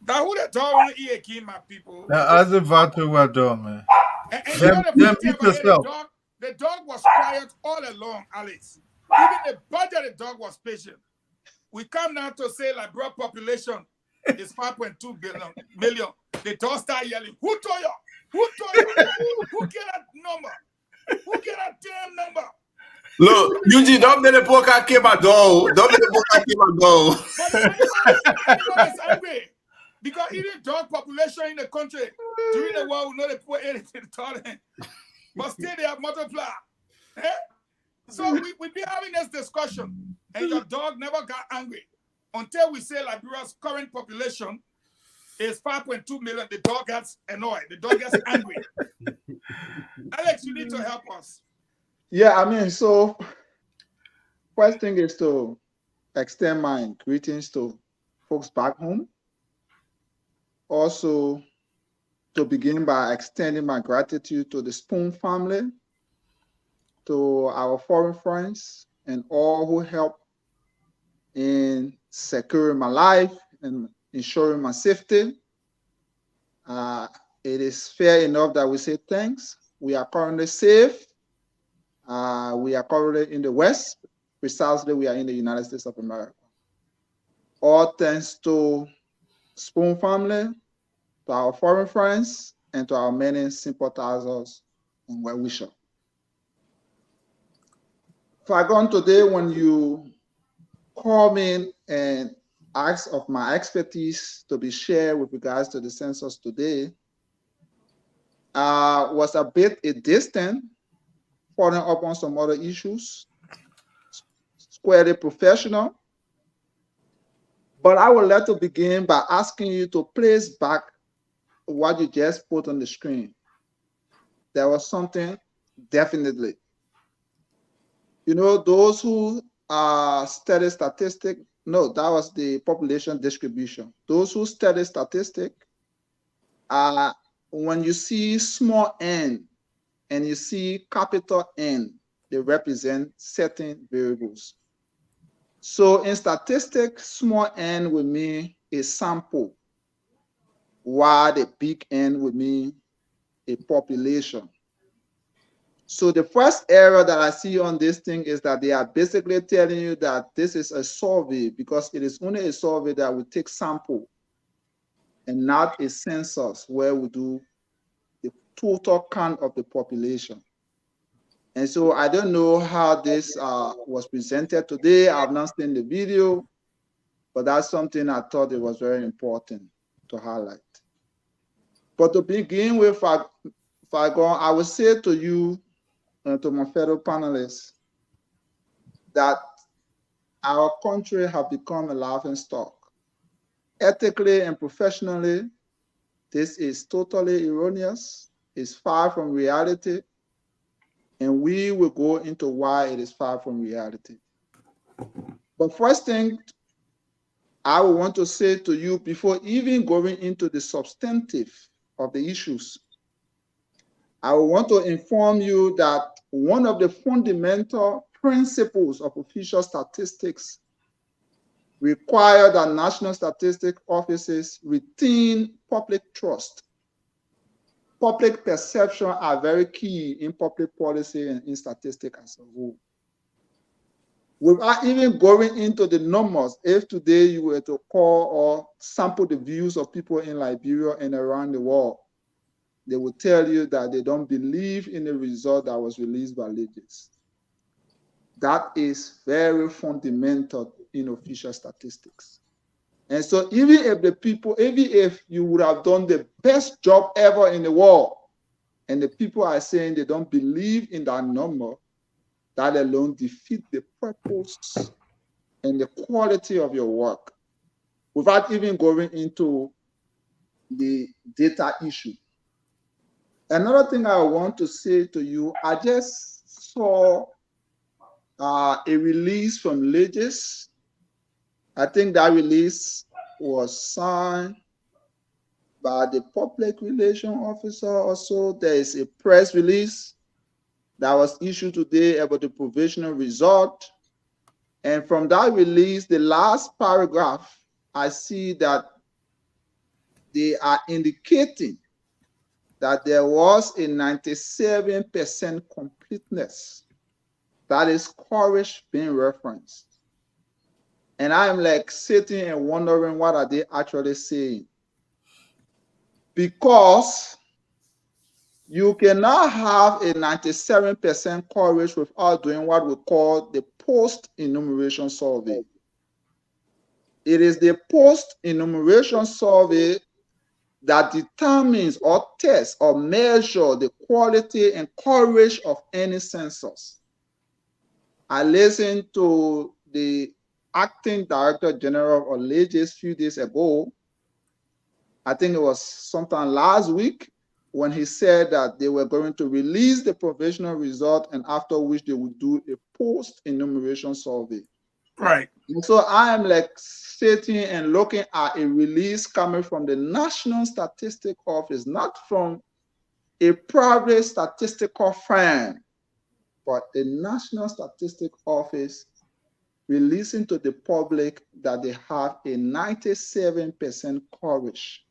Now, who the dog want to eat again, my people?
As a battle well done, man.
And you know the funny thing about it, the dog was quiet all along, Alex. Even the budget, the dog was patient. We come now to say like broad population is 5.2 million. The dog start yelling, who told you? Who told you? Who get that number? Who get that damn number?
Look, Eugene, don't let the poker keep my door. Don't let the poker keep my door.
But animal is angry. Because even dog population in the country during the war, we know they put anything to them. But still they have multiplied. Eh? So we've been having this discussion, and your dog never got angry until we say Liberia's current population is 5.2 million. The dog gets annoyed. The dog gets angry. Alex, you need to help us.
Yeah, I mean, so first thing is to extend my greetings to folks back home. Also, to begin by extending my gratitude to the Spoon family, to our foreign friends, and all who helped in securing my life and ensuring my safety. It is fair enough that we say thanks. We are currently safe. We are currently in the West. Precisely, we are in the United States of America. All thanks to Spoon family, to our foreign friends, and to our many sympathizers and well-wishers. Fagon, today when you call me and ask of my expertise to be shared with regards to the census today, was a bit distant, following up on some other issues, squarely professional. But I would like to begin by asking you to place back what you just put on the screen. There was something definitely. You know, those who study statistics, no, that was the population distribution. Those who study statistics, when you see small n and you see capital N, they represent certain variables. So in statistics, small n would mean a sample, while the big N would mean a population. So the first error that I see on this thing is that they are basically telling you that this is a survey because it is only a survey that will take sample and not a census where we do the total count of the population. And so I don't know how this was presented today. I've not seen the video, but that's something I thought it was very important to highlight. But to begin with, Fagon, I will say to you and to my fellow panelists that our country has become a laughingstock. Ethically and professionally, this is totally erroneous. It's far from reality. And we will go into why it is far from reality. But first thing I will want to say to you before even going into the substantive of the issues, I want to inform you that one of the fundamental principles of official statistics require that national statistic offices retain public trust. Public perception are very key in public policy and in statistics as a whole. Without even going into the numbers, if today you were to call or sample the views of people in Liberia and around the world, they will tell you that they don't believe in the result that was released by Legis. That is very fundamental in official statistics. And so even if you would have done the best job ever in the world, and the people are saying they don't believe in that number, that alone defeats the purpose and the quality of your work without even going into the data issue. Another thing I want to say to you, I just saw a release from Legis. I think that release was signed by the public relation officer also. There is a press release that was issued today about the provisional result. And from that release, the last paragraph, I see that they are indicating that there was a 97% completeness. That is courage being referenced. And I'm like sitting and wondering what are they actually saying? Because you cannot have a 97% coverage without doing what we call the post-enumeration survey. It is the post-enumeration survey that determines or tests or measures the quality and coverage of any census. I listened to the acting director general of Legis a few days ago. I think it was sometime last week when he said that they were going to release the provisional result and after which they would do a post-enumeration survey.
Right.
And so I am like sitting and looking at a release coming from the National Statistical Office, not from a private statistical firm, but the National Statistical Office releasing to the public that they have a 97% coverage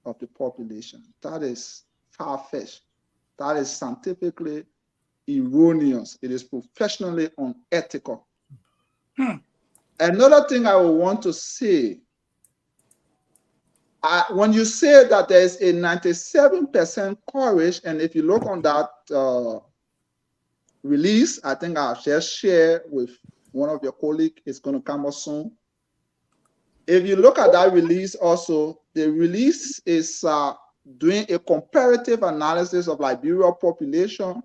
of the population. That is far-fetched. That is scientifically erroneous. It is professionally unethical. Another thing I would want to say, when you say that there is a 97% coverage, and if you look on that release, I think I'll just share with one of your colleagues, it's going to come out soon. If you look at that release also, the release is doing a comparative analysis of Liberia population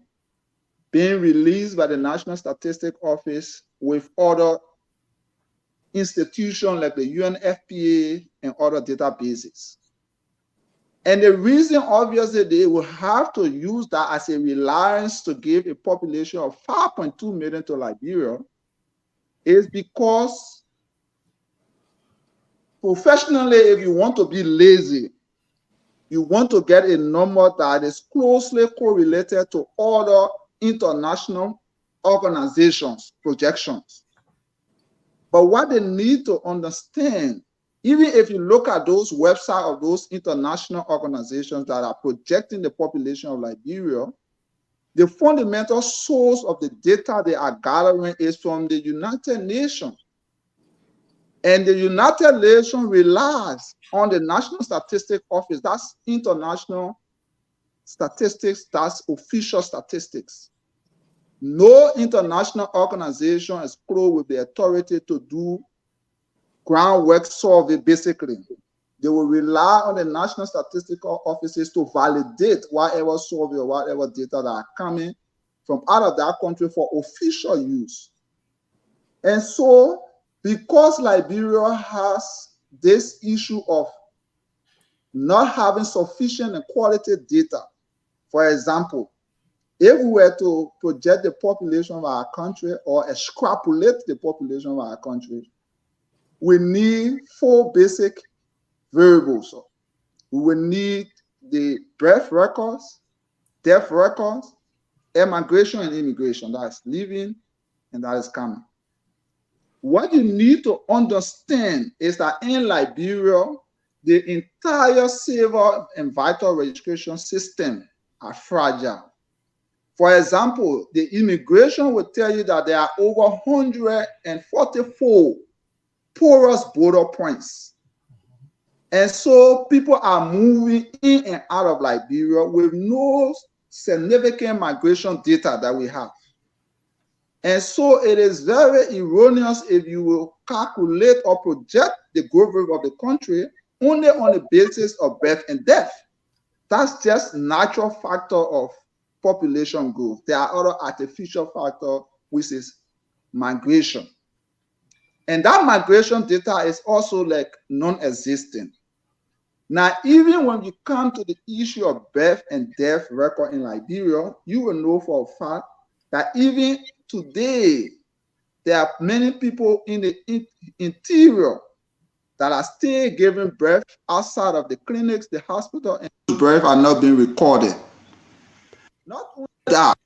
being released by the National Statistical Office with other institutions like the UNFPA and other databases. And the reason, obviously, they will have to use that as a reliance to give a population of 5.2 million to Liberia is because professionally, if you want to be lazy, you want to get a number that is closely correlated to other international organizations' projections. But what they need to understand, even if you look at those websites of those international organizations that are projecting the population of Liberia, the fundamental source of the data they are gathering is from the United Nations. And the United Nations relies on the National Statistics Office. That's international statistics, that's official statistics. No international organization is close with the authority to do groundwork survey, basically. They will rely on the national statistical offices to validate whatever survey or whatever data that are coming from out of that country for official use. And so, because Liberia has this issue of not having sufficient and quality data, for example, if we were to project the population of our country or extrapolate the population of our country, we need 4 basic variables. We will need the birth records, death records, immigration and immigration, that is living and that is coming. What you need to understand is that in Liberia, the entire civil and vital registration system are fragile. For example, the immigration will tell you that there are over 144 porous border points. And so people are moving in and out of Liberia with no significant migration data that we have. And so it is very erroneous if you will calculate or project the growth rate of the country only on the basis of birth and death. That's just natural factor of population growth. There are other artificial factors, which is migration. And that migration data is also like non-existent. Now, even when you come to the issue of birth and death record in Liberia, you will know for a fact that even today, there are many people in the interior that are still giving birth outside of the clinics, the hospital, and those births are not being recorded. Not only that,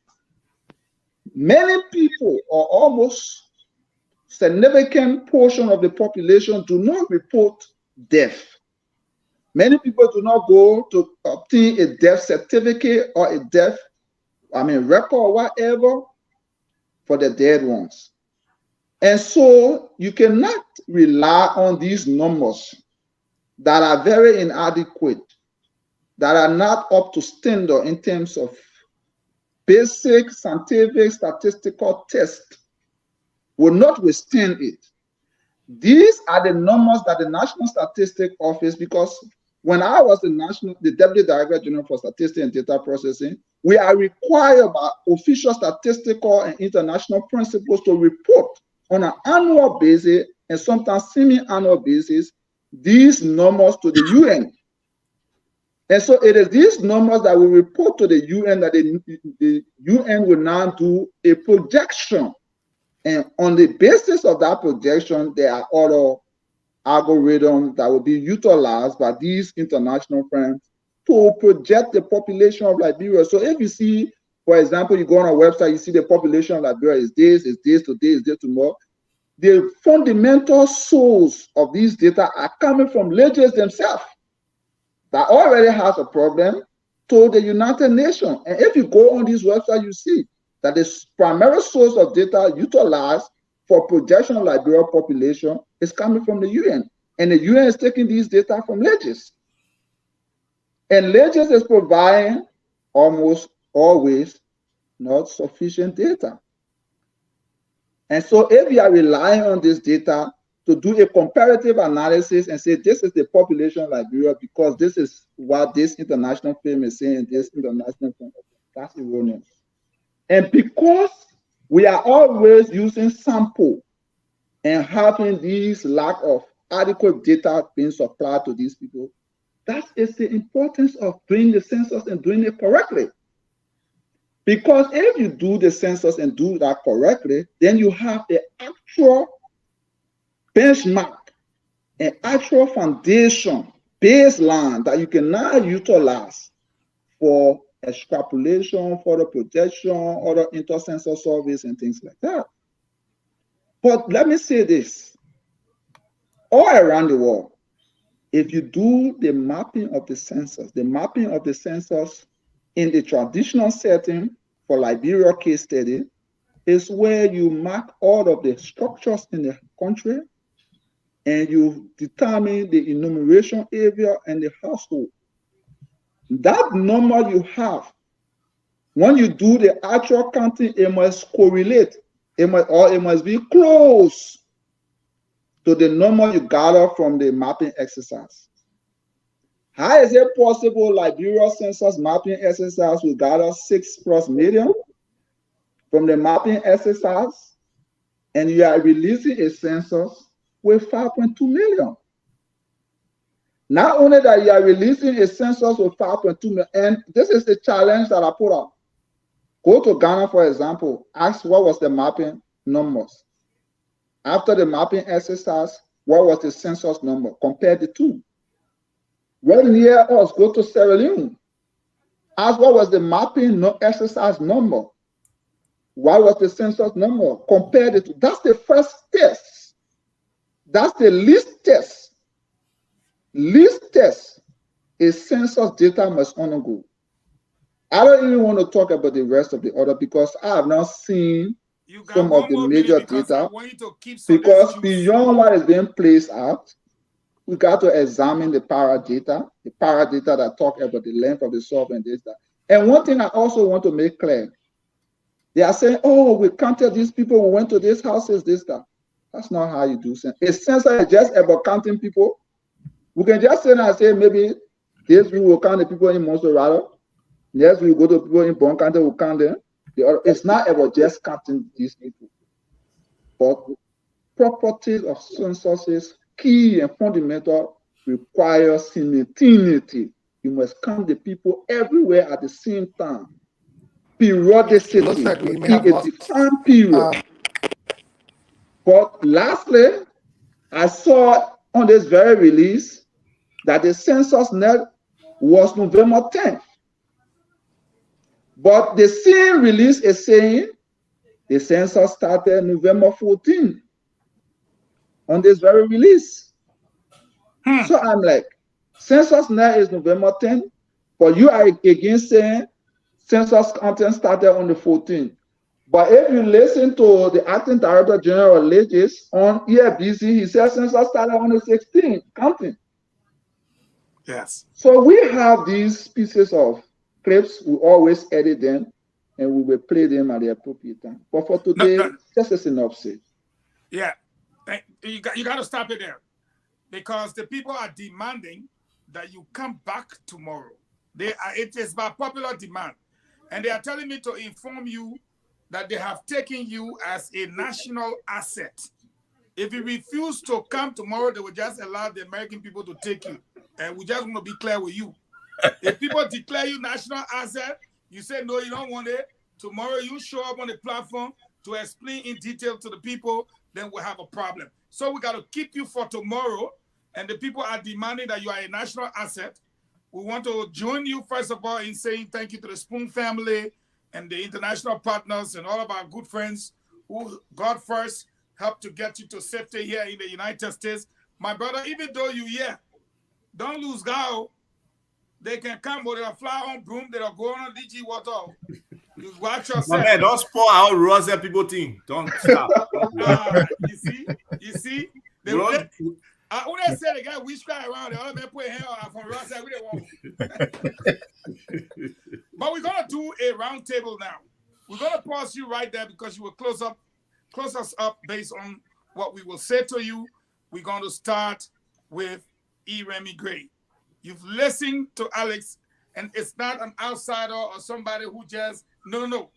many people, or almost significant portion of the population, do not report death. Many people do not go to obtain a death certificate or a death, record or whatever for the dead ones. And so you cannot rely on these numbers that are very inadequate, that are not up to standard in terms of basic scientific statistical tests, will not withstand it. These are the numbers that the National Statistics Office, because when I was the Deputy Director General for Statistics and Data Processing, we are required by official statistical and international principles to report on an annual basis and sometimes semi-annual basis these numbers to the UN. And so it is these numbers that we report to the UN that the UN will now do a projection. And on the basis of that projection, there are other algorithms that will be utilized by these international firms to project the population of Liberia. So if you see, for example, you go on a website, you see the population of Liberia is this, today, is this, tomorrow. The fundamental source of these data are coming from legislators themselves that already has a problem to the United Nations. And if you go on this website, you see that the primary source of data utilized for projection of Liberia population is coming from the UN. And the UN is taking these data from legislators. And legislators is providing almost always not sufficient data. And so if you are relying on this data to do a comparative analysis and say this is the population of Liberia because this is what this international firm is saying, this international firm, that's erroneous. And because we are always using sample and having these lack of adequate data being supplied to these people, that is the importance of doing the census and doing it correctly. Because if you do the census and do that correctly, then you have the actual benchmark, an actual foundation, baseline that you can now utilize for extrapolation, for the projection, other inter-census surveys and things like that. But let me say this, all around the world, if you do the mapping of the census in the traditional setting for Liberia case study is where you mark all of the structures in the country and you determine the enumeration area and the household. That number you have When you do the actual counting, it must correlate. It must be close to the number you gather from the mapping exercise. How is it possible Liberia census mapping exercise will gather 6+ million from the mapping exercise, and you are releasing a census with 5.2 million? Not only that you are releasing a census with 5.2 million, and this is the challenge that I put up. Go to Ghana, for example, ask what was the mapping numbers. After the mapping exercise, what was the census number? Compare the two. Well, near us, go to Sierra Leone. Ask what was the mapping exercise number. What was the census number? Compare the two. That's the first test. That's the least test. Least test is census data must undergo. I don't even want to talk about the rest of the order because I have not seen some of the major data. Because beyond what is being placed out, we got to examine the para data that talk about the length of the soil and this, that. And one thing I also want to make clear, they are saying, oh, we counted these people, we went to these houses, this, that. That's not how you do census. A census is just about counting people. We can just say and say, maybe this we will count the people in Monserrado. Yes, we go to people in Bon County, we'll count them. It's not about just counting these people. But properties of censuses, key and fundamental, require simultaneity. You must count the people everywhere at the same time. Periodicity, like a defined period. But lastly, I saw on this very release that the census net was November 10th. But the same release is saying the census started November 14th on this very release. So I'm like, census net is November 10th, but you are again saying census content started on the 14th. But if you listen to the acting director general Legis on EFBC, he says census started on the 16th counting.
Yes.
So we have these pieces of clips, we always edit them and we will play them at the appropriate time. But for today, just a synopsis.
Yeah, you got to stop it there because the people are demanding that you come back tomorrow. It is by popular demand. And they are telling me to inform you that they have taken you as a national asset. If you refuse to come tomorrow, they will just allow the American people to take you. And we just want to be clear with you. If people declare you national asset, you say, no, you don't want it. Tomorrow you show up on the platform to explain in detail to the people, then we'll have a problem. So we got to keep you for tomorrow. And the people are demanding that you are a national asset. We want to join you, first of all, in saying thank you to the Spoon family and the international partners and all of our good friends who, God first, helped to get you to safety here in the United States. My brother, even though you're here, don't lose God. They can come, but they'll fly on broom, they'll go on DG water. You watch yourself.
My man, don't spoil our rules that people think. Don't stop.
You see? When they say the guy witchcraft around, they all men put hair on from Ross, we don't want. But we're gonna do a round table now. We're gonna pause you right there because you will close us up based on what we will say to you. We're going to start with E. Remy Gray. You've listened to Alex, and it's not an outsider or somebody who just, no.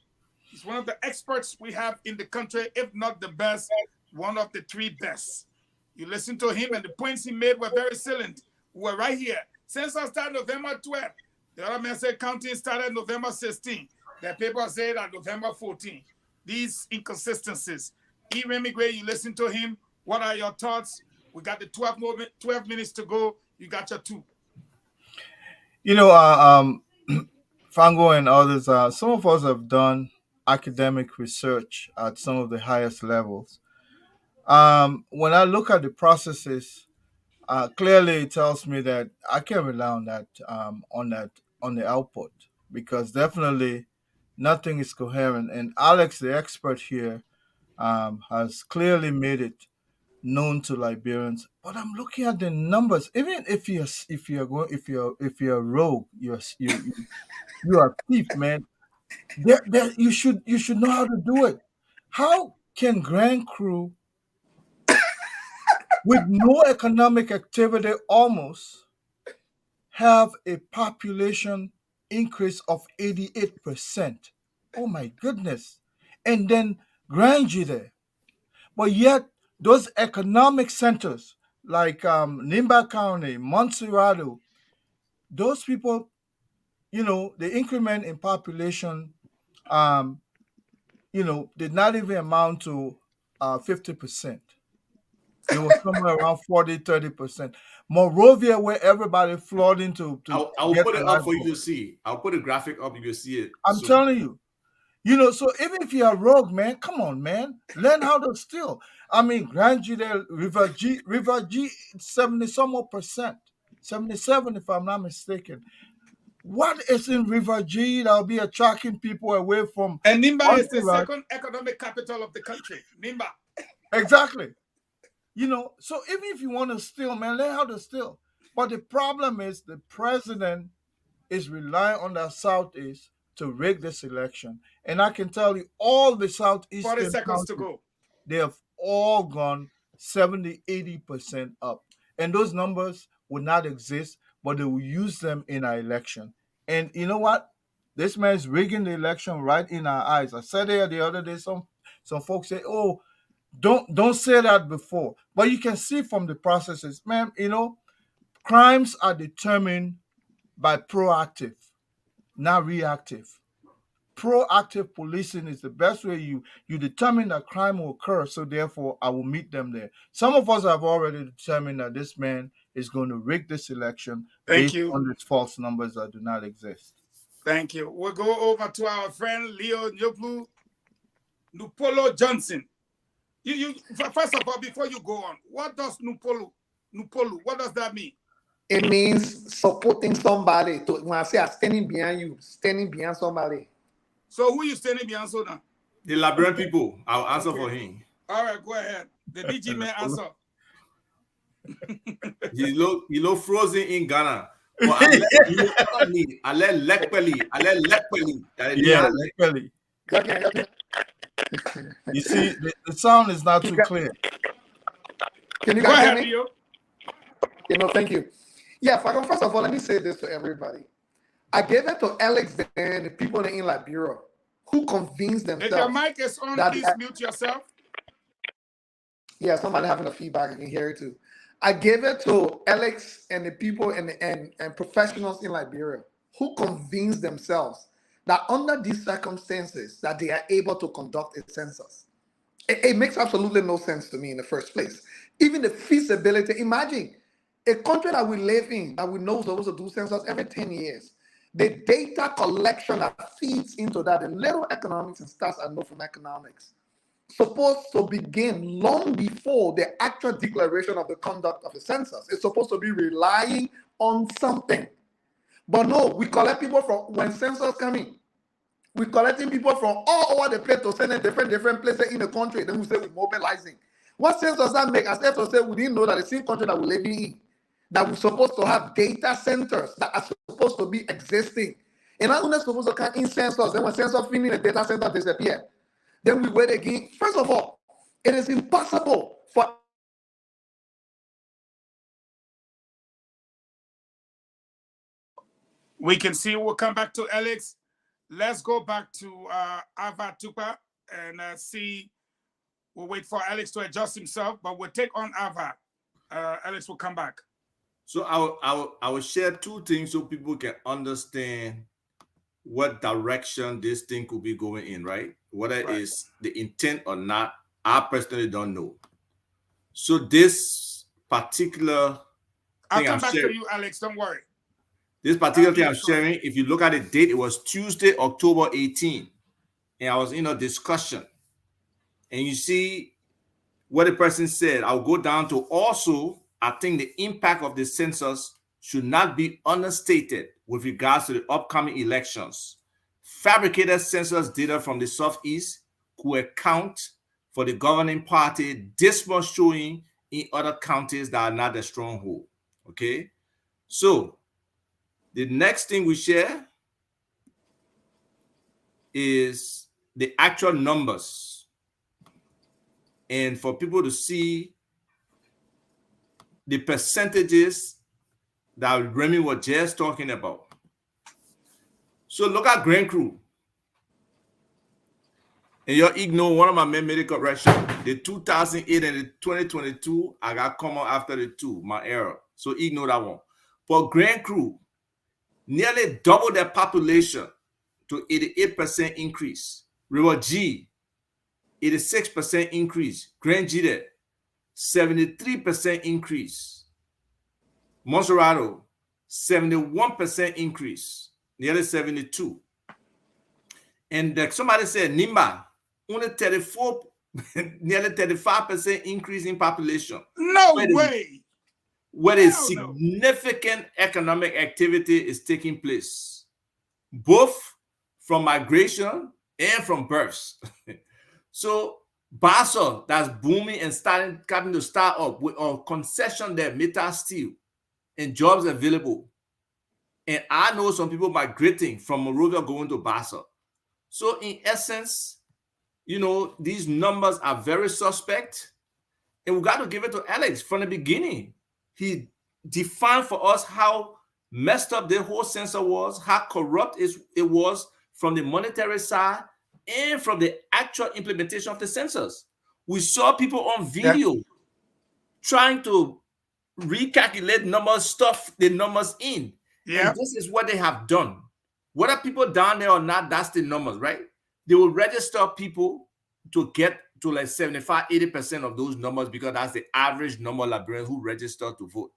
He's one of the experts we have in the country, if not the best, one of the 3 best. You listen to him, and the points he made were very salient. We're right here. Census started November 12th. The other man said counting started November 16th. The paper said on November 14th. These inconsistencies. E. Remy Gray, you listen to him. What are your thoughts? We got the 12 minutes to go. You got your 2.
You know, Fango and others, some of us have done academic research at some of the highest levels. When I look at the processes, clearly it tells me that I can rely on the output, because definitely nothing is coherent. And Alex, the expert here, has clearly made it known to Liberians. But I'm looking at the numbers. Even if you're a rogue, you're a thief, man. You should know how to do it. How can Grand Crew, with no economic activity almost, have a population increase of 88%? Oh my goodness. And then Grangy there. But yet, those economic centers like Nimba County, Montserrado, those people, the increment in population, did not even amount to 50%. It was somewhere around 40-30%. Morovia, where everybody flowed into to
I'll
get
put
a
it up for
lifeboat.
you to see. I'll put a graphic up, you can see it.
I'm telling you. So even if you're a rogue, man, come on, man. Learn how to steal. I mean, Grand Jude, River G, 70 some more percent. 77, if I'm not mistaken. What is in River G that'll be attracting people away from?
And Nimba is the second economic capital of the country. Nimba.
Exactly. So even if you want to steal, man, learn how to steal. But the problem is the president is relying on the Southeast to rig this election. And I can tell you, all the Southeastern
40 seconds to
counties,
go.
they have all gone 70-80% up. And those numbers would not exist, but they will use them in our election. And you know what? This man is rigging the election right in our eyes. I said there the other day, some folks say, "Oh, don't say that before." But you can see from the processes, man, crimes are determined by proactive, not reactive. Proactive policing is the best way you determine that crime will occur, so therefore I will meet them there. Some of us have already determined that this man is going to rig this election based on these false numbers that do not exist.
Thank you. We'll go over to our friend Leo Nyoplu Nupolo Johnson. You first of all, before you go on, what does Nupolo, what does that mean?
It means supporting somebody. When I say I'm standing behind you, standing behind somebody.
So who you standing behind so now?
The Liberian people. I'll answer for him.
All right, go ahead. The DG man answer.
He look frozen in Ghana. But I let Lekpeli.
Yeah, Lekpeli. You see, the sound is not too clear.
Can you guys hear me? Thank you. Yeah, first of all, let me say this to everybody. I gave it to Alex and the people in Liberia who convinced themselves.
If your mic is on, please mute yourself.
Yeah, somebody having a feedback. I can hear it too. I gave it to Alex and the people and professionals in Liberia who convinced themselves that under these circumstances that they are able to conduct a census. It makes absolutely no sense to me in the first place. Even the feasibility, imagine a country that we live in, that we know is supposed to do census every 10 years. The data collection that feeds into that, the little economics and stats I know from economics, supposed to begin long before the actual declaration of the conduct of the census. It's supposed to be relying on something. But no, we collect people from when census coming. We're collecting people from all over the place to send in different places in the country. Then we say we're mobilizing. What sense does that make? As if to say we didn't know that the same country that we're living in, that we're supposed to have data centers that are supposed to be existing. And I'm not supposed to come in census. Then when census finish, the data center disappear. Then we wait again. First of all, it is impossible for
we can see. We'll come back to Alex. Let's go back to Ava Tupa and see. We'll wait for Alex to adjust himself, but we'll take on Ava. Alex will come back.
So I will share two things so people can understand what direction this thing could be going in, right? Whether it's the intent or not, I personally don't know. So this particular
I'll
thing
come
I'm
back
sharing,
to you, Alex. Don't worry.
this particular thing I'm sharing, if you look at the date, it was Tuesday, October 18. And I was in a discussion. And you see what the person said. I'll go down to also, I think the impact of the census should not be understated with regards to the upcoming elections. Fabricated census data from the Southeast could account for the governing party dismal showing in other counties that are not a stronghold. Okay, so the next thing we share is the actual numbers, and for people to see the percentages that Remy was just talking about. So look at Grand Crew. And you ignore one of my men made a correction. The 2008 and the 2022, I got common after the two, my error. So ignore that one. For Grand Crew, nearly double their population to 88% increase. River G, 86% increase. Grand G, 73% increase. Monserrato, 71% increase, nearly 72. And somebody said Nimba, only 34, nearly 35% increase in population.
No way.
Where a significant economic activity is taking place, both from migration and from births. So Basel, that's booming and starting to start up with a concession there, metal steel, and jobs available. And I know some people migrating from Monrovia going to Basel. So in essence, these numbers are very suspect. And we got to give it to Alex from the beginning. He defined for us how messed up the whole census was, how corrupt it was from the monetary side and from the actual implementation of the census. We saw people on video trying to recalculate numbers, stuff the numbers in. And this is what they have done. Whether people down there or not, that's the numbers, right? They will register people to get to like 75-80% of those numbers because that's the average number of Liberians who register to vote.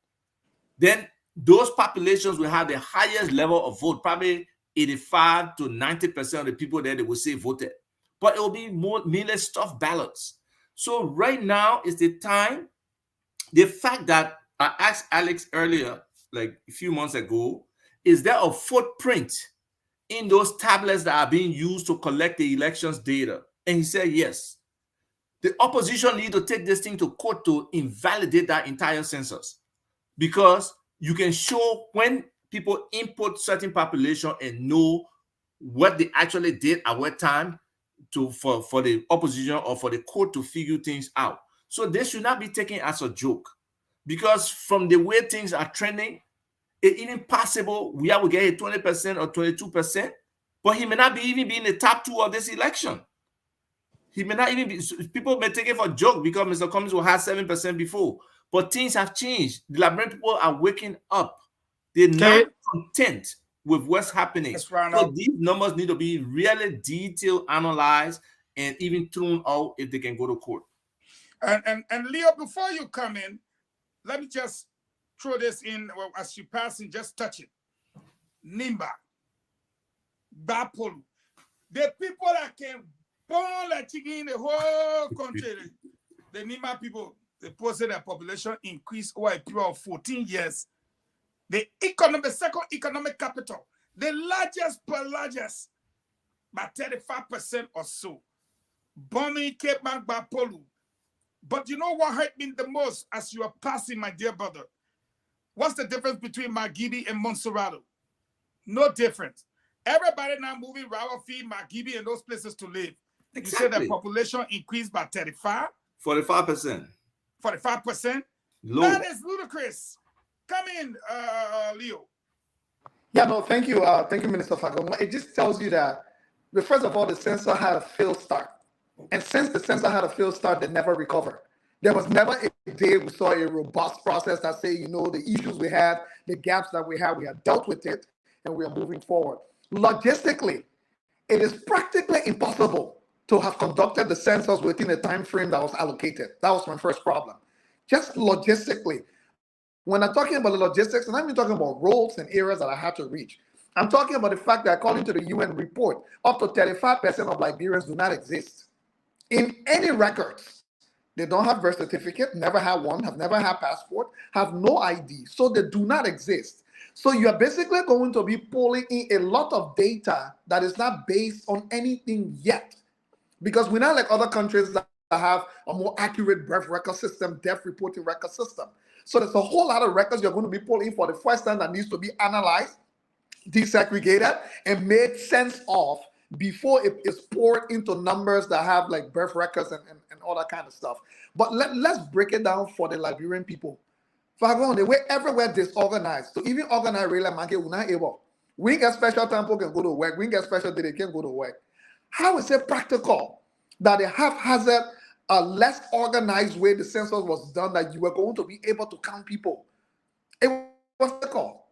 Then those populations will have the highest level of vote, probably 85 to 90% of the people there they will say voted. But it will be merely stuffed ballots. So right now is the time. The fact that I asked Alex earlier, like a few months ago, is there a footprint in those tablets that are being used to collect the elections data? And he said yes. The opposition need to take this thing to court to invalidate that entire census, because you can show when people input certain population and know what they actually did at what time for the opposition or for the court to figure things out. So this should not be taken as a joke, because from the way things are trending, it's even possible we will get a 20% or 22%, but he may not even be in the top two of this election. He may not even be, people may take it for a joke because Mr. Cummings will have 7% before, but things have changed. The Liberian people are waking up. They're not content with what's happening. So these numbers need to be really detailed, analyzed, and even thrown out if they can go to court.
And Leo, before you come in, let me just throw this in as you pass and just touch it. Nimba, Bapolu, the people that can born like chicken in the whole country, the Nimba people, they posted their population increase over a period of 14 years. The second economic capital, the largest per largest, by 35% or so. Bombing Cape Mark Bapolu. But you know what hurt me the most as you are passing, my dear brother? What's the difference between Margibi and Monserrato? No difference. Everybody now moving Rawafi, Margibi, and those places to live. Exactly. You said the population increased by
45%.
45%?
Low.
That is ludicrous. Come in, Leo.
Yeah, no, thank you. Thank you, Minister Fagon. It just tells you that, first of all, the census had a failed start. And since the census had a failed start, they never recovered. There was never a day we saw a robust process that say, the issues we had, the gaps that we had dealt with it, and we are moving forward. Logistically, it is practically impossible to have conducted the census within a time frame that was allocated. That was my first problem. Just logistically. When I'm talking about the logistics, and I'm even talking about roles and areas that I had to reach, I'm talking about the fact that according to the UN report, up to 35% of Liberians do not exist in any records. They don't have birth certificate, never had one, have never had passport, have no ID, so they do not exist. So you are basically going to be pulling in a lot of data that is not based on anything yet, because we're not like other countries that have a more accurate birth record system, death reporting record system. So there's a whole lot of records you're going to be pulling for the first time that needs to be analyzed, desegregated, and made sense of before it is poured into numbers that have like birth records and all that kind of stuff. But let's break it down for the Liberian people. For the way everywhere disorganized, so even organized really market, we're not able. We get special time people can go to work. We get special day they can go to work. How is it practical that a haphazard, less organized way the census was done that you were going to be able to count people? It was practical.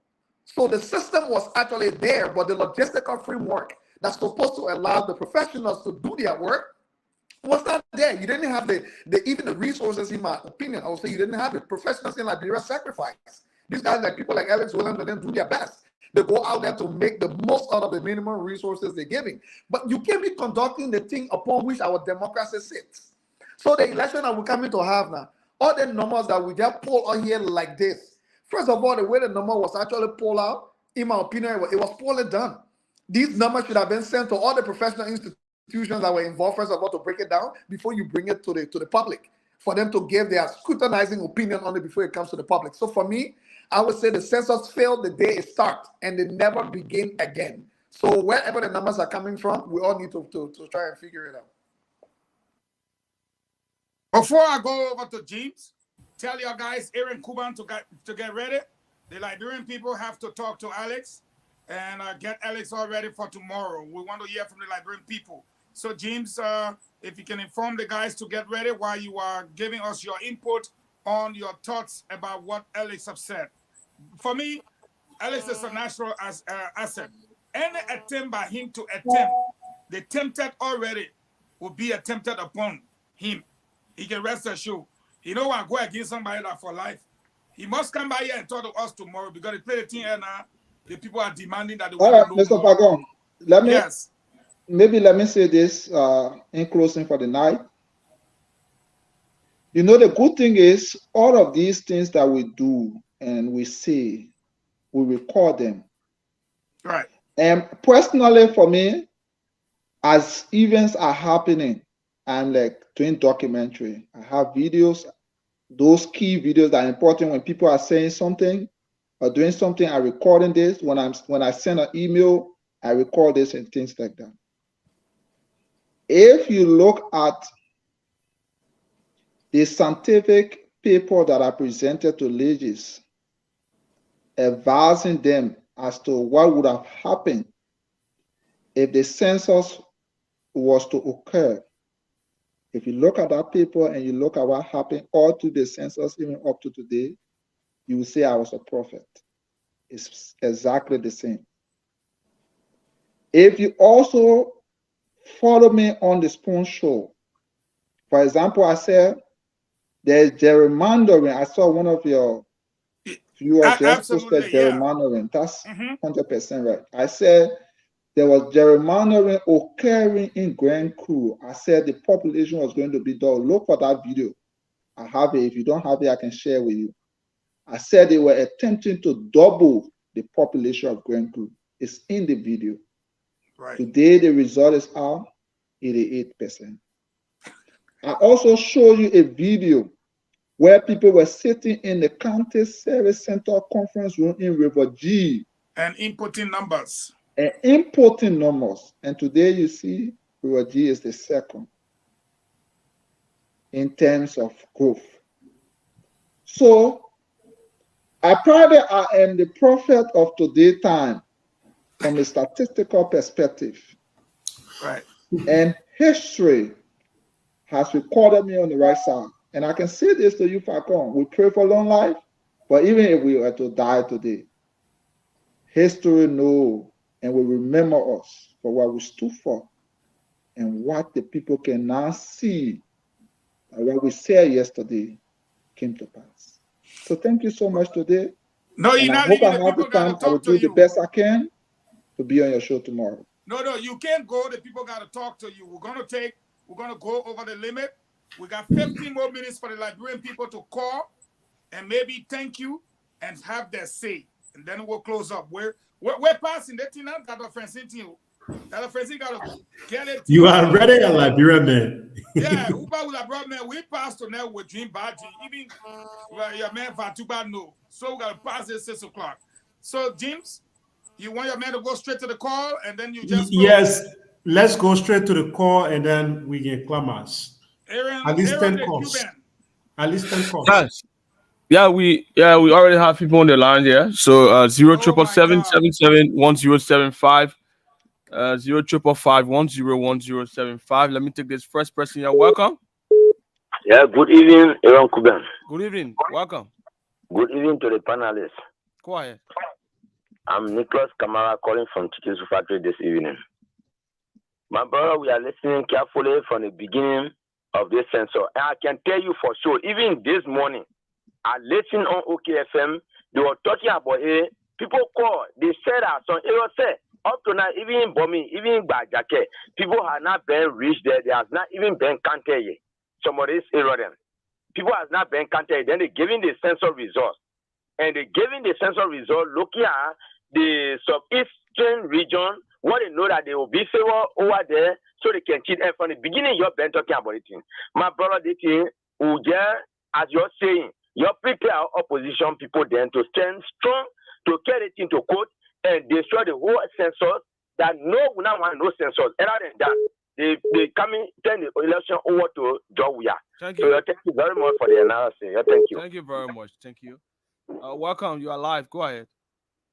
So the system was actually there, but the logistical framework that's supposed to allow the professionals to do their work was not there. You didn't have even the resources, in my opinion. I would say you didn't have it. Professionals in Liberia sacrifice. These guys, like people like Alex Williams, they didn't do their best. They go out there to make the most out of the minimum resources they're giving. But you can't be conducting the thing upon which our democracy sits. So the election that we're coming to have now, all the numbers that we just pull on here like this. First of all, the way the number was actually pulled out, in my opinion, it was poorly done. These numbers should have been sent to all the professional institutions that were involved, first of all, to break it down before you bring it to the public, for them to give their scrutinizing opinion on it before it comes to the public. So for me, I would say the census failed the day it started, and they never begin again. So wherever the numbers are coming from, we all need to try and figure it out.
Before I go over to James, tell your guys, Aaron Kuban, to get ready. The Liberian people have to talk to Alex and get Alex all ready for tomorrow. We want to hear from the Liberian people. So James, if you can inform the guys to get ready while you are giving us your input on your thoughts about what Alex have said. For me, Alex is a national asset. Any attempt by him to attempt the tempted already will be attempted upon him. He can rest assured. He don't want to go against somebody that for life. He must come by here and talk to us tomorrow because they play the thing here now. The people are demanding that they
all
want
right,
to know
Mr. Fagon, let me say this in closing for the night. You know, the good thing is all of these things that we do and we say, we record them.
Right.
And personally for me, as events are happening, I'm like doing documentary. I have videos, those key videos that are important when people are saying something or doing something. I'm recording this. When I send an email, I record this and things like that. If you look at the scientific paper that are presented to ladies, advising them as to what would have happened if the census was to occur. If you look at that paper and you look at what happened all through the census, even up to today, you will say I was a prophet. It's exactly the same. If you also follow me on the Spoon Show, for example, I said there's gerrymandering. I saw one of your viewers just posted gerrymandering. That's 100% right. I said there was gerrymandering occurring in Grand Crew. I said the population was going to be done. Look for that video. I have it. If you don't have it, I can share with you. I said they were attempting to double the population of Grand Crew. It's in the video.
Right.
Today, the result is out 88%. I also showed you a video where people were sitting in the county service center conference room in River G.
And inputting numbers.
And today you see River G is the second in terms of growth. So I am the prophet of today's time from a statistical perspective.
Right.
And history has recorded me on the right side. And I can say this to you, Falcon. We pray for long life, but even if we were to die today, history knows and will remember us for what we stood for and what the people can now see that what we said yesterday came to pass. So thank you so much today.
No, you're not leaving the people gotta talk to you.
I will do the best I can to be on your show tomorrow.
No, you can't go. The people got to talk to you. We're going to go over the limit. We got 15 more minutes for the Liberian people to call and maybe thank you and have their say. And then we'll close up. We're passing that thing out. Got a Francine team. That a Francine got to get it.
You are ready, Liberian man.
Yeah, Uber will have brought man. We passed to now with Dream Badgy. Even your man Fatuba no. So we got to pass at 6 o'clock. So, James, you want your man to go straight to the call and then you just
yes. let's go straight to the call and then we can climax. At least 10
the
calls.
Cuban.
At least 10 calls.
Yes. Yeah, we already have people on the line here. So 077771075, 05551011075. Let me take this first person here. Welcome.
Yeah, good evening, Aaron Kuban.
Good evening. Welcome.
Good evening to the panelists.
Go ahead.
I'm Nicholas Kamara calling from Chicken Factory this evening. My brother, we are listening carefully from the beginning of this census. And I can tell you for sure, even this morning, I listened on OKFM, they were talking about it. People call, they said that some areas say, up to now, even in Bomi, even in Bajake, people have not been reached there. They have not even been counted yet. Some of these areas, people have not been counted. Then they giving the census results. And they giving the census result looking at the southeastern region, what they know that they will be favor over there so they can cheat. And from the beginning, you've been talking about it. My brother, the thing, as you're saying, you prepare opposition people then to stand strong, to carry it into court and destroy the whole census that no one want no census. Other than that, they coming turn the election over to Joe.
Thank you.
So thank you very much for the analysis. Thank you.
Thank you very much. Thank you. Welcome. You are live. Go ahead.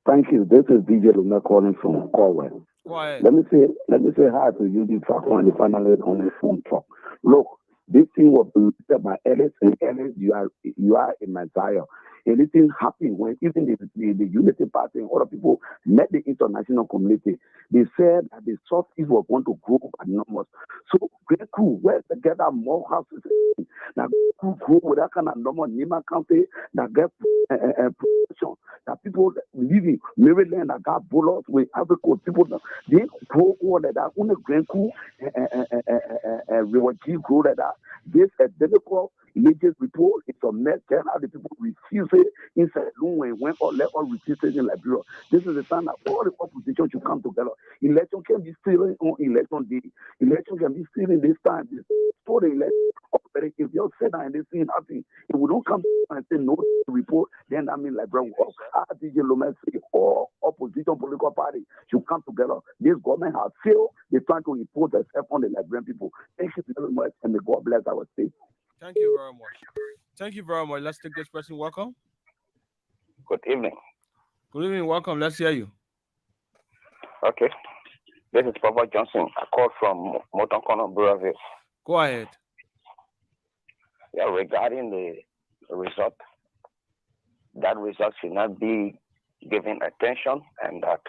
Thank you. This is DJ Luna calling from Corwell.
Go ahead.
Let me say hi to you, the Facon and the panelists on the phone talk. Look, this thing was said by Ellis, and Ellis, you are a messiah. Anything happened when even the Unity Party and other people met the international community. They said that the Southeast was going to grow enormous. So great crew, where they get more houses. Now grow with that kind of normal Nima County that get production. That people living Maryland that got bullets with Africa people they grow all that only great crew refugee grow that this identical images report is a mess. Tell how the people refuse it inside Lungwe when all let all refuse it in Liberia. This is the time that all the opposition should come together. Election can be stealing on election day. Election can be stealing this time. For the election, if you sit down and they see nothing, if we don't come and say no report, then I mean Liberia will DJ Lomas or opposition political party should come together. This government has failed. They're trying to impose themselves on the Liberian people. Thank you very much, and may God bless our state.
Thank you very much. Thank you very much. Let's take this person. Welcome.
Good evening.
Good evening. Welcome. Let's hear you.
Okay. This is Papa Johnson. I called from Mountain Corner, Buraville.
Go ahead.
Yeah, regarding the result, that result should not be given attention, and that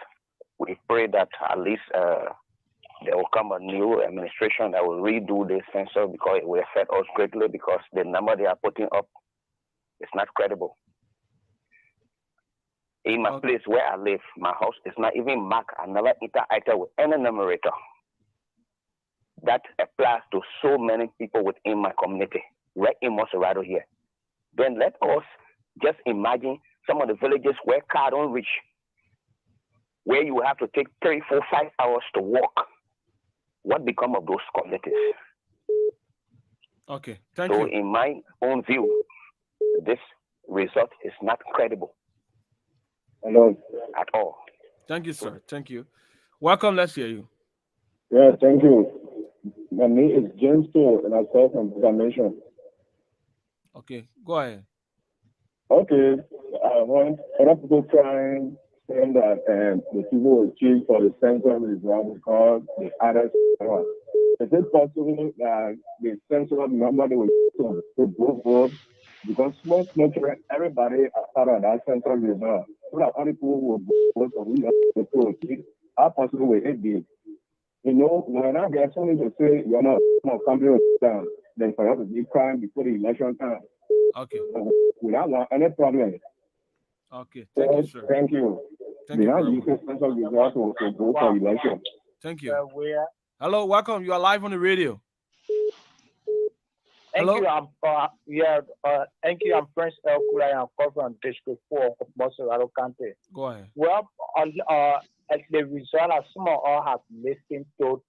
we pray that at least there will come a new administration that will redo this census because it will affect us greatly because the number they are putting up is not credible. In my place where I live, my house is not even marked. I never interact with any numerator. That applies to so many people within my community, right in Monserrado here. Then let us just imagine some of the villages where car don't reach, where you have to take 3, 4, 5 hours to walk. What become of those communities?
Okay, thank you.
So in my own view, this result is not credible.
Hello.
At all.
Thank you, sir. Thank you. Welcome. Let's hear you.
Yeah, thank you. My name is James Toll, and I call from Dimension.
Okay, go ahead.
Okay, when other people trying saying that the people will choose for the census result because the others want. Is it possible that the census number they will to both vote because most everybody are part of that census result? So that other people will vote for we to choose. How possible will it be? You know, when I get something to say, you're not more company down, then for us to be crying before the election time.
Okay.
We don't want any problem.
Okay, thank you, sir.
Thank you.
Thank you very much.
To go for election.
Thank you. Hello, welcome. You are live on the radio.
Thank you. Thank you. I'm Prince El Kulai. I'm calling from District 4 of Monserrado County.
Go ahead.
Well, the result as some of all have listened to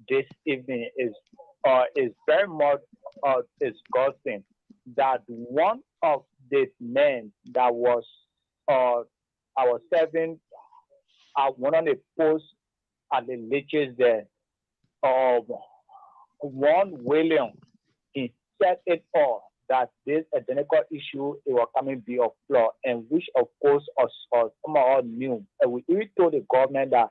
this evening is very much disgusting that one of the men that was serving at one of the posts at the leeches there 1 William, he said it all that this identical issue it was coming be of law, and which of course us some of us knew. And we even told the government that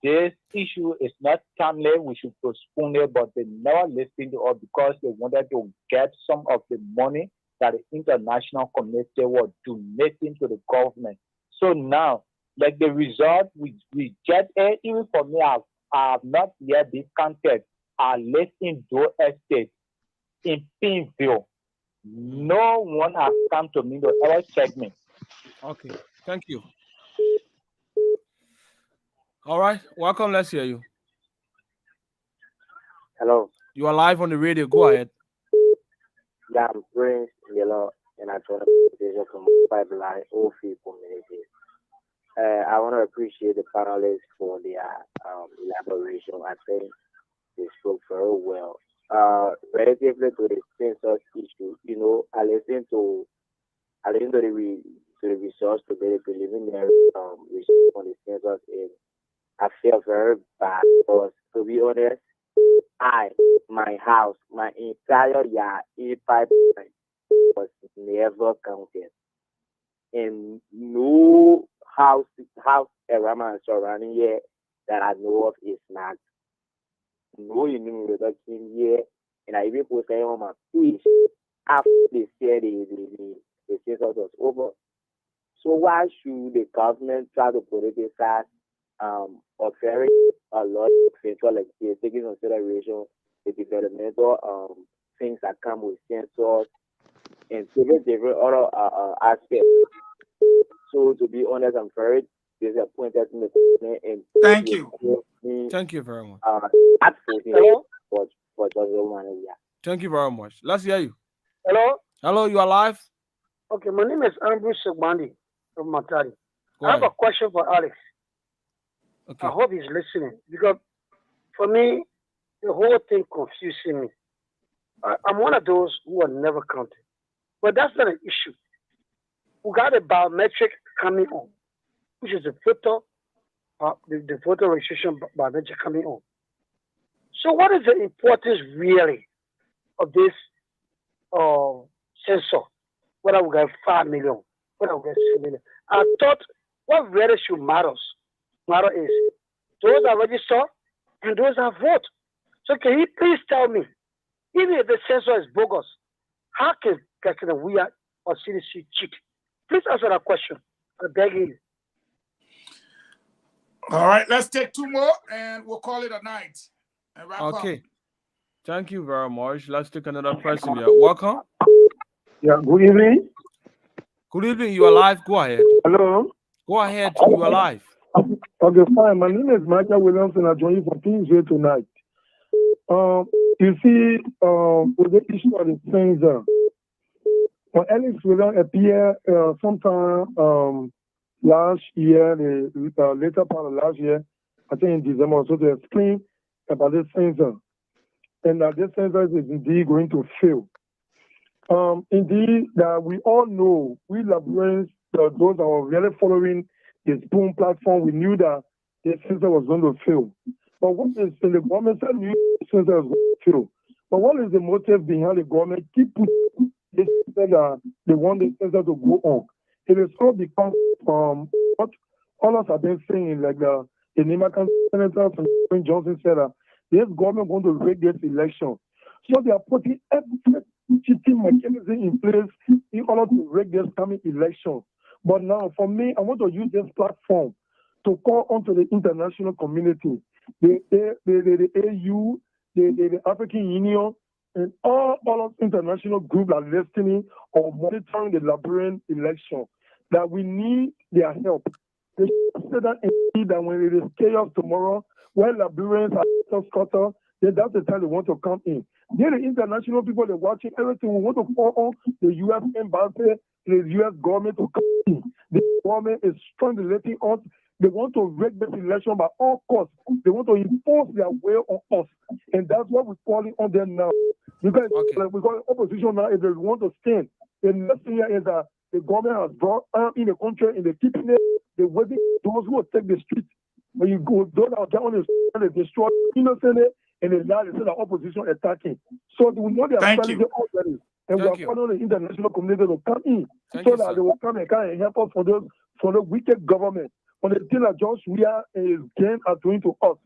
this issue is not timely, we should postpone it, but they never listened to us because they wanted to get some of the money that the international community was donating to the government. So now, like the result, we get it. Even for me, I have not yet been counted. I live in Doe Estate in Pinville. No one has come to me to ever check me.
Okay, thank you. All right, welcome. Let's hear you.
Hello.
You are live on the radio. Go ahead.
Yeah, I'm Prince Yellow, and I joined the from Pipeline OFI community. I want to appreciate the panelists for their elaboration. I think they spoke very well. Relatively to the census issue, you know, I listened to the resource today, preliminary research on the census, and I feel very bad because, to be honest, my house, my entire yard, in pipeline was never counted, and no house around my surrounding here that I know of is not. No enumerator came here, and I even posted on my page after they said the census was over. So why should the government try to politicize offering a lot of central like taking into consideration the developmental things that come with census and different other aspects? So to be honest, I'm very disappointed in the government and
thank you.
Thank you very much.
Hello?
Thank you very much. Let's hear you.
Hello?
Hello, you are live?
Okay, my name is Andrew Segbandi from Matari.
Go
I have
ahead.
a question for Alex.
Okay.
I hope he's listening because for me, the whole thing confusing me. I'm one of those who are never counted, but that's not an issue. We got a biometric coming on, which is the voter registration biometric coming on. So what is the importance really of this census? Whether we get 5 million, whether we get 6 million. I thought what really should matter is those that register and those that vote. So can you please tell me, even if the census is bogus, how can we or CDC cheat? Please answer that question. I beg you.
All right, let's take 2 more and we'll call it a night and wrap up.
Okay. Thank you very much. Let's take another person here. Welcome.
Yeah, good evening.
Good evening. You are live. Go ahead.
Hello.
Go ahead. You are live.
Okay, fine. My name is Michael Williamson. I join you from Kingsway tonight. You see, with the issue of the things, when Alex Williams appeared sometime last year, the later part of last year, I think in December, so to explain about this census, and that this census is indeed going to fail. Indeed, that we all know, we Librarians, those that were really following the Spoon platform, we knew that the census was going to fail. But what is in the government said knew the census was going to fail. But what is the motive behind the government keep pushing this that they want the census to go on? It is all because what all us have been saying, like the American Senator from Johnson said that this government want to rig this election. So they are putting every cheating mechanism in place in order to rig this coming election. But now, for me, I want to use this platform to call onto the international community, the AU, the African Union, and all of international groups are listening or monitoring the Liberian election, that we need their help. They say that indeed that when it is chaos tomorrow, when Liberians are scattered, then that's the time they want to come in. They're the international people, they're watching everything. We want to call on the U.S. embassy, the U.S. government to come in. The government is strongly letting us. They want to rig this election by all costs. They want to impose their will on us. And that's what we're calling on them now. Because we call opposition now, if they want to stand. The next thing is that the government has brought in the country and they're keeping it. They're waiting those who will take the streets. When you go, those that are on the street, they destroy innocent and the now they say the opposition attacking. So we know they are
Thank
planning
you.
already, and we are calling the international community to come in
Thank
so that they will come and kind of help us for the wicked government on the thing that George Weah and his gang are doing to us.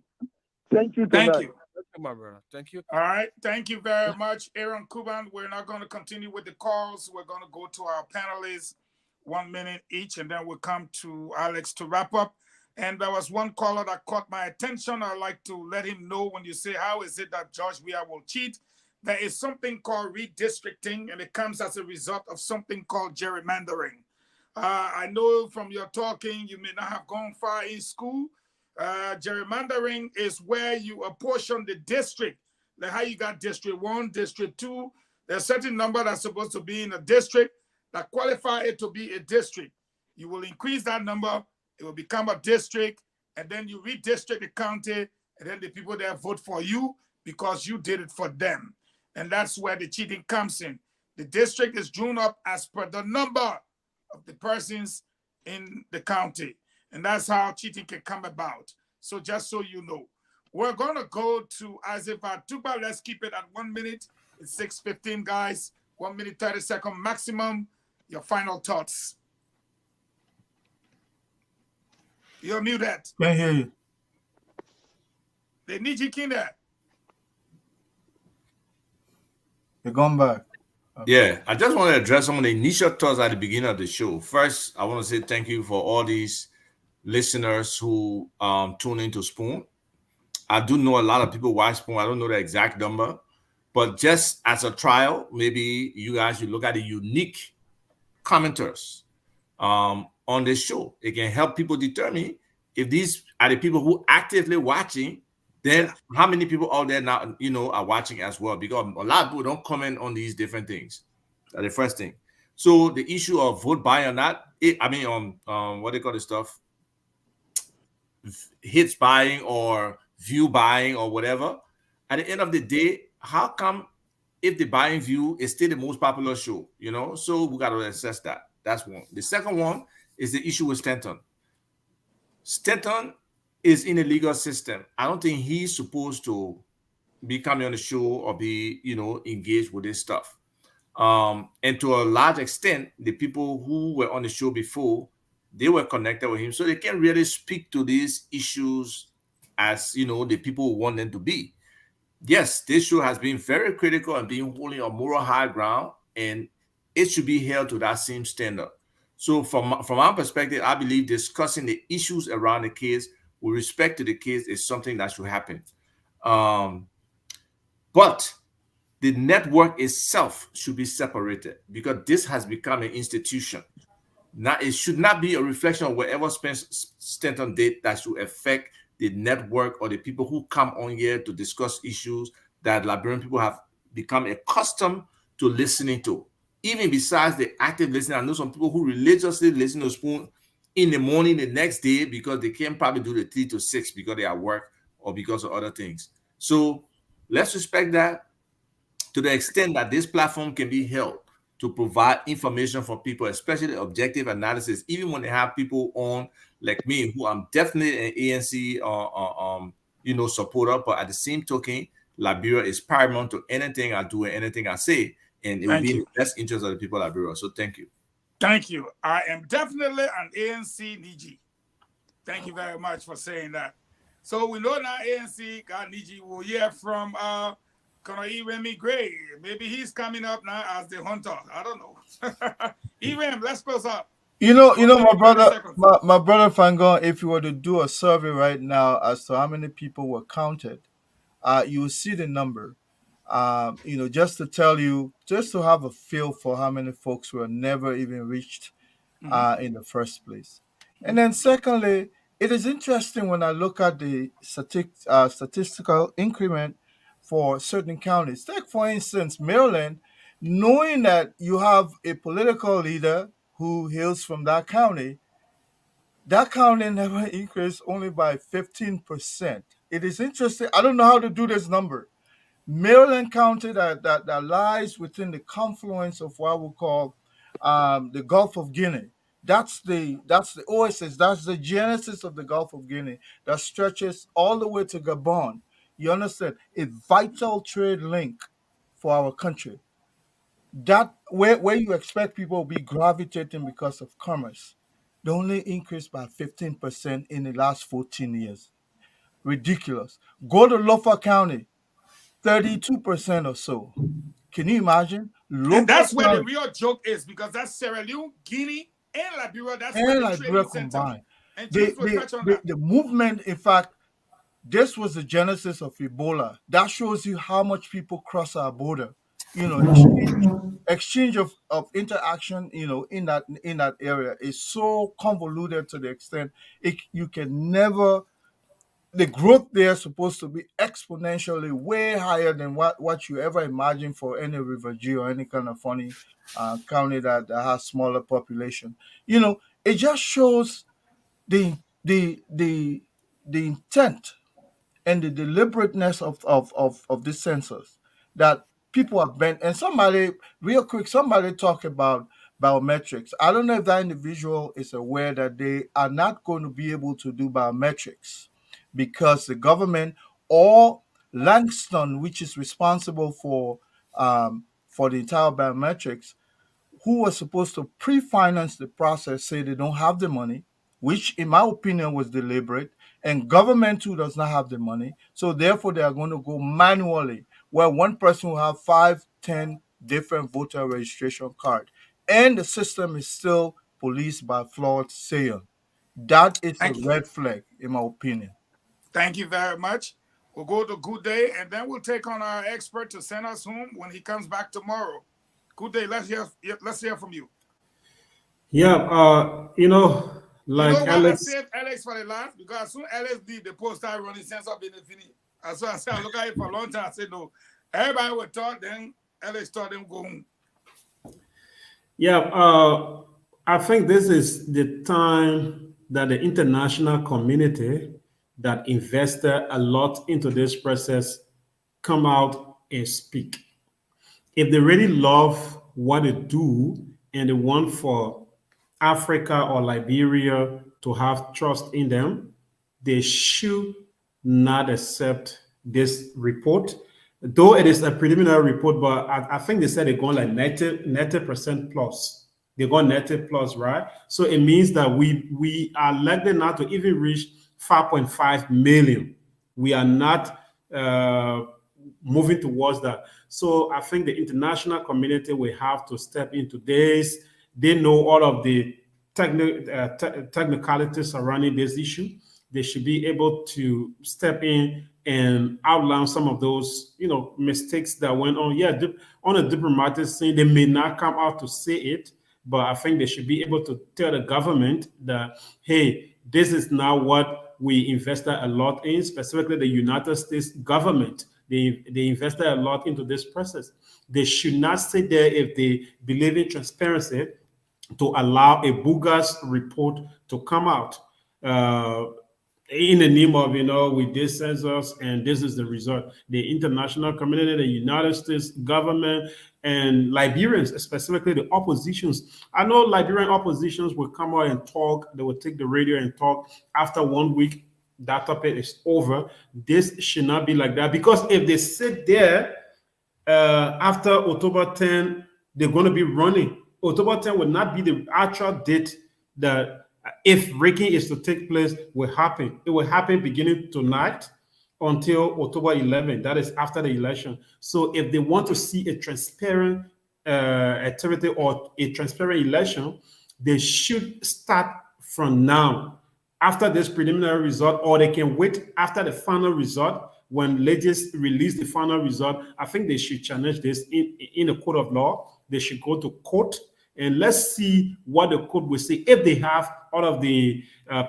Thank you tonight.
Thank you.
Thank you, my brother. Thank you.
All right. Thank you very much, Aaron Kuban. We're not going to continue with the calls. We're going to go to our panelists, 1 minute each, and then we'll come to Alex to wrap up. And there was one caller that caught my attention. I'd like to let him know when you say, how is it that George Weah will cheat? There is something called redistricting, and it comes as a result of something called gerrymandering. I know from your talking, you may not have gone far in school. Gerrymandering is where you apportion the district, like how you got District 1, District 2. There's a certain number that's supposed to be in a district that qualify it to be a district. You will increase that number, it will become a district, and then you redistrict the county, and then the people there vote for you because you did it for them. And that's where the cheating comes in. The district is drawn up as per the number of the persons in the county. And that's how cheating can come about. So just so you know, we're going to go to Isaac Tuba. Let's keep it at 1 minute. It's 6:15, guys. 1 minute, 30 second maximum. Your final thoughts. You're muted.
Can't hear you.
They need you in there.
You're going back.
Okay. Yeah, I just want to address some of the initial thoughts at the beginning of the show. First, I want to say thank you for all these listeners who tune into Spoon. I do know a lot of people watch Spoon. I don't know the exact number, but just as a trial, maybe you guys should look at the unique commenters on this show. It can help people determine if these are the people who actively watching, then how many people out there now, are watching as well? Because a lot of people don't comment on these different things. That's the first thing. So the issue of vote buying or not, what they call the stuff, hits buying or view buying or whatever. At the end of the day, how come if the buying view is still the most popular show, So we got to assess that. That's one. The second one is the issue with Stanton. Stanton is in a legal system. I don't think he's supposed to be coming on the show or be, engaged with this stuff. And to a large extent, the people who were on the show before, they were connected with him. So they can't really speak to these issues as, the people want them to be. Yes, this show has been very critical and being holding a moral high ground, and it should be held to that same standard. So from our perspective, I believe discussing the issues around the case with respect to the case is something that should happen. But the network itself should be separated because this has become an institution. Now, it should not be a reflection of whatever Stanton did that should affect the network or the people who come on here to discuss issues that Liberian people have become accustomed to listening to. Even besides the active listening, I know some people who religiously listen to Spoon in the morning the next day because they can't probably do the 3 to 6 because they are at work or because of other things. So let's respect that to the extent that this platform can be held to provide information for people, especially objective analysis, even when they have people on like me, who I'm definitely an ANC supporter, but at the same token, Liberia is paramount to anything I do and anything I say, and it will be in the best interest of the people of Liberia. So thank you.
Thank you. I am definitely an ANC Niji. Thank you very much for saying that. So we know now ANC got Niji. We'll hear from Remy Gray. Maybe he's coming up now as the hunter. I don't know. Remy, let's close up.
My brother Fangon, if you were to do a survey right now as to how many people were counted, you will see the number. Just to tell you, just to have a feel for how many folks were never even reached in the first place. And then secondly, it is interesting when I look at the statistical increment for certain counties. Take, for instance, Maryland, knowing that you have a political leader who hails from that county never increased only by 15%. It is interesting. I don't know how to do this number. Maryland County that lies within the confluence of what we call the Gulf of Guinea. That's the oasis. That's the genesis of the Gulf of Guinea that stretches all the way to Gabon. You understand? A vital trade link for our country. That where you expect people to be gravitating because of commerce, they only increased by 15% in the last 14 years. Ridiculous. Go to Lofa County, 32% or so. Can you imagine?
And
Lofa
that's where the
County
real joke is, because that's Sierra Leone, Guinea, and Liberia. That's where
and
the
Liberia
trading center.
combined.
And James will touch on that.
The movement, in fact, this was the genesis of Ebola. That shows you how much people cross our border. You know, exchange of interaction, you know, in that area is so convoluted to the extent you can never. The growth there is supposed to be exponentially way higher than what you ever imagined for any River G or any kind of funny county that has smaller population. You know, it just shows the intent and the deliberateness of this census that people have been. And somebody, real quick, somebody talk about biometrics. I don't know if that individual is aware that they are not going to be able to do biometrics because the government or Langston, which is responsible for the entire biometrics, who was supposed to pre-finance the process, say they don't have the money, which in my opinion was deliberate, and government too does not have the money. So therefore they are going to go manually, where one person will have 5, 10 different voter registration cards. And the system is still policed by flawed Sayon. That is a red flag, in my opinion.
Thank you very much. We'll go to Good Day, and then we'll take on our expert to send us home when he comes back tomorrow. Good Day. Let's hear from you.
Yeah, you know, like
you know
Alex.
I saved Alex for the last, because as soon as Alex did the post started running sense of infinity. And so I said, I look at it for a long time. I said, no, everybody would talk, then Alex told them go home.
Yeah, I think this is the time that the international community that invested a lot into this process come out and speak. If they really love what they do and they want for Africa or Liberia to have trust in them, they should not accept this report. Though it is a preliminary report, but I think they said they're going like 90% plus. They got 90 plus, right? So it means that we are likely not to even reach 5.5 million. We are not moving towards that. So I think the international community will have to step into this. They know all of the technicalities surrounding this issue. They should be able to step in and outline some of those, you know, mistakes that went on. Yeah, on a diplomatic scene, they may not come out to say it, but I think they should be able to tell the government that, hey, this is now what we invested a lot in, specifically the United States government. They invested a lot into this process. They should not sit there if they believe in transparency to allow a bogus report to come out in the name of, you know, we did census and this is the result. The international community, the United States government, and Liberians, specifically the oppositions. I know Liberian oppositions will come out and talk. They will take the radio and talk. After 1 week, that topic is over. This should not be like that, because if they sit there after October 10, they're going to be running. October 10 will not be the actual date that if rigging is to take place will happen. It will happen beginning tonight until October 11. That is after the election. So if they want to see a transparent activity or a transparent election, they should start from now, after this preliminary result, or they can wait after the final result. When legis release the final result, I think they should challenge this in a court of law. They should go to court, and let's see what the court will say. If they have all of the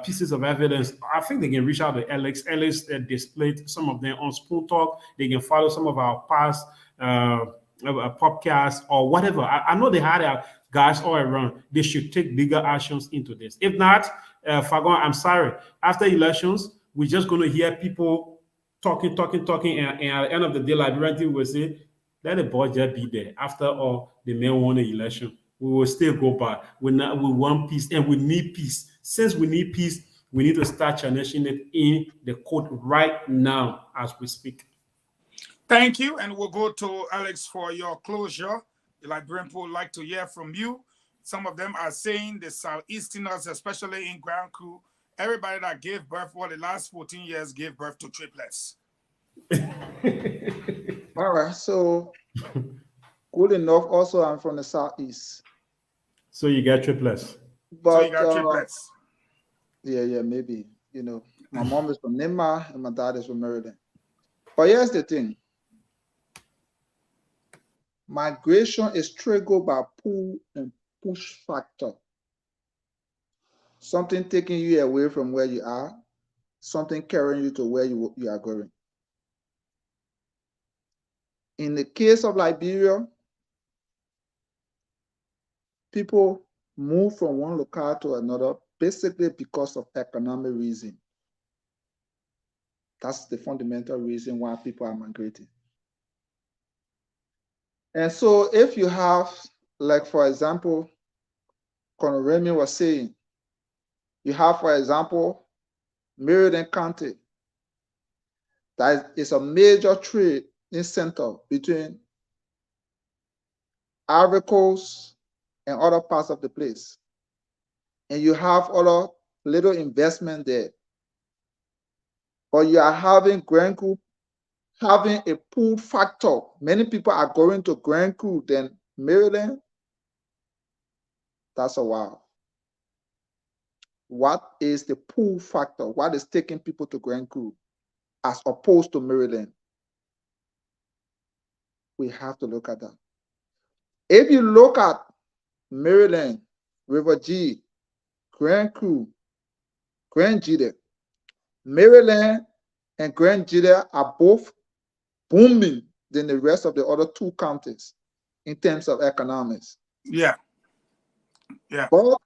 pieces of evidence, I think they can reach out to Alex. Alex displayed some of them on Spoon Talk. They can follow some of our past podcasts or whatever. I know they had guys all around. They should take legal actions into this. If not, Fagon, I'm sorry. After elections, we're just going to hear people talking, and at the end of the day, Liberian people will say, let the budget be there. After all, the men won the election. We will still go back. We want peace, and we need peace. Since we need peace, We need to start challenging it in the court right now as we speak.
Thank you, and we'll go to Alex for your closure. The librarian would like to hear from you. Some of them are saying the Southeasterners, especially in Grand Crew, everybody that gave birth for the last 14 years gave birth to triplets.
All right, so good enough. Also, I'm from the Southeast.
So you got triplets.
But,
so you got triplets.
Yeah, maybe. You know, my mom is from Nima and my dad is from Maryland. But here's the thing. Migration is triggered by pull and push factor. Something taking you away from where you are, something carrying you to where you are going. In the case of Liberia, people move from one locale to another basically because of economic reason. That's the fundamental reason why people are migrating. And so if you have, like, for example, Colonel Remy was saying, you have, for example, Maryland County, that is a major trading center between Ivory Coast and other parts of the place. And you have other little investment there. But you are having Grand Coup having a pull factor. Many people are going to Grand Coup than Maryland. That's a wow. What is the pull factor? What is taking people to Grand Coup as opposed to Maryland? We have to look at that. If you look at Maryland, River G, Grand Coup, Grand Jide, Maryland and Grand Jide are both booming than the rest of the other two counties in terms of economics.
Yeah.
But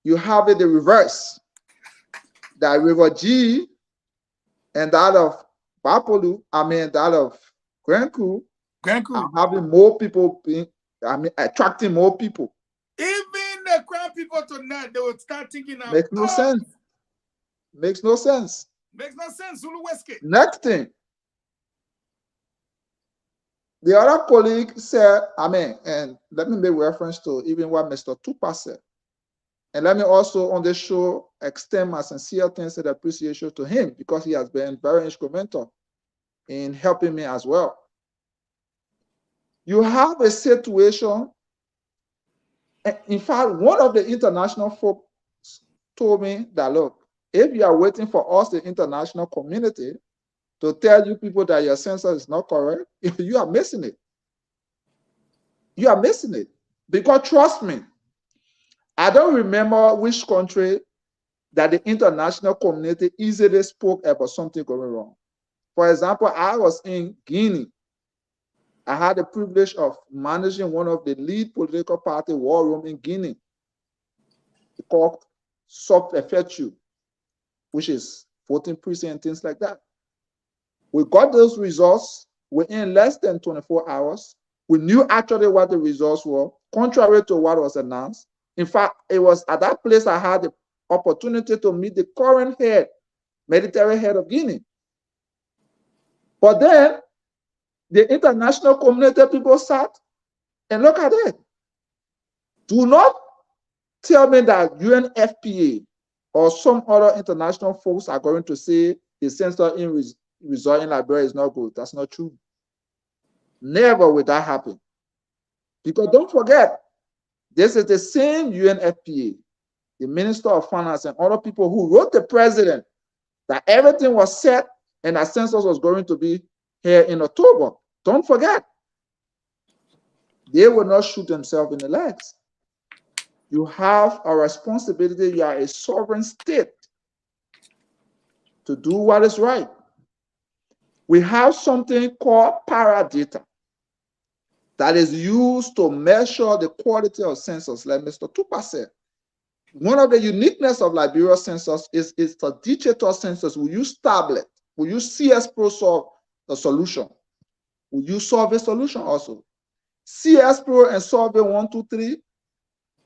you have it the reverse. That River G and that of Bapolu, that of Grand Coup, are having more people attracting more people.
Even the Grand people tonight, they would start thinking of,
Makes no sense. Makes no sense.
Makes no sense. Zulu Westgate.
Next thing. The other colleague said, and let me make reference to even what Mr. Tupa said. And let me also on this show extend my sincere thanks and appreciation to him because he has been very instrumental in helping me as well. You have a situation, in fact, one of the international folks told me that, look, if you are waiting for us, the international community, to tell you people that your census is not correct, you are missing it. You are missing it. Because trust me, I don't remember which country that the international community easily spoke about something going wrong. For example, I was in Guinea. I had the privilege of managing one of the lead political party war room in Guinea, called Sub-FFU, which is voting precinct and things like that. We got those results within less than 24 hours. We knew actually what the results were, contrary to what was announced. In fact, it was at that place I had the opportunity to meet the current military head of Guinea. But then the international community people sat and look at it. Do not tell me that UNFPA or some other international folks are going to say the census result in Liberia is not good. That's not true. Never will that happen. Because don't forget, this is the same UNFPA, the Minister of Finance and other people who wrote the president that everything was set and that census was going to be here in October. Don't forget. They will not shoot themselves in the legs. You have a responsibility. You are a sovereign state to do what is right. We have something called paradata that is used to measure the quality of census, like Mr. Tupa said. One of the uniqueness of Liberia census is it's a digital census. We use tablet. We use CS Pro solve a solution. We use Survey solution also. CS Pro and Survey 1, 2, 3,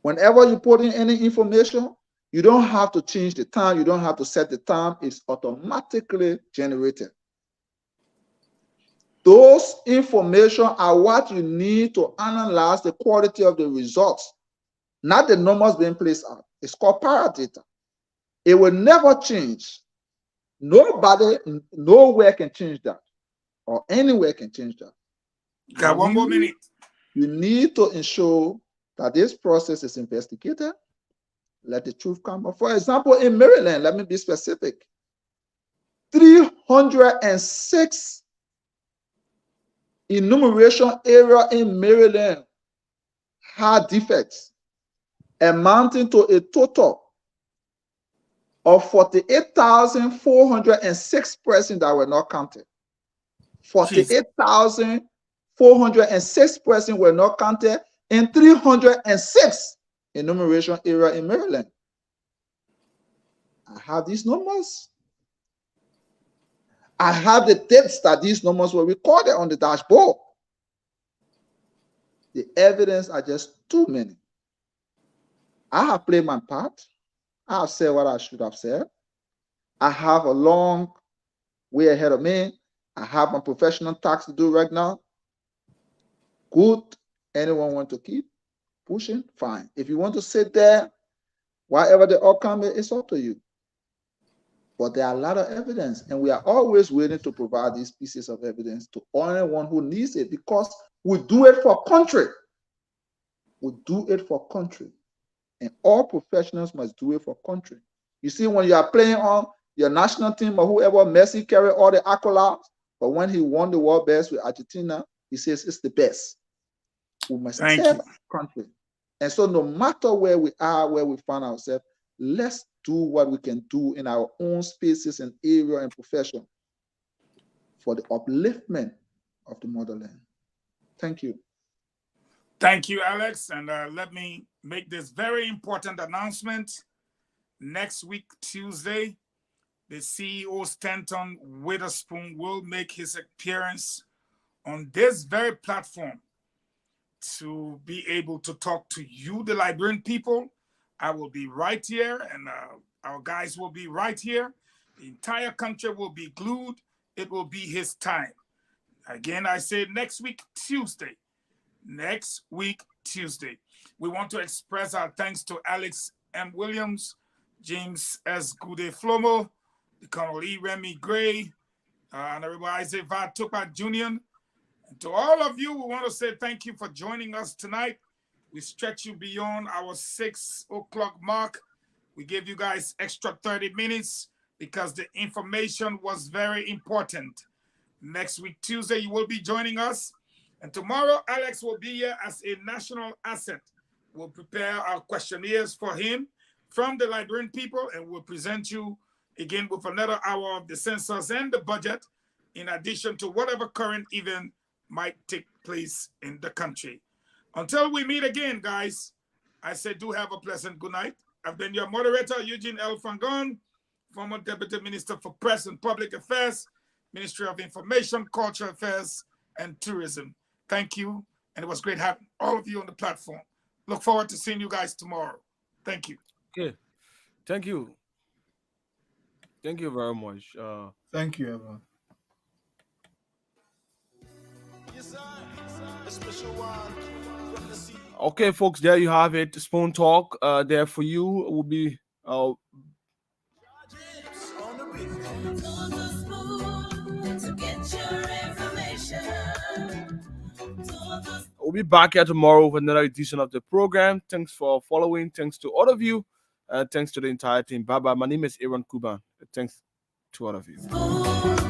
whenever you put in any information, You don't have to change the time. You don't have to set the time. It's automatically generated. Those information are what you need to analyze the quality of the results, not the numbers being placed out. It's called paradata. It will never change. Nobody, nowhere can change that, or anywhere can change that.
Got one more minute.
You need to ensure that this process is investigated. Let the truth come out. For example, in Maryland, let me be specific. 306 enumeration area in Maryland had defects, amounting to a total of 48,406 persons that were not counted. 48,406 persons were not counted in 306 enumeration area in Maryland. I have these numbers. I have the dates that these numbers were recorded on the dashboard. The evidence are just too many. I have played my part. I have said what I should have said. I have a long way ahead of me. I have my professional task to do right now. Good. Anyone want to keep pushing? Fine. If you want to sit there, whatever the outcome is, it's up to you. But there are a lot of evidence, and we are always willing to provide these pieces of evidence to anyone who needs it, because we do it for country. We do it for country. And all professionals must do it for country. You see, when you are playing on your national team or whoever, Messi carried all the accolades, but when he won the world best with Argentina, he says it's the best. We must serve our country. And so no matter where we are, where we find ourselves, let's do what we can do in our own spaces and area and profession for the upliftment of the motherland. Thank you.
Thank you, Alex. And let me make this very important announcement. Next week, Tuesday, the CEO Stanton Witherspoon will make his appearance on this very platform to be able to talk to you, the Liberian people. I will be right here, and our guys will be right here. The entire country will be glued. It will be his time. Again, I say next week, Tuesday. Next week, Tuesday. We want to express our thanks to Alex M. Williams, James S. Gude Flomo, Colonel E. Remy Gray, and everybody Isaac Vatupa Jr. And to all of you, we want to say thank you for joining us tonight. We stretch you beyond our 6 o'clock mark. We gave you guys extra 30 minutes because the information was very important. Next week, Tuesday, you will be joining us. And tomorrow, Alex will be here as a national asset. We'll prepare our questionnaires for him from the Liberian people, and we'll present you again with another hour of the census and the budget, in addition to whatever current event might take place in the country. Until we meet again, guys, I say do have a pleasant good night. I've been your moderator, Eugene L. Fangon, former Deputy Minister for Press and Public Affairs, Ministry of Information, Cultural Affairs, and Tourism. Thank you, and it was great having all of you on the platform. Look forward to seeing you guys tomorrow. Thank you.
Okay. Thank you. Thank you very much.
Thank you, everyone.
Okay, folks, there you have it. Spoon Talk. There for you will be we'll be back here tomorrow with another edition of the program. Thanks for following. Thanks to all of you. Thanks to the entire team. Bye bye. My name is Aaron Kuban. Thanks to all of you.